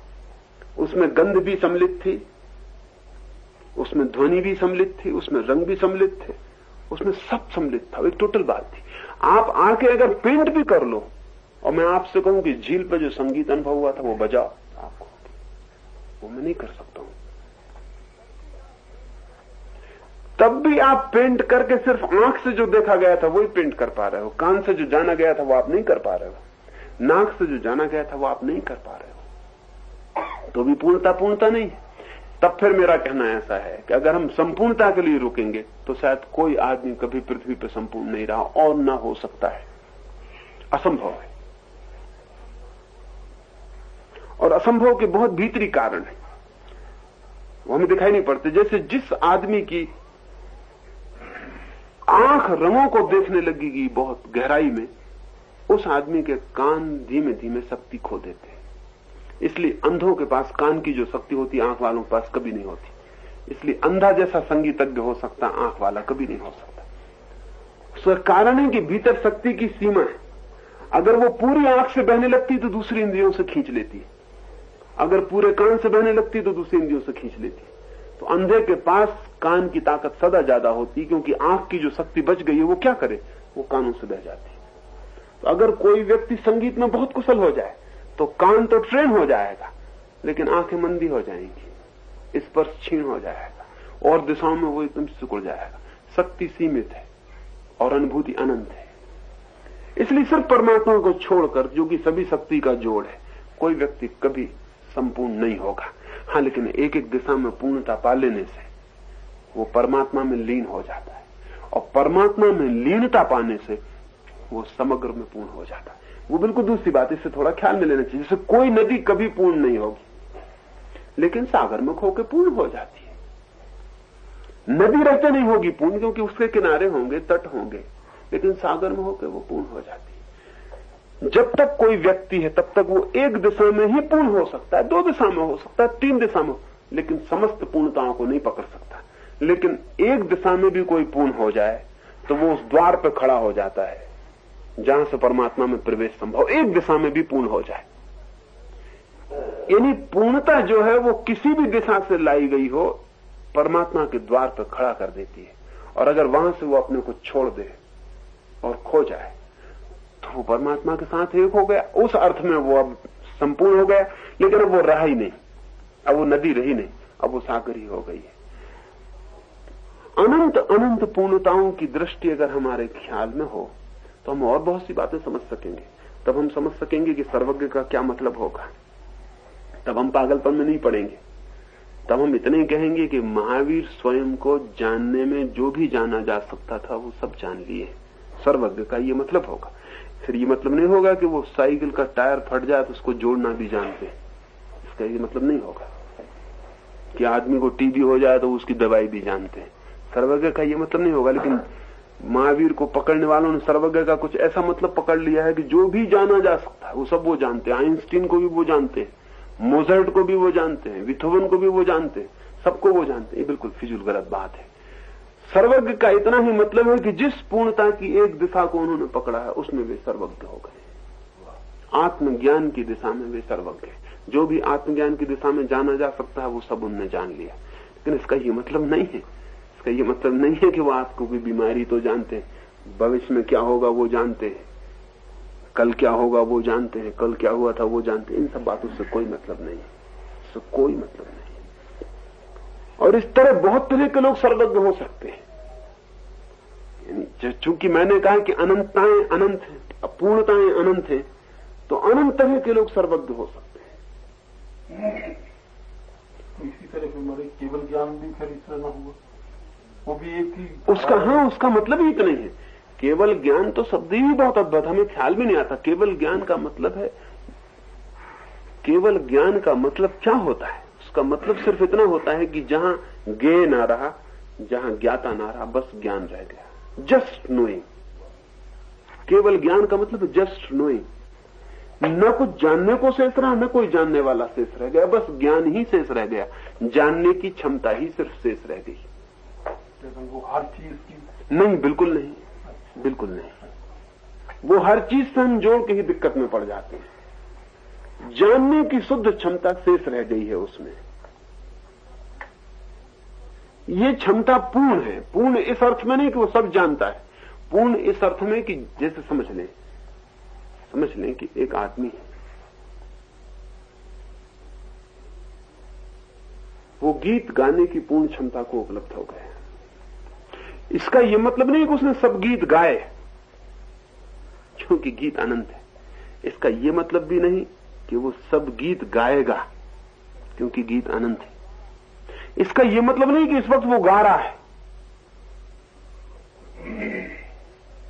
उसमें गंध भी सम्मिलित थी, उसमें ध्वनि भी सम्मिलित थी, उसमें रंग भी सम्मिलित थे, उसमें सब सम्मिलित था, एक टोटल बात थी। आप आके अगर पेंट भी कर लो और मैं आपसे कहूं कि झील पर जो संगीत अनुभव हुआ था वो बजाओ, आपको वो मैं नहीं कर सकता हूं। तब भी आप पेंट करके सिर्फ आंख से जो देखा गया था वही पेंट कर पा रहे हो, कान से जो जाना गया था वो आप नहीं कर पा रहे हो, नाक से जो जाना गया था वो आप नहीं कर पा रहे हो, तो भी पूर्णता नहीं है। तब फिर मेरा कहना ऐसा है कि अगर हम संपूर्णता के लिए रुकेंगे तो शायद कोई आदमी कभी पृथ्वी पर संपूर्ण नहीं रहा और ना हो सकता है, असंभव है। और असंभव के बहुत भीतरी कारण है, वो हमें दिखाई नहीं पड़ते। जैसे जिस आदमी की आंख रंगों को देखने लगेगी बहुत गहराई में, उस आदमी के कान धीमे धीमे शक्ति खो देते हैं। इसलिए अंधों के पास कान की जो शक्ति होती है आंख वालों के पास कभी नहीं होती। इसलिए अंधा जैसा संगीतज्ञ हो सकता, आंख वाला कभी नहीं हो सकता। उसका कारण है कि भीतर शक्ति की सीमा है। अगर वो पूरी आंख से बहने लगती तो दूसरी इंद्रियों से खींच लेती, अगर पूरे कान से बहने लगती तो दूसरी इंद्रियों से खींच लेती। तो अंधे के पास कान की ताकत सदा ज्यादा होती, क्योंकि आंख की जो शक्ति बच गई है वो क्या करे, वो कानों से बह जाती। तो अगर कोई व्यक्ति संगीत में बहुत कुशल हो जाए तो कान तो ट्रेन हो जाएगा, लेकिन आंखें मंदी हो जाएंगी, स्पर्श क्षीण हो जाएगा और दिशाओं में वो एकदम सिकुड़ जाएगा। शक्ति सीमित है और अनुभूति अनंत है। इसलिए सिर्फ परमात्मा को छोड़कर, जो कि सभी शक्ति का जोड़ है, कोई व्यक्ति कभी संपूर्ण नहीं होगा। हाँ, लेकिन एक एक दिशा में पूर्णता पा लेने से वो परमात्मा में लीन हो जाता है, और परमात्मा में लीनता पाने से वो समग्र में पूर्ण हो जाता है। वो बिल्कुल दूसरी बात, इससे थोड़ा ख्याल में लेना चाहिए। जैसे कोई नदी कभी पूर्ण नहीं होगी, लेकिन सागर में खोके पूर्ण हो जाती है। नदी रहते नहीं होगी पूर्ण, क्योंकि उसके किनारे होंगे, तट होंगे, लेकिन सागर में होकर वो पूर्ण हो जाती है। जब तक कोई व्यक्ति है तब तक वो एक दिशा में ही पूर्ण हो सकता है, 2 दिशा में हो सकता है, 3 दिशा में, लेकिन समस्त पूर्णताओं को नहीं पकड़ सकता। लेकिन एक दिशा में भी कोई पूर्ण हो जाए तो वो उस द्वार पर खड़ा हो जाता है जहां से परमात्मा में प्रवेश संभव। एक दिशा में भी पूर्ण हो जाए, यानी पूर्णता जो है वो किसी भी दिशा से लाई गई हो, परमात्मा के द्वार पर खड़ा कर देती है। और अगर वहां से वो अपने को छोड़ दे और खो जाए तो वो परमात्मा के साथ एक हो गया। उस अर्थ में वो अब संपूर्ण हो गया, लेकिन अब वो रहा ही नहीं, अब वो नदी रही नहीं, अब वो सागर ही हो गई है। अनंत अनंत पूर्णताओं की दृष्टि अगर हमारे ख्याल में हो तो हम और बहुत सी बातें समझ सकेंगे। तब हम समझ सकेंगे कि सर्वज्ञ का क्या मतलब होगा। तब हम पागलपन में नहीं पड़ेंगे। तब हम इतने ही कहेंगे कि महावीर स्वयं को जानने में जो भी जाना जा सकता था वो सब जान लिए। सर्वज्ञ का ये मतलब होगा। फिर ये मतलब नहीं होगा कि वो साइकिल का टायर फट जाए तो उसको जोड़ना भी जानते। इसका ये मतलब नहीं होगा कि आदमी को टीबी हो जाए तो उसकी दवाई भी जानते हैं। सर्वज्ञ का ये मतलब नहीं होगा। लेकिन महावीर को पकड़ने वालों ने सर्वज्ञ का कुछ ऐसा मतलब पकड़ लिया है कि जो भी जाना जा सकता है वो सब वो जानते हैं। आइंस्टीन को भी वो जानते हैं, मोजर्ट को भी वो जानते हैं, बीथोवन को भी वो जानते हैं, सबको वो जानते हैं। ये बिल्कुल फिजूल गलत बात है। सर्वज्ञ का इतना ही मतलब है कि जिस पूर्णता की एक दिशा को उन्होंने पकड़ा है उसमें वे सर्वज्ञ हो गए। आत्मज्ञान की दिशा में वे सर्वज्ञ। जो भी आत्मज्ञान की दिशा में जाना जा सकता है वो सब उन्होंने जान लिया। लेकिन इसका ये मतलब नहीं है, इसका ये मतलब नहीं है कि वो आपको कोई बीमारी तो जानते हैं, भविष्य में क्या होगा वो जानते हैं, कल क्या होगा वो जानते हैं, कल क्या हुआ था वो जानते हैं। इन सब बातों से कोई मतलब नहीं है, इससे कोई मतलब नहीं। और इस तरह बहुत तरह के लोग सर्वज्ञ हो सकते हैं। चूंकि मैंने कहा कि अनंतताएं अनंत है, अपूर्णताएं अनंत है, तो अनंत तरह के लोग सर्वज्ञ हो सकते हैं। इसी तरह से हमारे केवल ज्ञान भी फिर इस तरह न हुआ, वो भी एक ही उसका, हाँ, उसका मतलब ही इतना ही है। केवल ज्ञान तो शब्द ही बहुत अद्भुत, हमें ख्याल भी नहीं आता। केवल ज्ञान का मतलब है, केवल ज्ञान का मतलब क्या होता है? उसका मतलब सिर्फ इतना होता है कि जहां ज्ञेय ना रहा, जहां ज्ञाता ना रहा, बस ज्ञान रह गया। Just knowing. केवल ज्ञान का मतलब जस्ट नोइंग। न कुछ जानने को शेष रहा, न कोई जानने वाला शेष रह गया, बस ज्ञान ही शेष रह गया। जानने की क्षमता ही सिर्फ शेष रह गई। वो हर चीज की नहीं, बिल्कुल नहीं, बिल्कुल नहीं। वो हर चीज से हम जोड़ के ही दिक्कत में पड़ जाते हैं। जानने की शुद्ध क्षमता शेष रह गई है उसमें। ये क्षमता पूर्ण है। पूर्ण इस अर्थ में नहीं कि वो सब जानता है, पूर्ण इस अर्थ में कि जैसे समझ लें कि एक आदमी है, वो गीत गाने की पूर्ण क्षमता को उपलब्ध हो गया। इसका यह मतलब नहीं कि उसने सब गीत गाए, क्योंकि गीत अनंत है। इसका यह मतलब भी नहीं कि वो सब गीत गाएगा, क्योंकि गीत अनंत है। इसका यह मतलब नहीं कि इस वक्त वो गा रहा है,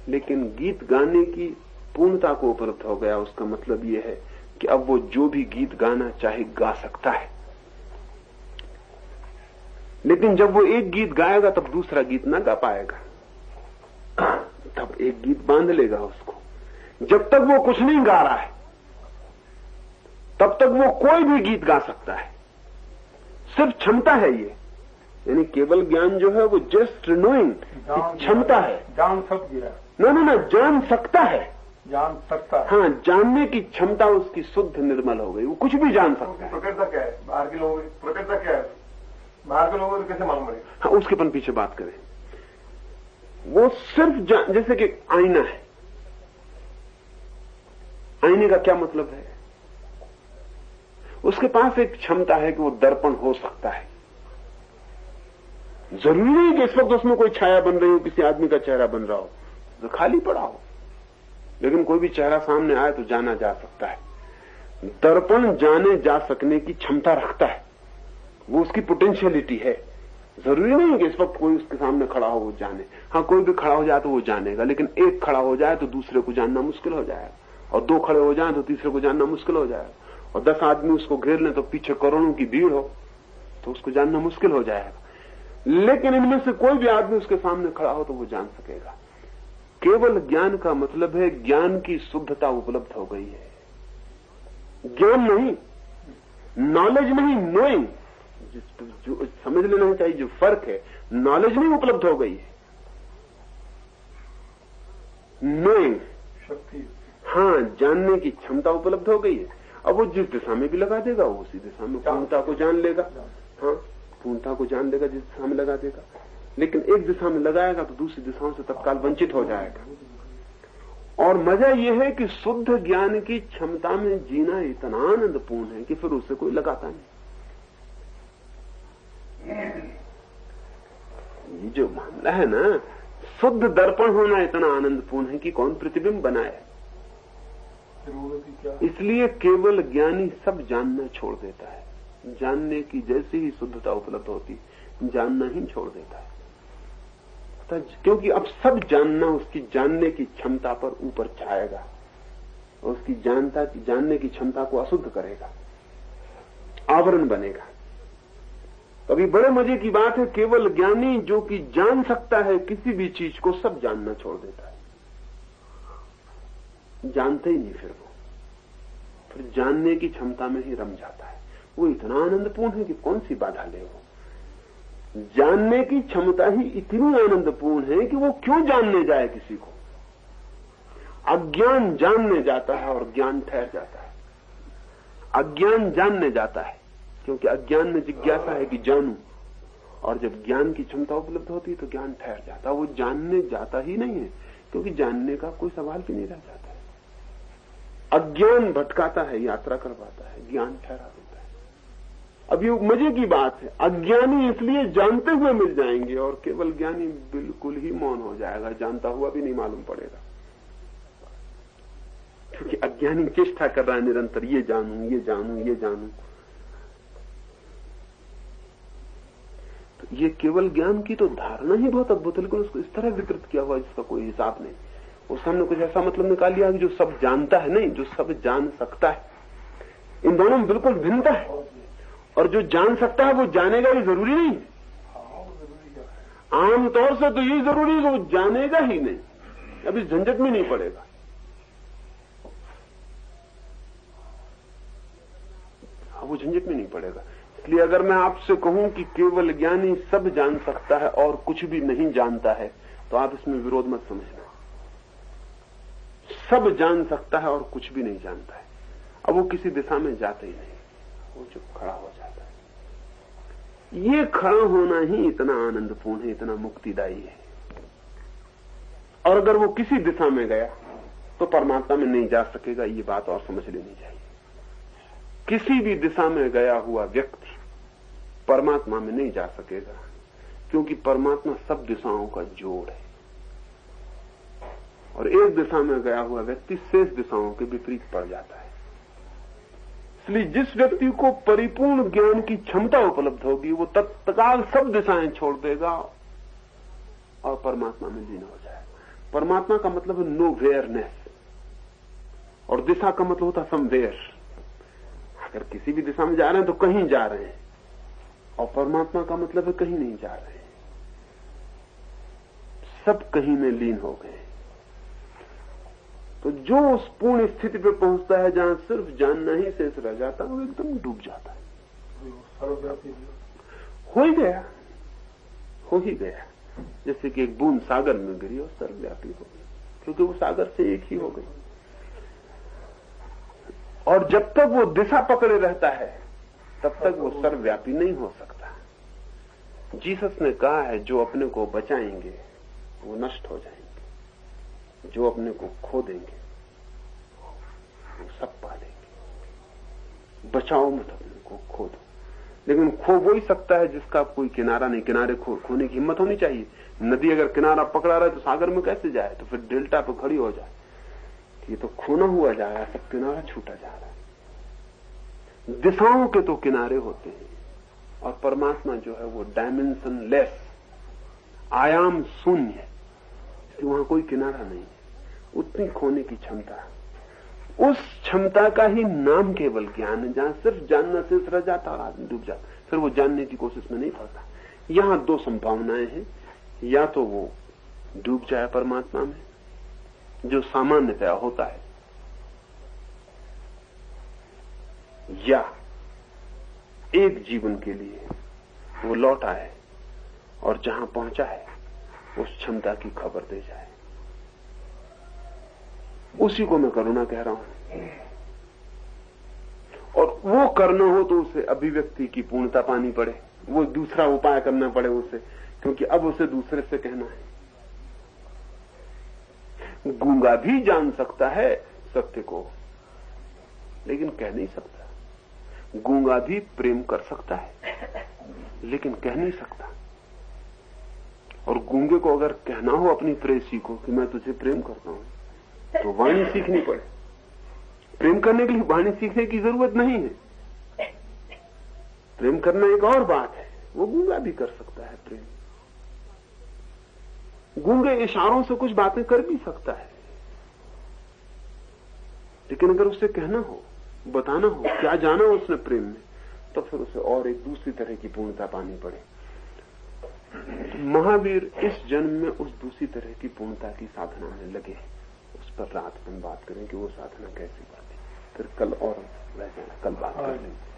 लेकिन गीत गाने की पूर्णता को उपलब्ध हो गया। उसका मतलब यह है कि अब वो जो भी गीत गाना चाहे गा सकता है। लेकिन जब वो एक गीत गाएगा तब दूसरा गीत ना गा पाएगा, तब एक गीत बांध लेगा उसको। जब तक वो कुछ नहीं गा रहा है तब तक वो कोई भी गीत गा सकता है। सिर्फ क्षमता है ये, यानी केवल ज्ञान जो है वो जस्ट नोइंग क्षमता है। जान सब गया ना, जान सकता है, जान सकता है। हाँ, जानने की क्षमता उसकी शुद्ध निर्मल हो गई, वो कुछ भी जान सकता है। प्रकृति क्या है? बाहर के लोगों की प्रकृति क्या है? बाहर के लोगों को कैसे मालूम पड़ेगा? हाँ, उसके अपन पीछे बात करें। वो सिर्फ जैसे कि आईना है, आईने का क्या मतलब है? उसके पास एक क्षमता है कि वो दर्पण हो सकता है। जरूरी नहीं कि इस वक्त उसमें कोई छाया बन रही हो, किसी आदमी का चेहरा बन रहा हो, तो खाली पड़ा हो, लेकिन कोई भी चेहरा सामने आए तो जाना जा सकता है। दर्पण जाने जा सकने की क्षमता रखता है, वो उसकी पोटेंशियलिटी है। जरूरी नहीं कि इस वक्त कोई उसके सामने खड़ा हो वो जाने। हाँ, कोई भी खड़ा हो जाए तो वो जानेगा, लेकिन एक खड़ा हो जाए तो दूसरे को जानना मुश्किल हो जाएगा, और दो खड़े हो जाए तो तीसरे को जानना मुश्किल हो जाएगा, और 10 आदमी उसको घेर लें तो पीछे करोड़ों की भीड़ हो तो उसको जानना मुश्किल हो जाएगा। लेकिन इनमें से कोई भी आदमी उसके सामने खड़ा हो तो वो जान सकेगा। केवल ज्ञान का मतलब है ज्ञान की शुद्धता उपलब्ध हो गई है। ज्ञान नहीं, नॉलेज नहीं, नोइंग। जो समझ लेना चाहिए जो फर्क है, नॉलेज नहीं उपलब्ध हो गई है, नोइंग शक्ति, हाँ, जानने की क्षमता उपलब्ध हो गई है। अब वो जिस दिशा में भी लगा देगा वो उसी दिशा में पूर्णता को जान लेगा। हाँ, पूर्णता को जान लेगा जिस दिशा में लगा देगा। लेकिन एक दिशा में लगाएगा तो दूसरी दिशाओं से तत्काल वंचित हो जाएगा। और मजा यह है कि शुद्ध ज्ञान की क्षमता में जीना इतना आनंदपूर्ण है कि फिर उससे कोई लगाता नहीं। ये जो मामला है ना, शुद्ध दर्पण होना इतना आनंदपूर्ण है कि कौन प्रतिबिंब बनाए। इसलिए केवल ज्ञानी सब जानना छोड़ देता है। जानने की जैसे ही शुद्धता उपलब्ध होती, जानना ही छोड़ देता है, क्योंकि अब सब जानना उसकी जानने की क्षमता पर ऊपर छाएगा, उसकी जानने की क्षमता को अशुद्ध करेगा, आवरण बनेगा। अभी बड़े मजे की बात है, केवल ज्ञानी जो कि जान सकता है किसी भी चीज को, सब जानना छोड़ देता है, जानते ही नहीं। फिर जानने की क्षमता में ही रम जाता है। वो इतना आनंदपूर्ण है कि कौन सी बाधा ले। वो जानने की क्षमता ही इतनी आनंदपूर्ण है कि वो क्यों जानने जाए किसी को। अज्ञान जानने जाता है और ज्ञान ठहर जाता है। अज्ञान जानने जाता है क्योंकि अज्ञान में जिज्ञासा है कि जानूं, और जब ज्ञान की क्षमता उपलब्ध होती है तो ज्ञान ठहर जाता है। वो जानने जाता ही नहीं है क्योंकि जानने का कोई सवाल भी नहीं रह जाता है। अज्ञान भटकाता है, यात्रा करवाता है, ज्ञान ठहरा देता है। अब ये मजे की बात है, अज्ञानी इसलिए जानते हुए मिल जाएंगे और केवल ज्ञानी बिल्कुल ही मौन हो जाएगा, जानता हुआ भी नहीं मालूम पड़ेगा, क्योंकि अज्ञानी चेष्टा कर रहा है निरंतर, ये जानूं, ये जानूं, ये जानूं। तो ये केवल ज्ञान की तो धारणा ही बहुत अद्भुत है, लेकिन उसको इस तरह विकृत किया हुआ जिसका कोई हिसाब नहीं। उससे हमने कुछ ऐसा मतलब निकाल लिया कि जो सब जानता है नहीं, जो सब जान सकता है। इन दोनों में बिल्कुल भिन्नता है। और जो जान सकता है वो जानेगा, ये जरूरी नहीं। आमतौर से तो यही जरूरी है कि वो जानेगा ही नहीं, अब इस झंझट में नहीं पड़ेगा। वो झंझट में नहीं पड़ेगा। इसलिए अगर मैं आपसे कहूं कि केवल ज्ञानी सब जान सकता है और कुछ भी नहीं जानता है, तो आप इसमें विरोध मत समझना। सब जान सकता है और कुछ भी नहीं जानता है। अब वो किसी दिशा में जाता ही नहीं, वो चुप खड़ा हो जाता है। ये खड़ा होना ही इतना आनंदपूर्ण है, इतना मुक्तिदायी है। और अगर वो किसी दिशा में गया तो परमात्मा में नहीं जा सकेगा, ये बात और समझ लेनी चाहिए। किसी भी दिशा में गया हुआ व्यक्ति परमात्मा में नहीं जा सकेगा, क्योंकि परमात्मा सब दिशाओं का जोड़ है। और एक दिशा में गया हुआ व्यक्ति शेष दिशाओं के विपरीत पड़ जाता है। इसलिए जिस व्यक्ति को परिपूर्ण ज्ञान की क्षमता उपलब्ध होगी, वो तत्काल सब दिशाएं छोड़ देगा और परमात्मा में लीन हो जाएगा। परमात्मा का मतलब है नो वेयरनेस, और दिशा का मतलब होता समवेयर। अगर किसी भी दिशा में जा रहे हैं तो कहीं जा रहे हैं, और परमात्मा का मतलब है कहीं नहीं जा रहे हैं, सब कहीं में लीन हो गए। तो जो उस पूर्ण स्थिति पे पहुंचता है जहां सिर्फ जानना ही शेष रह जाता है, वो एकदम डूब जाता है। हो ही गया। जैसे कि एक बूंद सागर में गिरी और सर्वव्यापी हो गई, क्योंकि वो सागर से एक ही हो गई। और जब तक वो दिशा पकड़े रहता है तब तक वो सर्वव्यापी नहीं हो सकता। जीसस ने कहा है, जो अपने को बचाएंगे वो नष्ट हो जाएंगे, जो अपने को खो देंगे वो सब पा लेंगे। बचाओ मत अपने को, खो दो। लेकिन खो वो ही सकता है जिसका कोई किनारा नहीं। किनारे खोने की हिम्मत होनी चाहिए। नदी अगर किनारा पकड़ा रहे तो सागर में कैसे जाए? तो फिर डेल्टा पे खड़ी हो जाए। कि ये तो खोना हुआ जा रहा है, सब किनारा छूटा जा रहा है। दिशाओं के तो किनारे होते हैं और परमात्मा जो है वो डायमेंशन लेस, आयाम शून्य, वहां कोई किनारा नहीं है, उतनी खोने की क्षमता है। उस क्षमता का ही नाम केवल ज्ञान है, जहां सिर्फ जानना शेष रह जाता और आदमी डूब जाता, फिर वो जानने की कोशिश में नहीं पड़ता। यहां दो संभावनाएं हैं, या तो वो डूब जाए परमात्मा में, जो सामान्यतया होता है, या एक जीवन के लिए वो लौट आए और जहां पहुंचा है उस क्षमता की खबर दे जाए। उसी को मैं करुणा कह रहा हूं। और वो करना हो तो उसे अभिव्यक्ति की पूर्णता पानी पड़े, वो दूसरा उपाय करना पड़े उसे, क्योंकि अब उसे दूसरे से कहना है। गूंगा भी जान सकता है सत्य को, लेकिन कह नहीं सकता। गूंगा भी प्रेम कर सकता है, लेकिन कह नहीं सकता। और गूंगे को अगर कहना हो अपनी प्रेसी को कि मैं तुझे प्रेम करता हूं, तो वाणी सीखनी पड़े। प्रेम करने के लिए वाणी सीखने की जरूरत नहीं है। प्रेम करना एक और बात है, वो गूंगा भी कर सकता है प्रेम। गूंगे इशारों से कुछ बातें कर भी सकता है, लेकिन अगर उसे कहना हो, बताना हो, क्या जाना हो उसने प्रेम में, तो फिर उसे और एक दूसरी तरह की पूर्णता पानी पड़े। महावीर इस जन्म में उस दूसरी तरह की पूर्णता की साधना में लगे। उस पर रात में बात करें कि वो साधना कैसी बात है, फिर कल और रह जाना, कल बात कर लेंगे।